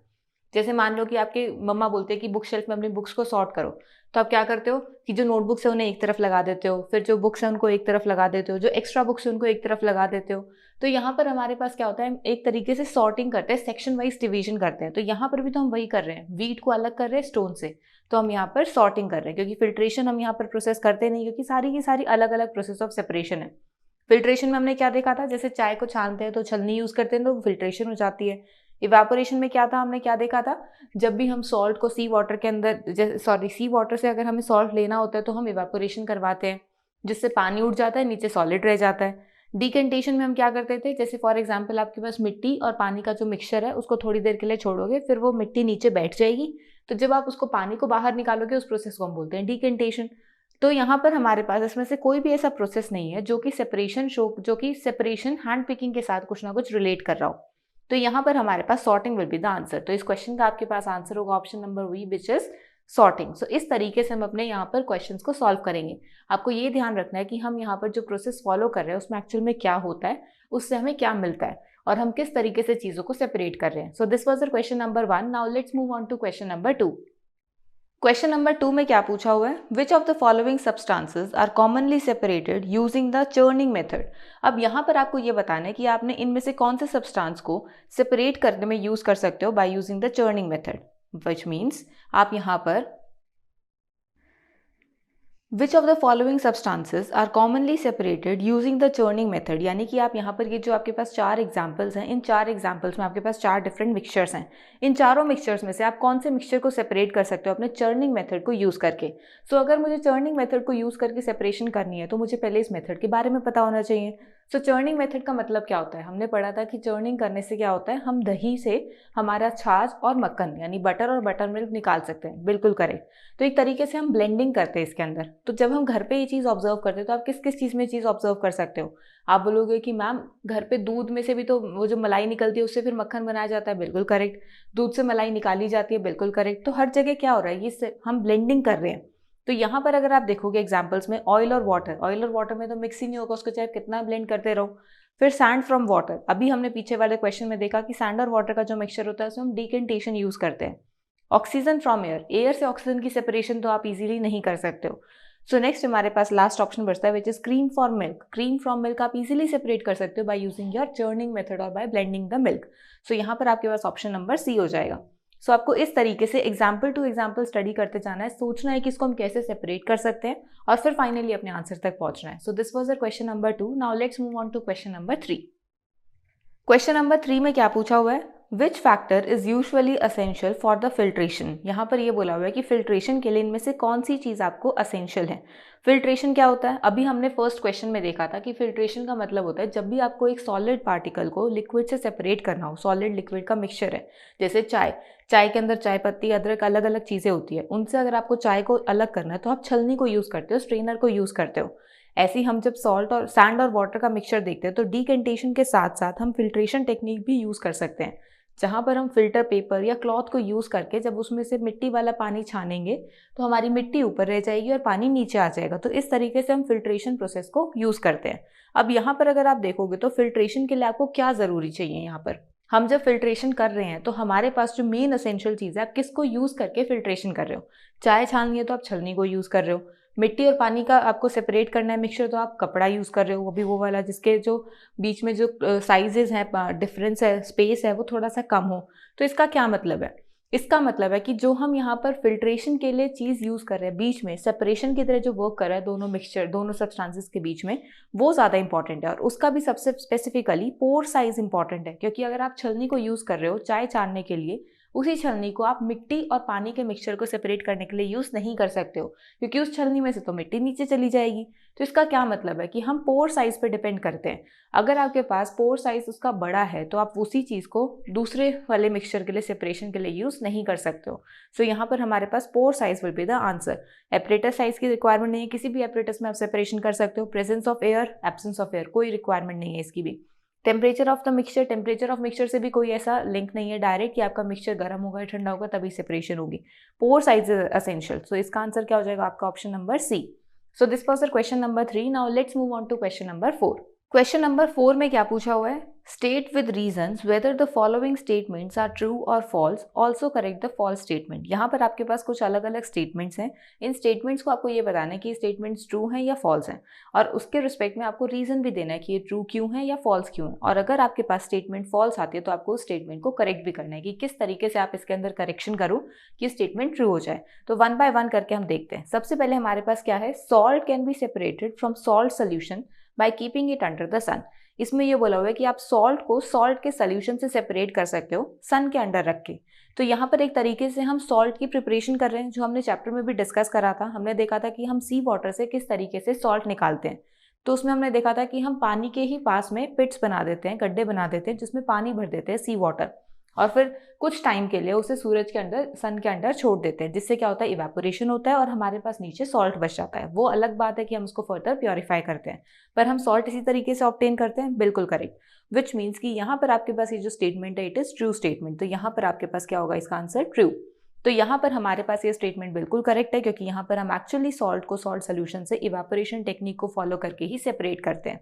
जैसे मान लो कि आपके मम्मा बोलते हैं कि बुक शेल्फ में अपनी बुक्स को सॉर्ट करो, तो आप क्या करते हो कि जो नोटबुक्स है उन्हें एक तरफ लगा देते हो, फिर जो बुक्स है उनको एक तरफ लगा देते हो, जो एक्स्ट्रा बुक्स है उनको एक तरफ लगा देते हो। तो यहाँ पर हमारे पास क्या होता है, एक तरीके से सॉर्टिंग करते हैं, सेक्शन वाइज डिवीजन करते हैं। तो यहाँ पर भी तो हम वही कर रहे हैं, व्हीट को अलग कर रहे हैं स्टोन से, तो हम यहाँ पर सॉर्टिंग कर रहे हैं, क्योंकि फिल्ट्रेशन हम यहाँ पर प्रोसेस करते नहीं, क्योंकि सारी की सारी अलग अलग प्रोसेस ऑफ सेपरेशन है। फिल्ट्रेशन में हमने क्या देखा था, जैसे चाय को छानते हैं तो छलनी यूज करते हैं तो फिल्ट्रेशन हो जाती है। इवेपोरेशन में क्या था, हमने क्या देखा था, जब भी हम सॉल्ट को सी वाटर के अंदर, सी वाटर से अगर हमें सॉल्ट लेना होता है तो हम इवेपोरेशन करवाते हैं, जिससे पानी उड़ जाता है, नीचे सॉलिड रह जाता है। डिकेंटेशन में हम क्या करते थे, जैसे फॉर एग्जांपल आपके पास मिट्टी और पानी का जो मिक्सचर है उसको थोड़ी देर के लिए छोड़ोगे, फिर वो मिट्टी नीचे बैठ जाएगी, तो जब आप उसको पानी को बाहर निकालोगे उस प्रोसेस को हम बोलते हैं डिकेंटेशन। तो यहाँ पर हमारे पास इसमें से कोई भी ऐसा प्रोसेस नहीं है जो कि सेपरेशन हैंड पिकिंग के साथ कुछ ना कुछ रिलेट कर रहा हो। तो यहाँ पर हमारे पास sorting will be the answer. तो इस क्वेश्चन का आपके पास आंसर होगा option number B, which is sorting. So इस तरीके से हम अपने यहाँ पर क्वेश्चंस को सॉल्व करेंगे। आपको ये ध्यान रखना है कि हम यहाँ पर जो प्रोसेस फॉलो कर रहे हैं उसमें एक्चुअल में क्या होता है, उससे हमें क्या मिलता है, और हम किस तरीके से चीज़ों को सेपरेट कर रहे हैं। So this was the question number 1। Now let's move on to question number 2। Question number 2 में क्या पूछा हुआ है, which of the following substances are commonly separated using the churning method. अब यहाँ पर आपको ये बताना है कि आपने इनमें से कौन से सब्सटेंस को सेपरेट करने में यूज कर सकते हो by using the churning method. Which means आप यहाँ पर Which of the following substances are commonly separated using the churning method? यानी कि आप यहाँ पर ये जो आपके पास 4 एग्जाम्पल्स हैं, इन 4 एग्जाम्पल्स में आपके पास 4 डिफरेंट मिक्सचर्स हैं। इन चारों मिक्सचर्स में से आप कौन से मिक्सचर को सेपरेट कर सकते हो अपने चर्निंग मेथड को यूज़ करके। सो अगर मुझे चर्निंग मेथड को यूज़ करके सेपरेशन करनी है तो मुझे पहले इस मेथड के बारे में पता होना चाहिए। सो चर्निंग मेथड का मतलब क्या होता है? हमने पढ़ा था कि चर्निंग करने से क्या होता है, हम दही से हमारा छाछ और मक्खन यानी बटर और बटर मिल्क निकाल सकते हैं। बिल्कुल करेक्ट। तो एक तरीके से हम ब्लेंडिंग करते हैं इसके अंदर। तो जब हम घर पे ये चीज़ ऑब्जर्व करते हैं तो आप किस किस चीज़ में चीज़ ऑब्जर्व कर सकते हो? आप बोलोगे कि मैम घर पे दूध में से भी तो वो जो मलाई निकलती है उससे फिर मक्खन बनाया जाता है। बिल्कुल करेक्ट। दूध से मलाई निकाली जाती है। बिल्कुल करेक्ट। तो हर जगह क्या हो रहा है, ये हम ब्लेंडिंग कर रहे हैं। तो यहाँ पर अगर आप देखोगे एग्जाम्पल्स में ऑयल और वाटर में तो मिक्स ही नहीं होगा, उसको चाहे कितना ब्लेंड करते रहो। फिर सैंड फ्रॉम वाटर, अभी हमने पीछे वाले क्वेश्चन में देखा कि सैंड और वाटर का जो मिक्सचर होता है उसमें हम डिकेंटेशन यूज करते हैं। ऑक्सीजन फ्रॉम एयर से ऑक्सीजन की सेपरेशन तो आप इजीली नहीं कर सकते हो। सो नेक्स्ट हमारे पास लास्ट ऑप्शन बचता है which is cream from milk. Cream from milk आप इजीली सेपरेट कर सकते हो by using your churning method और बाय ब्लेंडिंग द मिल्क। सो यहाँ पर आपके पास ऑप्शन नंबर सी हो जाएगा। सो आपको इस तरीके से एग्जाम्पल टू एग्जाम्पल स्टडी करते जाना है, सोचना है कि इसको हम कैसे सेपरेट कर सकते हैं और फिर फाइनली अपने आंसर तक पहुंचना है। So this was the question number 2। Now let's move on to question number 3। Question number 3 में क्या पूछा हुआ है, which factor is usually essential for the filtration. यहाँ पर ये बोला हुआ है कि फिल्ट्रेशन के लिए इनमें से कौन सी चीज़ आपको असेंशियल है। फिल्ट्रेशन क्या होता है, अभी हमने फर्स्ट क्वेश्चन में देखा था कि फिल्ट्रेशन का मतलब होता है जब भी आपको एक सॉलिड पार्टिकल को लिक्विड से सेपरेट करना हो। सॉलिड लिक्विड का मिक्सचर है, जैसे चाय के अंदर चाय पत्ती, अदरक, अलग अलग चीज़ें होती है। उनसे अगर आपको चाय को अलग करना है तो आप छलनी को यूज़ करते हो, स्ट्रेनर को यूज़ करते हो। ऐसे ही हम जब सैंड और वाटर का मिक्सचर देखते हैं तो डिकेंटेशन के साथ साथ हम फिल्ट्रेशन टेक्निक भी यूज़ कर सकते हैं, जहाँ पर हम फिल्टर पेपर या क्लॉथ को यूज़ करके जब उसमें से मिट्टी वाला पानी छानेंगे तो हमारी मिट्टी ऊपर रह जाएगी और पानी नीचे आ जाएगा। तो इस तरीके से हम फिल्ट्रेशन प्रोसेस को यूज़ करते हैं। अब यहाँ पर अगर आप देखोगे तो फिल्ट्रेशन के लिए आपको क्या ज़रूरी चाहिए, यहाँ पर हम जब फिल्ट्रेशन कर रहे हैं तो हमारे पास जो मेन एसेंशियल चीज़ है, आप किसको यूज़ करके फिल्ट्रेशन कर रहे हो। चाय छाननी है तो आप छलनी को यूज़ कर रहे हो। मिट्टी और पानी का आपको सेपरेट करना है मिक्सचर तो आप कपड़ा यूज़ कर रहे हो, वो भी वो वाला जिसके जो बीच में जो साइजेस हैं, डिफरेंस है, स्पेस है, वो थोड़ा सा कम हो। तो इसका क्या मतलब है, इसका मतलब है कि जो हम यहाँ पर फिल्ट्रेशन के लिए चीज़ यूज़ कर रहे हैं, बीच में सेपरेशन की तरह जो वर्क कर रहा है दोनों मिक्सचर, दोनों सब्सटेंसेस के बीच में, वो ज़्यादा इंपॉर्टेंट है। और उसका भी सबसे स्पेसिफिकली पोर साइज इंपॉर्टेंट है, क्योंकि अगर आप छलनी को यूज़ कर रहे हो चाय छानने के लिए, उसी छलनी को आप मिट्टी और पानी के मिक्सचर को सेपरेट करने के लिए यूज़ नहीं कर सकते हो, क्योंकि उस छलनी में से तो मिट्टी नीचे चली जाएगी। तो इसका क्या मतलब है कि हम पोर साइज पे डिपेंड करते हैं। अगर आपके पास पोर साइज उसका बड़ा है तो आप उसी चीज़ को दूसरे वाले मिक्सचर के लिए सेपरेशन के लिए यूज़ नहीं कर सकते हो। सो यहाँ पर हमारे पास pore size will be the answer. Apparatus size की रिक्वायरमेंट नहीं है, किसी भी एपरेटस में आप सेपरेशन कर सकते हो। Presence of air, absence of air, कोई रिक्वायरमेंट नहीं है इसकी भी। Temperature of the mixture, temperature of mixture से भी कोई ऐसा लिंक नहीं है डायरेक्ट कि आपका मिक्सचर गर्म होगा या ठंडा होगा तभी सेपरेशन होगी। Pore size is essential. So इसका आंसर क्या हो जाएगा आपका, option number C. So this was the question number 3। Now let's move on to question number 4। Question number 4 में क्या पूछा हुआ है, state with reasons whether the following statements are true और false, also correct the false statement. यहाँ पर आपके पास कुछ अलग अलग स्टेटमेंट्स हैं। इन स्टेटमेंट्स को आपको ये बताना है कि स्टेटमेंट्स ट्रू हैं या फॉल्स हैं, और उसके रिस्पेक्ट में आपको रीजन भी देना है कि ये ट्रू क्यों है या फॉल्स क्यों है। और अगर आपके पास स्टेटमेंट फॉल्स आती है तो आपको उस स्टेटमेंट को करेक्ट भी करना है कि किस तरीके से आप इसके अंदर करेक्शन करो कि स्टेटमेंट ट्रू हो जाए। तो वन बाय वन करके हम देखते हैं। सबसे पहले हमारे पास क्या है, salt can be separated from salt solution by keeping it under the sun. इसमें ये बोला हुआ है कि आप सॉल्ट को सॉल्ट के सोल्यूशन से सेपरेट कर सकते हो सन के अंडर रख के। तो यहाँ पर एक तरीके से हम सॉल्ट की प्रिपरेशन कर रहे हैं, जो हमने चैप्टर में भी डिस्कस करा था। हमने देखा था कि हम सी वाटर से किस तरीके से सॉल्ट निकालते हैं। तो उसमें हमने देखा था कि हम पानी के ही पास में पिट्स बना देते हैं, गड्ढे बना देते हैं, जिसमें पानी भर देते हैं सी वाटर, और फिर कुछ टाइम के लिए उसे सूरज के अंदर, सन के अंदर छोड़ देते हैं, जिससे क्या होता है, इवेपोरेशन होता है और हमारे पास नीचे सॉल्ट बच जाता है। वो अलग बात है कि हम उसको फर्दर प्योरीफाई करते हैं, पर हम सॉल्ट इसी तरीके से ऑब्टेन करते हैं। बिल्कुल करेक्ट। विच मीन्स कि यहाँ पर आपके पास ये जो स्टेटमेंट है इट इज ट्रू स्टेटमेंट। तो यहाँ पर आपके पास क्या होगा, इसका आंसर ट्रू। तो यहाँ पर हमारे पास ये स्टेटमेंट बिल्कुल करेक्ट है, क्योंकि यहाँ पर हम एक्चुअली सॉल्ट को सॉल्ट सोल्यूशन से इवेपोरेशन टेक्निक को फॉलो करके ही सेपरेट करते हैं।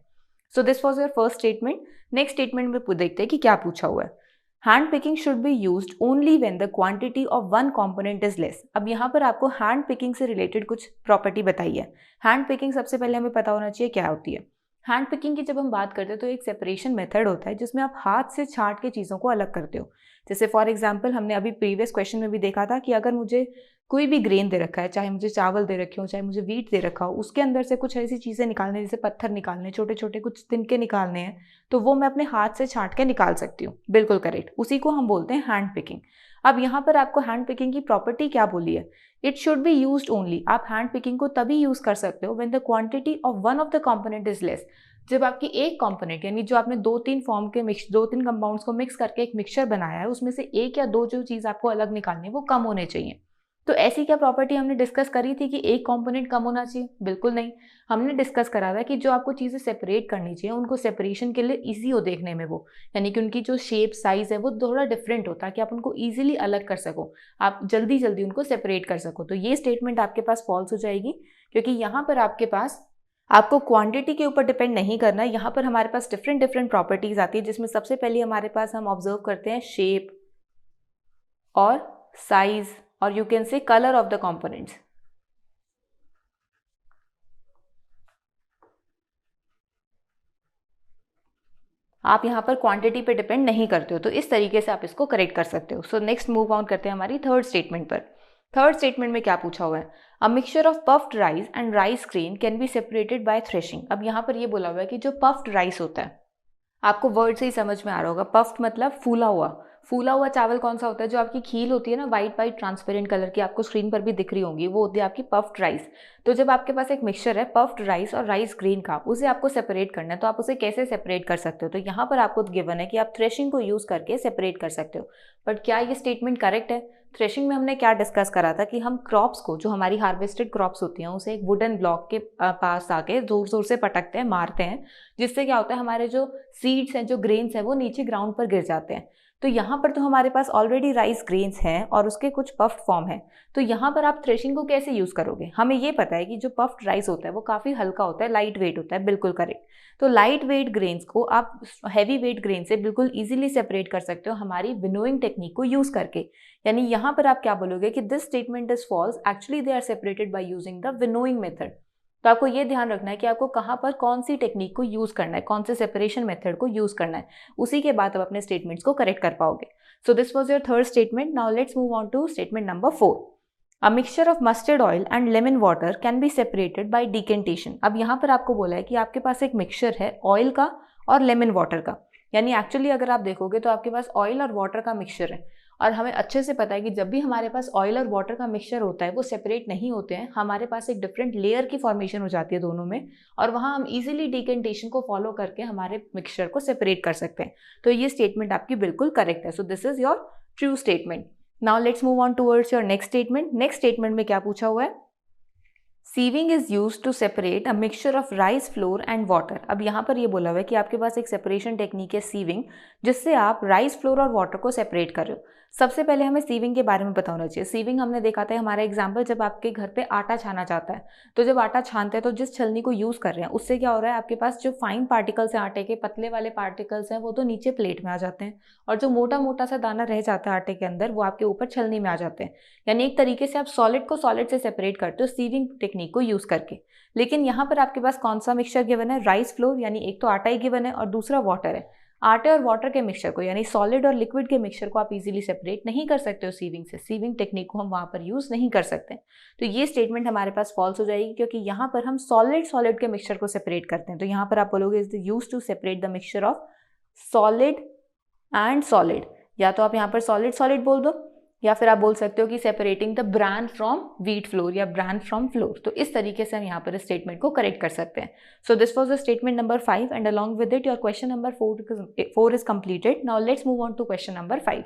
So this was your first statement. Next statement में देखते हैं कि क्या पूछा हुआ है। Hand picking should be used only when the quantity of one component is less. अब यहाँ पर आपको हैंड पिकिंग से रिलेटेड कुछ प्रॉपर्टी बताई है। हैंड पिकिंग सबसे पहले हमें पता होना चाहिए क्या होती है। हैंड पिकिंग की जब हम बात करते हैं तो एक सेपरेशन मेथड होता है जिसमें आप हाथ से छांट के चीज़ों को अलग करते हो। जैसे फॉर एग्जांपल हमने अभी प्रीवियस क्वेश्चन में भी देखा था कि अगर मुझे कोई भी ग्रेन दे रखा है, चाहे मुझे चावल दे रखे हो, चाहे मुझे व्हीट दे रखा हो, उसके अंदर से कुछ ऐसी चीज़ें निकालने, जैसे पत्थर निकालने, छोटे छोटे कुछ तिनके निकालने हैं, तो वो मैं अपने हाथ से छांट के निकाल सकती हूँ। बिल्कुल करेक्ट, उसी को हम बोलते हैं हैंड पिकिंग। अब यहाँ पर आपको हैंड पिकिंग की प्रॉपर्टी क्या बोली है, it should be used only. आप हैंड पिकिंग को तभी यूज कर सकते हो when the quantity of one of the component is less. जब आपकी एक कंपोनेंट, यानी जो आपने दो तीन फॉर्म के दो तीन कंपाउंड्स को मिक्स करके एक मिक्सचर बनाया है, उसमें से एक या दो जो चीज़ आपको अलग निकालनी है वो कम होने चाहिए। तो ऐसी क्या प्रॉपर्टी हमने डिस्कस करी थी कि एक कंपोनेंट कम होना चाहिए? बिल्कुल नहीं। हमने डिस्कस करा था कि जो आपको चीज़ें सेपरेट करनी चाहिए उनको सेपरेशन के लिए ईजी हो देखने में, वो यानी कि उनकी जो शेप साइज है वो थोड़ा डिफरेंट होता है कि आप उनको ईजिली अलग कर सको, आप जल्दी जल्दी उनको सेपरेट कर सको। तो ये स्टेटमेंट आपके पास फॉल्स हो जाएगी, क्योंकि यहाँ पर आपके पास आपको क्वांटिटी के ऊपर डिपेंड नहीं करना है। यहाँ पर हमारे पास डिफरेंट डिफरेंट प्रॉपर्टीज आती है, जिसमें सबसे पहले हमारे पास हम ऑब्जर्व करते हैं शेप और साइज और you can say colour of the components. आप यहाँ पर क्वांटिटी पे डिपेंड नहीं करते हो, तो इस तरीके से आप इसको करेक्ट कर सकते हो। सो नेक्स्ट मूव ऑन करते हैं हमारी थर्ड स्टेटमेंट पर। थर्ड स्टेटमेंट में क्या पूछा हुआ है, a mixture of puffed rice and rice grain can be separated bye threshing. अब यहाँ पर ये बोला हुआ है कि जो पफ्ड राइस होता है, आपको वर्ड से ही समझ में आ रहा होगा, पफ्ड मतलब फूला हुआ। फूला हुआ चावल कौन सा होता है, जो आपकी खील होती है ना, वाइट वाइट ट्रांसपेरेंट कलर की, आपको स्क्रीन पर भी दिख रही होंगी, वो होती है आपकी पफ्ड राइस। तो जब आपके पास एक मिक्सचर है पफ्ड राइस और राइस ग्रेन का, उसे आपको सेपरेट करना है, तो आप उसे कैसे सेपरेट कर सकते हो? तो यहाँ पर आपको गिवन है कि आप थ्रेशिंग को यूज करके सेपरेट कर सकते हो। बट क्या ये स्टेटमेंट करेक्ट है? थ्रेशिंग में हमने क्या डिस्कस करा था कि हम क्रॉप्स को, जो हमारी हार्वेस्टेड क्रॉप्स होती हैं, उसे एक वुडन ब्लॉक के पास आके जोर जोर से पटकते हैं, मारते हैं, जिससे क्या होता है, हमारे जो सीड्स हैं, जो ग्रेन्स हैं, वो नीचे ग्राउंड पर गिर जाते हैं। तो यहाँ पर तो हमारे पास ऑलरेडी राइस ग्रेन्स हैं और उसके कुछ पफ्ड फॉर्म है, तो यहाँ पर आप थ्रेशिंग को कैसे यूज करोगे? हमें ये पता है कि जो पफ्ड राइस होता है वो काफ़ी हल्का होता है, लाइट वेट होता है, बिल्कुल करेक्ट। तो लाइट वेट ग्रेन्स को आप हैवी वेट ग्रेन से बिल्कुल इजीली सेपरेट कर सकते हो हमारी विनोइंग टेक्निक को यूज करके। यानी यहाँ पर आप क्या बोलोगे कि this statement is false, actually they are separated by using the winnowing method. तो आपको ये ध्यान रखना है कि आपको कहाँ पर कौन सी टेक्निक को यूज करना है, कौन से सेपरेशन मेथड को यूज करना है, उसी के बाद आप अपने स्टेटमेंट्स को करेक्ट कर पाओगे। So this was your third statement. Now let's move on to statement number 4। A mixture of mustard oil and lemon water can be separated by decantation. अब यहाँ पर आपको बोला है कि आपके पास एक मिक्सचर है ऑयल का और लेमन वाटर का, यानी एक्चुअली अगर आप देखोगे तो आपके पास ऑयल और वाटर का मिक्सचर है, और हमें अच्छे से पता है कि जब भी हमारे पास ऑयल और वाटर का मिक्सचर होता है वो सेपरेट नहीं होते हैं, हमारे पास एक डिफरेंट लेयर की फॉर्मेशन हो जाती है दोनों में, और वहाँ हम इजीली डिकेंटेशन को फॉलो करके हमारे मिक्सचर को सेपरेट कर सकते हैं। तो ये स्टेटमेंट आपकी बिल्कुल करेक्ट है। So this is your true statement. Now let's move on towards your next statement. Next statement में क्या पूछा हुआ है, sieving is use to separate a mixture of rice flour and water. अब यहाँ पर ये बोला हुआ है कि आपके पास एक सेपरेशन टेक्निक है सीविंग, जिससे आप राइस फ्लोर और वाटर को सेपरेट कर रहे हो। सबसे पहले हमें सीविंग के बारे में पता होना चाहिए। सीविंग हमने देखा था, हमारा एग्जाम्पल, जब आपके घर पे आटा छाना जाता है, तो जब आटा छानते हैं तो जिस छलनी को यूज कर रहे हैं उससे क्या हो रहा है, आपके पास जो फाइन पार्टिकल्स हैं आटे के, पतले वाले पार्टिकल्स हैं, वो तो नीचे प्लेट में आ जाते हैं, और जो मोटा मोटा सा दाना रह जाता है आटे के अंदर वो आपके ऊपर छलनी में आ जाते हैं। यानी एक तरीके से आप सॉलिड को सॉलिड से सेपरेट करते हो सीविंग टेक्निक को यूज करके। लेकिन यहाँ पर आपके पास कौन सा मिक्सचर गिवन है, राइस फ्लोर, यानी एक तो आटा ही गिवन है और दूसरा वाटर है। आटे और वाटर के मिक्सचर को, यानी सॉलिड और लिक्विड के मिक्सचर को आप इजीली सेपरेट नहीं कर सकते हो सीविंग से, सीविंग टेक्निक को हम वहां पर यूज नहीं कर सकते। तो ये स्टेटमेंट हमारे पास फॉल्स हो जाएगी, क्योंकि यहाँ पर हम सॉलिड के मिक्सचर को सेपरेट करते हैं। तो यहाँ पर आप बोलोगे is use to separate the mixture of solid and solid, या तो आप यहाँ पर सॉलिड बोल दो, या फिर आप बोल सकते हो कि separating the bran from wheat flour या ब्रान फ्रॉम फ्लोर। तो इस तरीके से हम यहाँ पर इस स्टेटमेंट को करेक्ट कर सकते हैं। So this was the statement number 5 and along with it your question number 4 is completed. Now let's move on to question number 5।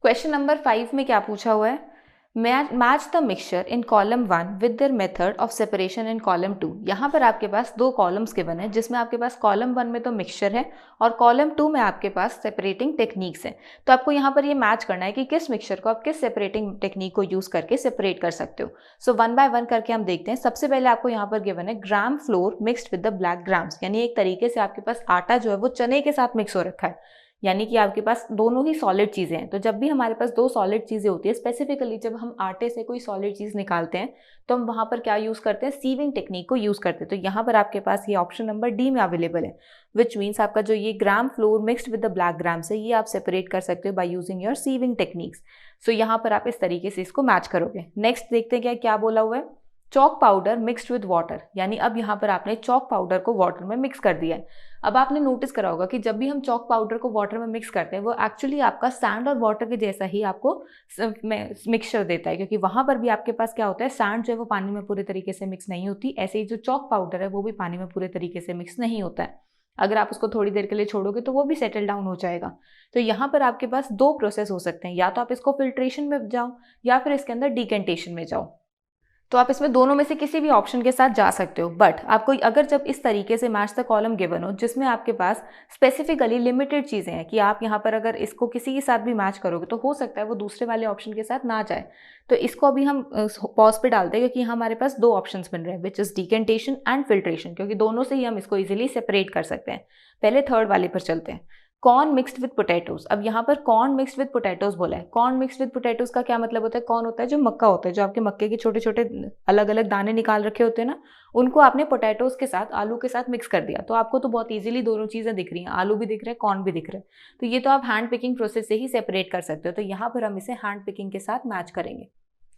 Question number 5 में क्या पूछा हुआ है, match the mixture in column 1 with their method of separation in column 2। यहाँ पर आपके पास दो columns given है, जिसमें आपके पास कॉलम 1 में तो मिक्सचर है और कॉलम 2 में आपके पास सेपरेटिंग टेक्निक्स है। तो आपको यहाँ पर ये मैच करना है कि किस मिक्सचर को आप किस सेपरेटिंग टेक्निक को यूज करके सेपरेट कर सकते हो। सो वन बाय वन करके हम देखते हैं। सबसे पहले आपको यहाँ पर गिवन है ग्राम flour mixed with the black grams, यानी एक तरीके से आपके पास आटा जो है वो चने के साथ मिक्स हो रखा है। यानी कि आपके पास दोनों ही सॉलिड चीज़ें हैं। तो जब भी हमारे पास दो सॉलिड चीज़ें होती है, स्पेसिफिकली जब हम आटे से कोई सॉलिड चीज़ निकालते हैं तो हम वहाँ पर क्या यूज़ करते हैं, सीविंग टेक्निक को यूज़ करते हैं। तो यहाँ पर आपके पास ये ऑप्शन नंबर डी में अवेलेबल है, विच मीन्स आपका जो ये gram flour mixed with the black grams है, ये आप सेपरेट कर सकते हो by using your sieving techniques. So यहाँ पर आप इस तरीके से इसको मैच करोगे। नेक्स्ट देखते हैं क्या बोला हुआ है, chalk powder mixed with water, यानी अब यहाँ पर आपने चॉक पाउडर को वाटर में मिक्स कर दिया है। अब आपने नोटिस करा होगा कि जब भी हम चॉक पाउडर को वाटर में मिक्स करते हैं वो एक्चुअली आपका सैंड और वाटर के जैसा ही आपको मिक्सचर देता है, क्योंकि वहाँ पर भी आपके पास क्या होता है, सैंड जो है वो पानी में पूरे तरीके से मिक्स नहीं होती, ऐसे ही जो चॉक पाउडर है वो भी पानी में पूरे तरीके से मिक्स नहीं होता है। अगर आप उसको थोड़ी देर के लिए छोड़ोगे तो वो भी सेटल डाउन हो जाएगा। तो यहाँ पर आपके पास दो प्रोसेस हो सकते हैं, या तो आप इसको फिल्ट्रेशन में जाओ या फिर इसके अंदर डिकेंटेशन में जाओ। तो आप इसमें दोनों में से किसी भी ऑप्शन के साथ जा सकते हो। बट आपको अगर जब इस तरीके से मैच द कॉलम गिवन हो जिसमें आपके पास स्पेसिफिकली लिमिटेड चीज़ें हैं कि आप यहाँ पर अगर इसको किसी के साथ भी मैच करोगे तो हो सकता है वो दूसरे वाले ऑप्शन के साथ ना जाए, तो इसको अभी हम पॉज पे डालते हैं, क्योंकि यहाँ हमारे पास दो ऑप्शंस बन रहे हैं, which is decantation and filtration, क्योंकि दोनों से ही हम इसको ईजिली सेपरेट कर सकते हैं। पहले थर्ड वाले पर चलते हैं, कॉर्न मिक्सड विद पोटैटोज। अब यहाँ पर कॉर्न मिक्सड विद पोटैटोज बोला है। कॉर्न मिक्सड विद पोटैटोज का क्या मतलब होता है, कॉर्न होता है जो मक्का होता है, जो आपके मक्के के छोटे छोटे अलग अलग दाने निकाल रखे होते हैं ना, उनको आपने पोटैटोज के साथ, आलू के साथ मिक्स कर दिया, तो आपको तो बहुत इजीली दोनों चीज़ें दिख रही हैं, आलू भी दिख रहा है, कॉर्न भी दिख रहा है। तो ये तो आप हैंड पिकिंग प्रोसेस से ही सेपरेट कर सकते हो, तो यहाँ पर हम इसे हैंड पिकिंग के साथ मैच करेंगे।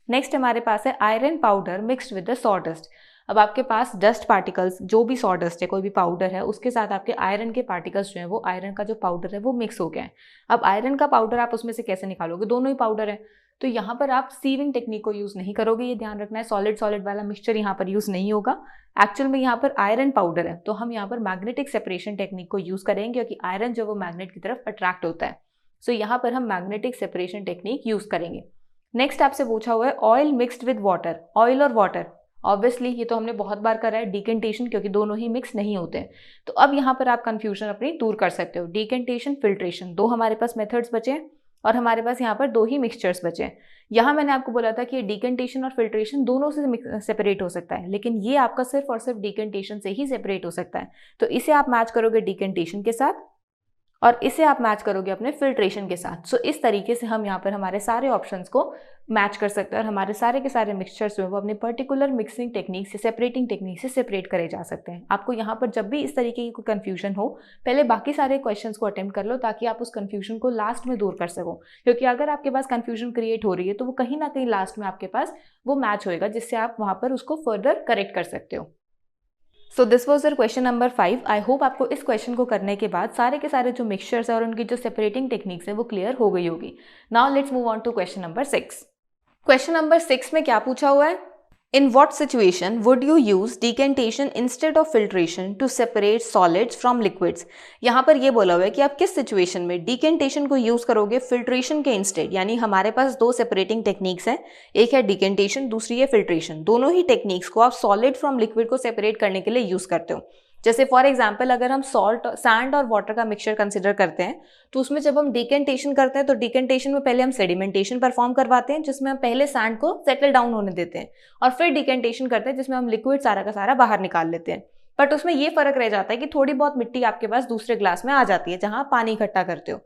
नेक्स्ट हमारे पास है iron powder mixed with the sawdust. अब आपके पास डस्ट पार्टिकल्स, जो भी सॉडस्ट है, कोई भी पाउडर है, उसके साथ आपके आयरन के पार्टिकल्स जो है, वो आयरन का जो पाउडर है वो मिक्स हो गया है। अब आयरन का पाउडर आप उसमें से कैसे निकालोगे, दोनों ही पाउडर है, तो यहाँ पर आप सीविंग टेक्निक को यूज़ नहीं करोगे, ये ध्यान रखना है। सॉलिड सॉलिड वाला मिक्सचर यहाँ पर यूज़ नहीं होगा। एक्चुअल में यहाँ पर आयरन पाउडर है, तो हम यहाँ पर मैग्नेटिक सेपरेशन टेक्निक को यूज़ करेंगे, क्योंकि आयरन जो वो मैग्नेट की तरफ अट्रैक्ट होता है। सो यहाँ पर हम मैग्नेटिक सेपरेशन टेक्निक यूज़ करेंगे। नेक्स्ट आपसे पूछा हुआ है oil mixed with water, oil और वाटर। ऑब्वियसली ये तो हमने बहुत बार करा है, डिकेंटेशन, क्योंकि दोनों ही मिक्स नहीं होते हैं। तो अब यहाँ पर आप कंफ्यूजन अपनी दूर कर सकते हो। डिकेंटेशन, फिल्ट्रेशन, दो हमारे पास मेथड्स बचे हैं और हमारे पास यहाँ पर दो ही मिक्सचर्स बचे हैं। यहाँ मैंने आपको बोला था कि डिकेंटेशन और फिल्ट्रेशन दोनों से सेपरेट हो सकता है, लेकिन ये आपका सिर्फ और सिर्फ डिकेंटेशन से ही सेपरेट हो सकता है। तो इसे आप मैच करोगे डिकेंटेशन के साथ और इसे आप मैच करोगे अपने फिल्ट्रेशन के साथ। सो इस तरीके से हम यहाँ पर हमारे सारे ऑप्शंस को मैच कर सकते हैं और हमारे सारे के सारे मिक्सचर्स जो है वो अपने पर्टिकुलर मिक्सिंग टेक्निक से, सेपरेटिंग टेक्निक से सेपरेट करे जा सकते हैं। आपको यहाँ पर जब भी इस तरीके की कोई कन्फ्यूजन हो, पहले बाकी सारे क्वेश्चंस को अटेम्प्ट कर लो, ताकि आप उस कन्फ्यूजन को लास्ट में दूर कर सको, क्योंकि अगर आपके पास कन्फ्यूजन क्रिएट हो रही है तो वो कहीं ना कहीं लास्ट में आपके पास वो मैच होएगा, जिससे आप वहाँ पर उसको फर्दर करेक्ट कर सकते हो। सो this was your question number 5। I hope आपको इस क्वेश्चन को करने के बाद सारे के सारे जो मिक्सचर्स है और उनकी जो सेपरेटिंग टेक्निक्स है वो क्लियर हो गई होगी। Now let's move on to question number 6। Question number 6 में क्या पूछा हुआ है, in what situation would you use decantation instead of filtration to separate solids from liquids. यहाँ पर ये बोला हुआ है कि आप किस सिचुएशन में डिकेंटेशन को यूज करोगे फिल्ट्रेशन के इंस्टेड। यानी हमारे पास दो सेपरेटिंग टेक्निक्स हैं, एक है डिकेंटेशन, दूसरी है फिल्ट्रेशन। दोनों ही टेक्निक्स को आप सॉलिड फ्रॉम लिक्विड को सेपरेट करने के लिए यूज करते हो। जैसे फॉर एग्जाम्पल अगर हम सैंड और वाटर का मिक्सचर कंसिडर करते हैं, तो उसमें जब हम डिकेंटेशन करते हैं तो डिकेंटेशन में पहले हम सेडिमेंटेशन परफॉर्म करवाते हैं, जिसमें हम पहले सैंड को सेटल डाउन होने देते हैं, और फिर डिकेंटेशन करते हैं जिसमें हम लिक्विड सारा का सारा बाहर निकाल लेते हैं। बट उसमें ये फर्क रह जाता है कि थोड़ी बहुत मिट्टी आपके पास दूसरे ग्लास में आ जाती है जहां आप पानी इकट्ठा करते हो।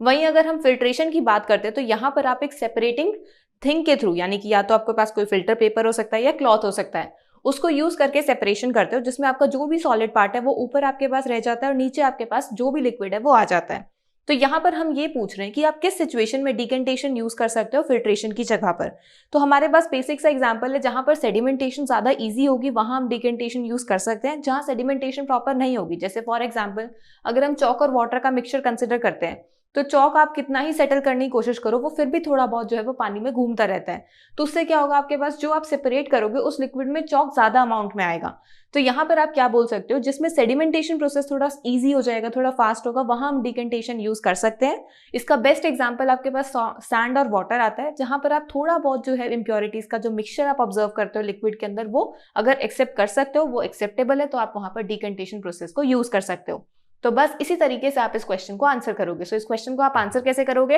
वहीं अगर हम फिल्ट्रेशन की बात करते हैं तो यहाँ पर आप एक सेपरेटिंग थिंग के थ्रू, यानी कि या तो आपके पास कोई फिल्टर पेपर हो सकता है या क्लॉथ हो सकता है, उसको यूज करके सेपरेशन करते हो, जिसमें आपका जो भी सॉलिड पार्ट है वो ऊपर आपके पास रह जाता है और नीचे आपके पास जो भी लिक्विड है वो आ जाता है। तो यहाँ पर हम ये पूछ रहे हैं कि आप किस सिचुएशन में डिकेंटेशन यूज कर सकते हो फिल्ट्रेशन की जगह पर। तो हमारे पास बेसिक सा एग्जांपल है, जहां पर सेडिमेंटेशन ज्यादा इजी होगी वहां हम डिकेंटेशन यूज कर सकते हैं। जहां सेडिमेंटेशन प्रॉपर नहीं होगी, जैसे फॉर एग्जांपल अगर हम चॉक और वाटर का मिक्सचर कंसिडर करते हैं, तो चॉक आप कितना ही सेटल करने की कोशिश करो वो फिर भी थोड़ा बहुत जो है वो पानी में घूमता रहता है। तो उससे क्या होगा, आपके पास जो आप सेपरेट करोगे उस लिक्विड में चॉक ज्यादा अमाउंट में आएगा। तो यहाँ पर आप क्या बोल सकते हो, जिसमें सेडिमेंटेशन प्रोसेस थोड़ा इजी हो जाएगा, थोड़ा फास्ट होगा, वहां हम डिकेंटेशन यूज कर सकते हैं। इसका बेस्ट एग्जांपल आपके पास सैंड और वाटर आता है, जहां पर आप थोड़ा बहुत जो है इम्प्योरिटीज का जो मिक्सचर आप ऑब्जर्व करते हो लिक्विड के अंदर, वो अगर एक्सेप्ट कर सकते हो, वो एक्सेप्टेबल है, तो आप वहां पर डिकेंटेशन प्रोसेस को यूज कर सकते हो। तो बस इसी तरीके से आप इस क्वेश्चन को आंसर करोगे। सो इस क्वेश्चन को आप आंसर कैसे करोगे,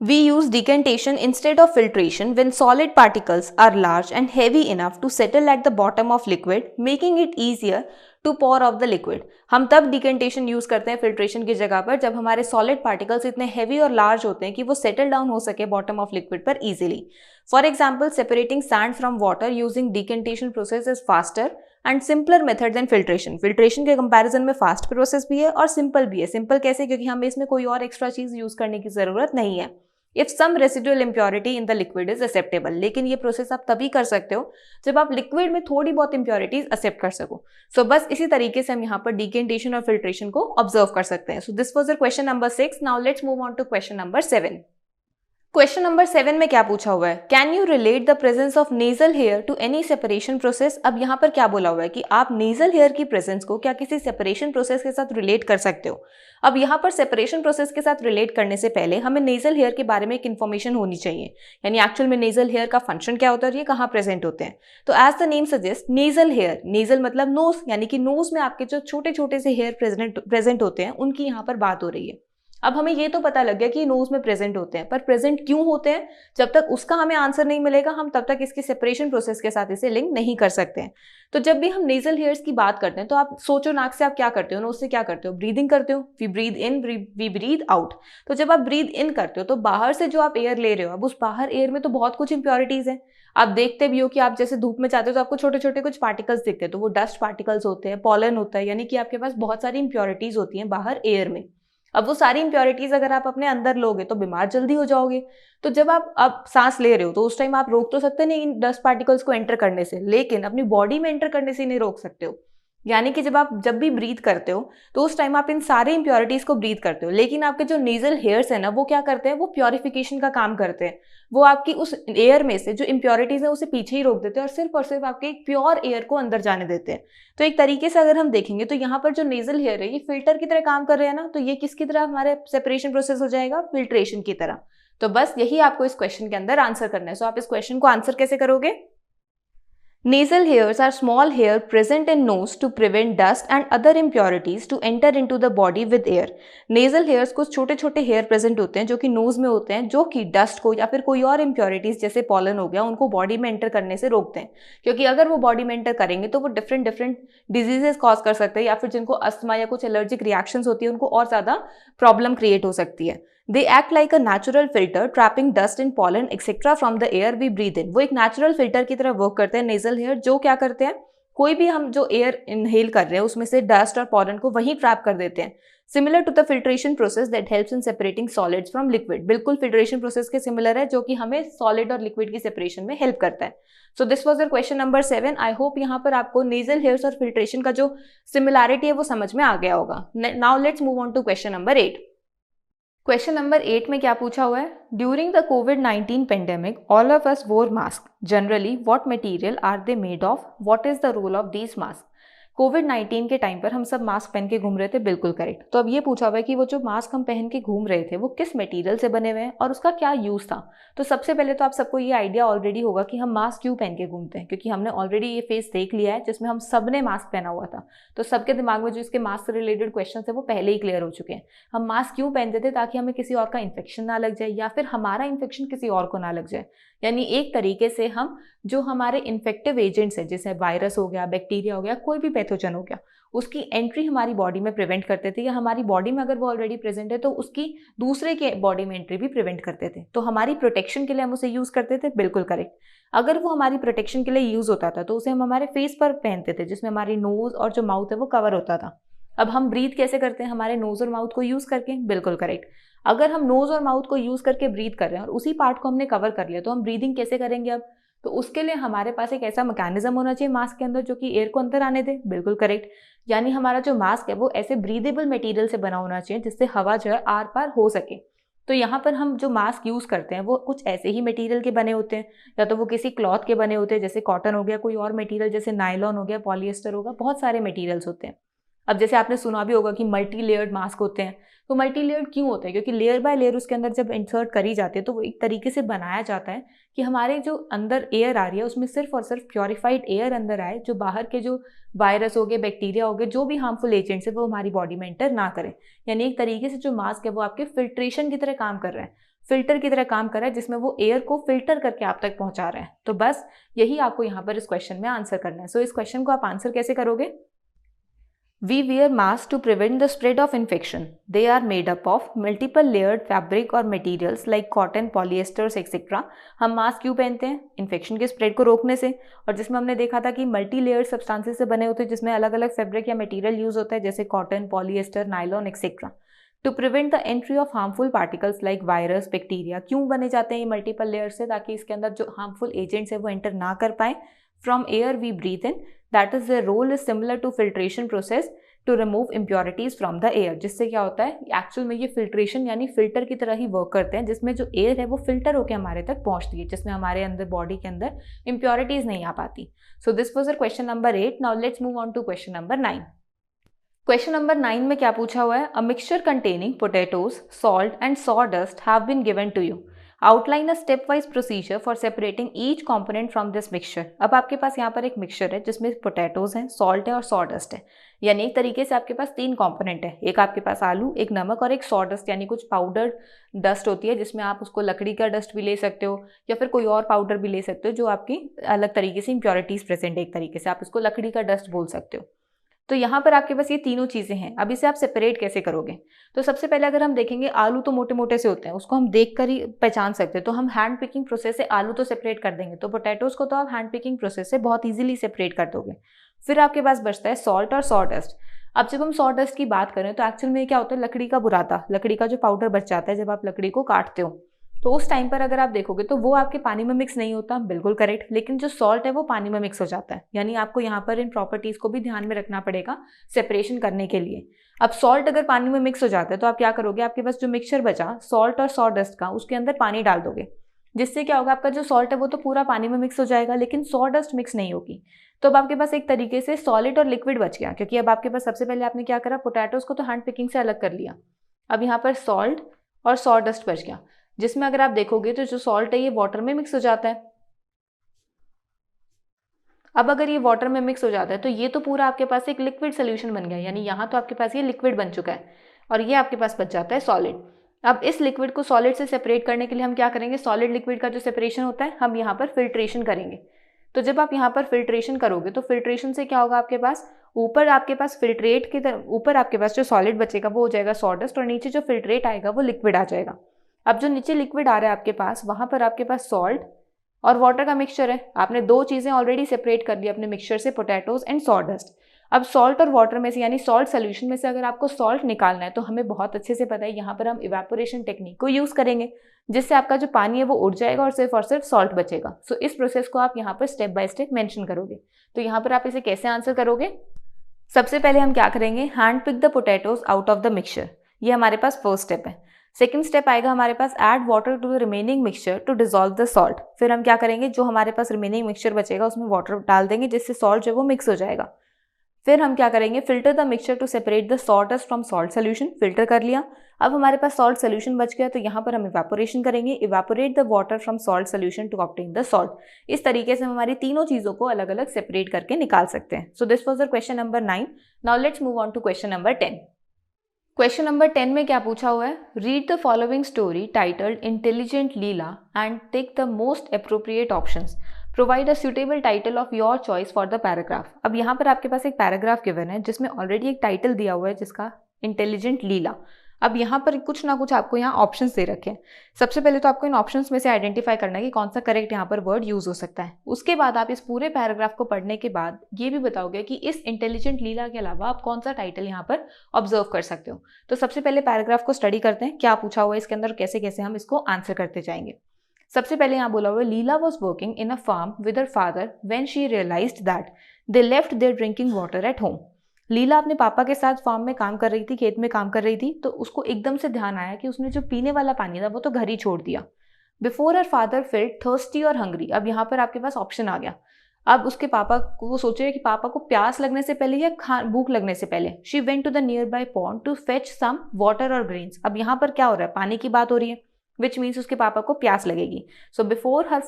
We use decantation instead of filtration when solid particles are large and heavy enough to settle at the bottom of liquid, making it easier to pour off the liquid. हम तब decantation use करते हैं filtration की जगह पर जब हमारे solid particles इतने heavy और large होते हैं कि वो settle down हो सके bottom of liquid पर easily. For example, separating sand from water using decantation process is faster and simpler method than filtration. Filtration के comparison में fast process भी है और simple भी है. Simple कैसे? क्योंकि हमें इसमें कोई और extra चीज यूज करने की जरूरत नहीं है. If some residual impurity in the liquid is acceptable, लेकिन ये प्रोसेस आप तभी कर सकते हो जब आप लिक्विड में थोड़ी बहुत इम्प्योरिटीज एक्सेप्ट कर सको. सो बस इसी तरीके से हम यहाँ पर डिकेंटेशन और फिल्ट्रेशन को ऑब्जर्व कर सकते हैं. So this was your question number 6. Now let's move on to question number 7. Question number 7 में क्या पूछा हुआ है? Can you relate the presence of nasal hair to any separation process. अब यहाँ पर क्या बोला हुआ है कि आप नेजल हेयर की प्रेजेंस को क्या किसी सेपरेशन प्रोसेस के साथ रिलेट कर सकते हो. अब यहाँ पर सेपरेशन प्रोसेस के साथ रिलेट करने से पहले हमें नेजल हेयर के बारे में एक इन्फॉर्मेशन होनी चाहिए, यानी एक्चुअल में नेजल हेयर का फंक्शन क्या होता है और ये कहाँ प्रेजेंट होते हैं. तो as the name suggest, nasal hair, nasal मतलब नोज, यानी कि नोज में आपके जो छोटे छोटे से हेयर प्रेजेंट होते हैं उनकी यहाँ पर बात हो रही है. अब हमें ये तो पता लग गया कि नोज में प्रेजेंट होते हैं, पर प्रेजेंट क्यों होते हैं, जब तक उसका हमें आंसर नहीं मिलेगा हम तब तक इसकी सेपरेशन प्रोसेस के साथ इसे लिंक नहीं कर सकते हैं. तो जब भी हम नेजल हेयर्स की बात करते हैं तो आप सोचो, नाक से आप क्या करते हो, नोज से क्या करते हो, ब्रीदिंग करते हो. We breathe in, we breathe out. तो जब आप ब्रीद इन करते हो तो बाहर से जो आप एयर ले रहे हो, अब उस बाहर एयर में तो बहुत कुछ इंप्योरिटीज है. आप देखते भी हो कि आप जैसे धूप में जाते हो तो आपको छोटे छोटे कुछ पार्टिकल्स दिखते हैं, तो वो डस्ट पार्टिकल्स होते हैं, पॉलन होता है, यानी कि आपके पास बहुत सारी इंप्योरिटीज होती हैं बाहर एयर में. अब वो सारी इंप्योरिटीज अगर आप अपने अंदर लोगे तो बीमार जल्दी हो जाओगे. तो जब आप सांस ले रहे हो तो उस टाइम आप रोक तो सकते नहीं इन डस्ट पार्टिकल्स को एंटर करने से, लेकिन अपनी बॉडी में एंटर करने से नहीं रोक सकते हो. यानी कि जब भी ब्रीथ करते हो तो उस टाइम आप इन सारे इंप्योरिटीज को ब्रीथ करते हो, लेकिन आपके जो नेजल हेयर्स है ना वो क्या करते हैं, वो प्योरिफिकेशन का काम करते हैं. वो आपकी उस एयर में से जो इंप्योरिटीज है उसे पीछे ही रोक देते हैं और सिर्फ आपके एक प्योर एयर को अंदर जाने देते हैं. तो एक तरीके से अगर हम देखेंगे तो यहाँ पर जो नेजल हेयर है ये फिल्टर की तरह काम कर रहे हैं ना, तो ये किसकी तरह हमारे सेपरेशन प्रोसेस हो जाएगा, फिल्ट्रेशन की तरह. तो बस यही आपको इस क्वेश्चन के अंदर आंसर करना है. सो आप इस क्वेश्चन को आंसर कैसे करोगे? Nasal hairs are small hair present in nose to prevent dust and other impurities to enter into the body with air. Nasal hairs कुछ छोटे छोटे हेयर प्रेजेंट होते हैं जो कि नोज में होते हैं, जो कि डस्ट को या फिर कोई और impurities जैसे पॉलन हो गया उनको बॉडी में एंटर करने से रोकते हैं. क्योंकि अगर वो बॉडी में एंटर करेंगे तो वो डिफरेंट डिजीजेस कॉज कर सकते हैं, या फिर जिनको अस्थमा या कुछ एलर्जिक रिएक्शंस होती है उनको और ज़्यादा प्रॉब्लम क्रिएट हो सकती है. They act like a natural filter, trapping dust and pollen etc. from the air we breathe in. वो एक नेचुरल फिल्टर की तरह वर्क करते हैं नेजल हेयर, जो क्या करते हैं, कोई भी हम जो एयर इनहेल कर रहे हैं उसमें से डस्ट और पॉलन को वहीं ट्रैप कर देते हैं. Similar to the filtration process that helps in separating solids from liquid. बिल्कुल फिल्ट्रेशन प्रोसेस के सिमिलर है जो कि हमें सॉलिड और लिक्विड की सेपरेशन में हेल्प करता है. So this was your question number 7. I hope यहाँ पर आपको नेजल हेयर्स और फिल्ट्रेशन का जो सिमिलैरिटी है वो समझ में आ गया होगा. Now let's move on to question number 8. Question number 8 में क्या पूछा हुआ है? ड्यूरिंग द कोविड-19 pandemic all of us wore mask. Generally what material are they made of? What is the role of these mask? कोविड-19 के time पर हम सब मास्क पहन के घूम रहे थे, बिल्कुल करेक्ट. तो अब ये पूछा हुआ है कि वो जो मास्क हम पहन के घूम रहे थे वो किस मटेरियल से बने हुए हैं और उसका क्या यूज़ था. तो सबसे पहले तो आप सबको ये आइडिया ऑलरेडी होगा कि हम मास्क क्यों पहन के घूमते हैं, क्योंकि हमने ऑलरेडी ये फेस देख लिया है जिसमें हम सब ने मास्क पहना हुआ था. तो सबके दिमाग में जो इसके मास्क से रिलेटेड क्वेश्चन है वो पहले ही क्लियर हो चुके हैं. हम मास्क क्यों पहनते थे? ताकि हमें किसी और का इन्फेक्शन ना लग जाए या फिर हमारा इन्फेक्शन किसी और को ना लग जाए. यानी एक तरीके से हम जो हमारे इन्फेक्टिव एजेंट्स हैं, जैसे वायरस हो गया, बैक्टीरिया हो गया, कोई भी पैथोजन हो गया, उसकी एंट्री हमारी बॉडी में प्रिवेंट करते थे, या हमारी बॉडी में अगर वो ऑलरेडी प्रेजेंट है तो उसकी दूसरे के बॉडी में एंट्री भी प्रिवेंट करते थे. तो हमारी प्रोटेक्शन के लिए हम उसे यूज़ करते थे, बिल्कुल करेक्ट. अगर वो हमारी प्रोटेक्शन के लिए यूज़ होता था तो उसे हम हमारे फेस पर पहनते थे, जिसमें हमारी नोज और जो माउथ है वो कवर होता था. अब हम ब्रीथ कैसे करते हैं? हमारे नोज और माउथ को यूज़ करके, बिल्कुल करेक्ट. अगर हम नोज और माउथ को यूज़ करके ब्रीथ कर रहे हैं और उसी पार्ट को हमने कवर कर लिया तो हम ब्रीदिंग कैसे करेंगे अब? तो उसके लिए हमारे पास एक ऐसा मैकेनिज्म होना चाहिए मास्क के अंदर जो कि एयर को अंदर आने दे, बिल्कुल करेक्ट. यानी हमारा जो मास्क है वो ऐसे ब्रीदेबल मटेरियल से बना होना चाहिए जिससे हवा जो है आर पार हो सके. तो यहाँ पर हम जो मास्क यूज़ करते हैं वो कुछ ऐसे ही मटेरियल के बने होते हैं, या तो वो किसी क्लॉथ के बने होते हैं जैसे कॉटन हो गया, कोई और मटेरियल जैसे नायलॉन हो गया, पॉलिएस्टर होगा, बहुत सारे मटेरियल्स होते हैं. अब जैसे आपने सुना भी होगा कि मल्टी लेयर्ड मास्क होते हैं. तो मल्टी लेयर्ड क्यों होते हैं? क्योंकि लेयर बाय लेयर उसके अंदर जब इंसर्ट करी जाती है तो वो एक तरीके से बनाया जाता है कि हमारे जो अंदर एयर आ रही है उसमें सिर्फ और सिर्फ प्योरीफाइड एयर अंदर आए, जो बाहर के जो वायरस हो गए, बैक्टीरिया हो गए, जो भी हार्मफुल एजेंट्स है वो हमारी बॉडी में एंटर ना करें. यानी एक तरीके से जो मास्क है वो आपके फिल्ट्रेशन की तरह काम कर रहा है. फिल्टर की तरह काम कर रहा है, जिसमें वो एयर को फिल्टर करके आप तक पहुंचा रहा है। तो बस यही आपको यहाँ पर इस क्वेश्चन में आंसर करना है। सो इस क्वेश्चन को आप आंसर कैसे करोगे? We wear masks to prevent the spread of infection. They are made up of multiple layered fabric or materials like cotton, polyesters, etc. हम मास्क क्यों पहनते हैं? इन्फेक्शन के स्प्रेड को रोकने से, और जिसमें हमने देखा था कि मल्टी लेयर्ड सब्सटेंसेस से बने होते हैं, जिसमें अलग अलग फैब्रिक या मटेरियल यूज होता है, जैसे cotton, polyester, nylon, etcetera, to prevent the entry of harmful particles like virus, bacteria. क्यों बने जाते हैं ये मल्टीपल लेयर से? ताकि इसके अंदर जो हार्मफुल एजेंट्स है वो एंटर ना कर पाए। From air we breathe in, that is the role is similar to filtration process to remove impurities from the air. जिससे क्या होता है, एक्चुअल में ये फिल्ट्रेशन यानी फिल्टर की तरह ही वर्क करते हैं, जिसमें जो एयर है वो फिल्टर होकर हमारे तक पहुंचती है, जिसमें हमारे अंदर बॉडी के अंदर इम्प्योरिटीज नहीं आ पाती। So this was question number 8। Now let's move on to question number 9। Question number 9 में क्या पूछा हुआ है? A mixture containing potatoes, salt and sawdust have been given to you. Outline a stepwise procedure for separating each component from this mixture. अब आपके पास यहाँ पर एक मिक्सचर है जिसमें पोटैटोज हैं, सॉल्ट है और सॉडस्ट है। यानी एक तरीके से आपके पास 3 कंपोनेंट है। एक आपके पास आलू, एक नमक और एक सॉडस्ट यानी कुछ पाउडर डस्ट होती है, जिसमें आप उसको लकड़ी का डस्ट भी ले सकते हो या फिर कोई और पाउडर भी ले सकते हो जो आपकी अलग तरीके से इम्प्योरिटीज प्रेजेंट है। एक तरीके से आप इसको लकड़ी का डस्ट बोल सकते हो। तो यहाँ पर आपके पास ये तीनों चीज़ें हैं। अब इसे आप सेपरेट कैसे करोगे? तो सबसे पहले अगर हम देखेंगे, आलू तो मोटे मोटे से होते हैं, उसको हम देख कर ही पहचान सकते हैं, तो हम हैंड पिकिंग प्रोसेस से आलू तो सेपरेट कर देंगे। तो पोटैटोज को तो आप हैंड पिकिंग प्रोसेस से बहुत ईजिली सेपरेट कर दोगे। फिर आपके पास बचता है सॉल्ट और सॉडस्ट। अब जब हम सॉडस्ट की बात करें तो एक्चुअल में क्या होता है, लकड़ी का बुरादा, लकड़ी का जो पाउडर बच जाता है जब आप लकड़ी को काटते हो, तो उस टाइम पर अगर आप देखोगे तो वो आपके पानी में मिक्स नहीं होता, बिल्कुल करेक्ट। लेकिन जो सॉल्ट है वो पानी में मिक्स हो जाता है। यानी आपको यहाँ पर इन प्रॉपर्टीज को भी ध्यान में रखना पड़ेगा सेपरेशन करने के लिए। अब सॉल्ट अगर पानी में मिक्स हो जाता है तो आप क्या करोगे, आपके पास जो मिक्सचर बचा सॉल्ट और सॉडस्ट का, उसके अंदर पानी डाल दोगे। जिससे क्या होगा, आपका जो सॉल्ट है वो तो पूरा पानी में मिक्स हो जाएगा, लेकिन सॉडस्ट मिक्स नहीं होगी। तो अब आपके पास एक तरीके से सॉलिड और लिक्विड बच गया, क्योंकि अब आपके पास सबसे पहले आपने क्या करा, पोटैटोज को तो हैंड पिकिंग से अलग कर लिया। अब यहाँ पर सॉल्ट और सॉडस्ट बच गया, जिसमें अगर आप देखोगे तो जो सॉल्ट है ये वाटर में मिक्स हो जाता है। अब अगर ये वाटर में मिक्स हो जाता है तो ये तो पूरा आपके पास एक लिक्विड सोल्यूशन बन गया, यानी यहाँ तो आपके पास ये लिक्विड बन चुका है और ये आपके पास बच जाता है सॉलिड। अब इस लिक्विड को सॉलिड से सेपरेट करने के लिए हम क्या करेंगे, सॉलिड लिक्विड का जो सेपरेशन होता है हम यहाँ पर फिल्ट्रेशन करेंगे। तो जब आप यहाँ पर फिल्ट्रेशन करोगे तो फिल्ट्रेशन से क्या होगा, आपके पास ऊपर आपके पास फिल्ट्रेट के ऊपर आपके पास जो सॉलिड बचेगा वो हो जाएगा सॉडस्ट, और नीचे जो फिल्ट्रेट आएगा वो लिक्विड आ जाएगा। अब जो नीचे लिक्विड आ रहा है आपके पास, वहां पर आपके पास सॉल्ट और वाटर का मिक्सचर है। आपने 2 चीजें ऑलरेडी सेपरेट कर ली अपने मिक्सचर से, पोटैटोज एंड सॉडस्ट। अब सॉल्ट और वाटर में से यानी सॉल्ट सोल्यूशन में से अगर आपको सॉल्ट निकालना है तो हमें बहुत अच्छे से पता है यहाँ पर हम इवेपोरेशन टेक्निक को यूज करेंगे, जिससे आपका जो पानी है वो उड़ जाएगा और सिर्फ सॉल्ट बचेगा। सो इस प्रोसेस को आप यहाँ पर स्टेप बाय स्टेप मेंशन करोगे। तो यहाँ पर आप इसे कैसे आंसर करोगे? सबसे पहले हम क्या करेंगे, hand pick the potatoes out of the mixture. ये हमारे पास फर्स्ट स्टेप है। सेकेंड स्टेप आएगा हमारे पास, add water to the remaining mixture to dissolve the salt. फिर हम क्या करेंगे, जो हमारे पास रिमेनिंग मिक्सचर बचेगा उसमें वाटर डाल देंगे, जिससे सॉल्ट जो वो मिक्स हो जाएगा। फिर हम क्या करेंगे, filter the mixture to separate the salts from salt solution. Filter कर लिया। अब हमारे पास सॉल्ट सोल्यूशन बच गया, तो यहाँ पर हम इवेपोरेशन करेंगे, evaporate the water from salt solution to obtain the salt. इस तरीके से हम हमारी तीनों चीजों को अलग अलग सेपरेट करके निकाल सकते हैं। So this was the question number 9। Now let's move on to question number 10। Question number 10 में क्या पूछा हुआ है, read the following story titled intelligent Leela and take the most appropriate options. Provide a suitable title of your choice for the paragraph. अब यहाँ पर आपके पास एक पैराग्राफ गिवन है जिसमें ऑलरेडी एक टाइटल दिया हुआ है जिसका इंटेलिजेंट लीला। अब यहाँ पर कुछ ना कुछ आपको यहाँ ऑप्शंस दे रखे हैं। सबसे पहले तो आपको इन ऑप्शंस में से आइडेंटिफाई करना है कि कौन सा करेक्ट यहाँ पर वर्ड यूज हो सकता है। उसके बाद आप इस पूरे पैराग्राफ को पढ़ने के बाद ये भी बताओगे कि इस इंटेलिजेंट लीला के अलावा आप कौन सा टाइटल यहाँ पर ऑब्जर्व कर सकते हो। तो सबसे पहले पैराग्राफ को स्टडी करते हैं, क्या पूछा हुआ है इसके अंदर, कैसे कैसे हम इसको आंसर करते जाएंगे। सबसे पहले यहाँ बोला हुआ है, Leela was working in a farm with her father when she realized that they left their drinking water at home. Leela अपने पापा के साथ फार्म में काम कर रही थी, खेत में काम कर रही थी, तो उसको एकदम से ध्यान आया कि उसने जो पीने वाला पानी था वो तो घर ही छोड़ दिया। Before her father felt thirsty और हंग्री। अब यहाँ पर आपके पास ऑप्शन आ गया। अब उसके पापा को वो सोच रहे हैं कि पापा को प्यास लगने से पहले या भूख लगने से पहले। She went to the nearby pond to fetch some water और ग्रेन्स। अब यहाँ पर क्या हो रहा है, पानी की बात हो रही है, विच मीन्स उसके पापा को प्यास लगेगी। So before her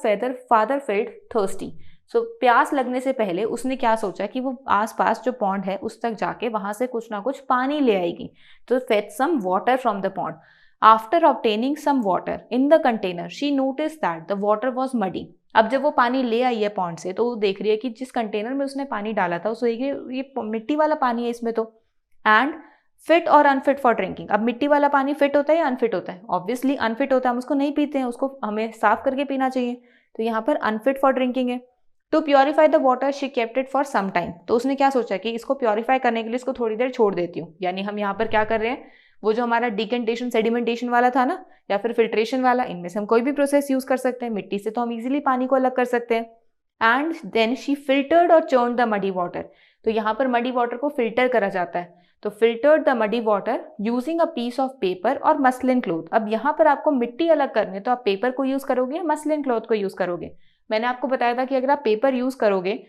father felt thirsty. So प्यास लगने से पहले उसने क्या सोचा कि वो आसपास जो पॉन्ड है उस तक जाके वहां से कुछ ना कुछ पानी ले आएगी, तो fetch some water from the pond. After obtaining some water in the container she notice that the water was muddy. अब जब वो पानी ले आई है पॉन्ड से तो वो देख रही है कि जिस कंटेनर में उसने पानी डाला था उसको देख रही है ये मिट्टी वाला पानी है इसमें तो। एंड फिट और अनफिट फॉर ड्रिंकिंग। अब मिट्टी वाला पानी फिट होता है या अनफिट होता है? ऑब्वियसली अनफिट होता है, हम उसको नहीं पीते हैं, उसको हमें साफ करके पीना चाहिए। तो यहाँ पर अनफिट फॉर ड्रिंकिंग है। To purify the water she kept it for some time. तो उसने क्या सोचा कि इसको प्योरीफाई करने के लिए इसको थोड़ी देर छोड़ देती हूँ। यानी हम यहाँ पर क्या कर रहे हैं, वो जो हमारा डिकेंटेशन सेडिमेंटेशन वाला था ना, या फिर फिल्ट्रेशन वाला, इनमें से हम कोई भी प्रोसेस यूज कर सकते हैं। मिट्टी से तो हम इजीली पानी को अलग कर सकते हैं। एंड देन शी फिल्टर्ड और चर्न्ड द मडी वाटर। तो यहाँ पर मडी वाटर को फिल्टर करा जाता है। तो filtered the muddy water using a piece of paper और मसलिन क्लॉथ। अब यहाँ पर आपको मिट्टी अलग करनी है तो आप पेपर को यूज करोगे या मसलिन क्लॉथ को यूज करोगे? मैंने आपको बताया था कि अगर आप पेपर यूज करोगे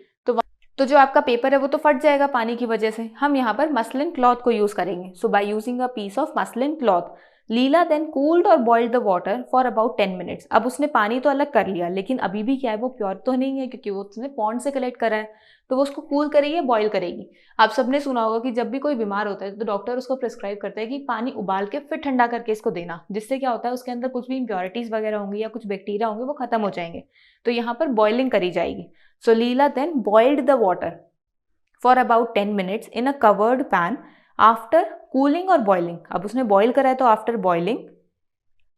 तो जो आपका पेपर है वो तो फट जाएगा पानी की वजह से। हम यहाँ पर मसलिन क्लॉथ को यूज करेंगे। So by using a piece of muslin cloth Leela then cooled और boiled the water for about 10 minutes. अब उसने पानी तो अलग कर लिया लेकिन अभी भी क्या है, वो प्योर तो नहीं है क्योंकि वो उसने पॉन्ड से कलेक्ट करा है। तो वो उसको कूल करेगी, बॉईल करेगी। आप सबने सुना होगा कि जब भी कोई बीमार होता है तो डॉक्टर उसको प्रिस्क्राइब करता है कि पानी उबाल के फिर ठंडा करके इसको देना, जिससे क्या होता है उसके अंदर कुछ भी इम्प्योरिटीज वगैरह होंगी या कुछ बैक्टीरिया होंगे वो खत्म हो जाएंगे। तो यहाँ पर बॉइलिंग करी जाएगी। So Leela then boiled the water for about 10 minutes in a covered pan after cooling और बॉइलिंग। अब उसने बॉइल करा है तो after boiling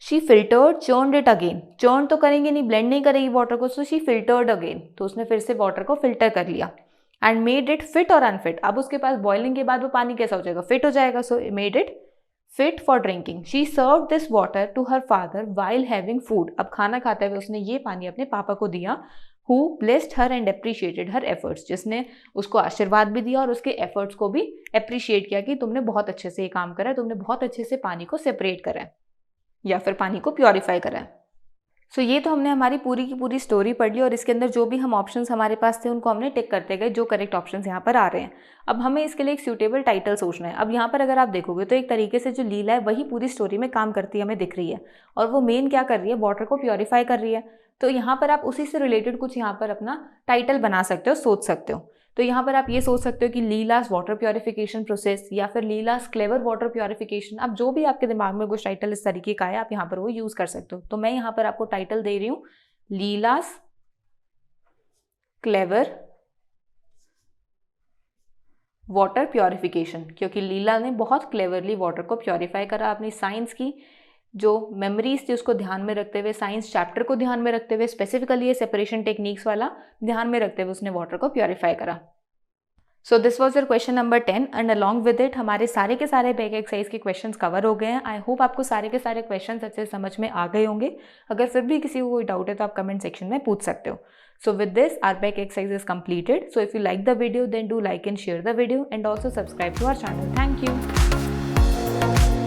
she filtered churned it again. Churn तो करेंगे नहीं, ब्लेंड नहीं करेगी वाटर को, सो शी फिल्टर्ड अगेन। तो उसने फिर से वाटर को फिल्टर कर लिया। एंड मेड इट फिट और अनफिट। अब उसके पास बॉइलिंग के बाद वो पानी कैसा हो जाएगा, फिट हो जाएगा। So made it fit for drinking. She serve this water to her father while having food. अब खाना खाते हुए उसने ये पानी अपने पापा को दिया। Who blessed her and appreciated her efforts. जिसने उसको आशीर्वाद भी दिया और उसके एफर्ट्स को भी अप्रिशिएट किया कि तुमने बहुत अच्छे से ये काम करा है, तुमने बहुत अच्छे से पानी को सेपरेट करा है या फिर पानी को प्योरीफाई करा है। सो ये तो हमने हमारी पूरी की पूरी स्टोरी पढ़ ली और इसके अंदर जो भी हम ऑप्शंस हमारे पास थे उनको हमने टिक करते गए, जो करेक्ट ऑप्शंस यहाँ पर आ रहे हैं। अब हमें इसके लिए एक सूटेबल टाइटल सोचना है। अब यहाँ पर अगर आप देखोगे तो एक तरीके से जो लीला है वही पूरी स्टोरी में काम करती है हमें दिख रही है, और वो मेन क्या कर रही है, वाटर को प्योरीफाई कर रही है। तो यहाँ पर आप उसी से रिलेटेड कुछ यहाँ पर अपना टाइटल बना सकते हो, सोच सकते हो। तो यहाँ पर आप ये सोच सकते हो कि लीलास वाटर प्योरिफिकेशन प्रोसेस या फिर लीलास क्लेवर वाटर प्योरिफिकेशन। अब जो भी आपके दिमाग में कुछ टाइटल इस तरीके का है आप यहाँ पर वो यूज कर सकते हो। तो मैं यहाँ पर आपको टाइटल दे रही हूँ लीलास क्लेवर वाटर प्योरिफिकेशन, क्योंकि लीला ने बहुत क्लेवरली वाटर को प्योरीफाई करा। अपनी साइंस की जो मेमोरीज थी उसको ध्यान में रखते हुए, साइंस चैप्टर को ध्यान में रखते हुए, स्पेसिफिकली ये सेपरेशन टेक्निक्स वाला ध्यान में रखते हुए उसने वाटर को प्योरीफाई करा। सो this was your question number 10 and along with it हमारे सारे के सारे बैक एक्सरसाइज के क्वेश्चंस कवर हो गए हैं। आई होप आपको सारे के सारे क्वेश्चंस अच्छे समझ में आ गए होंगे। अगर फिर भी किसी को कोई डाउट है तो आप कमेंट सेक्शन में पूछ सकते हो। So with this, our back exercise is completed. So if you like the video, then do like and share the video and also subscribe to our channel. Thank you.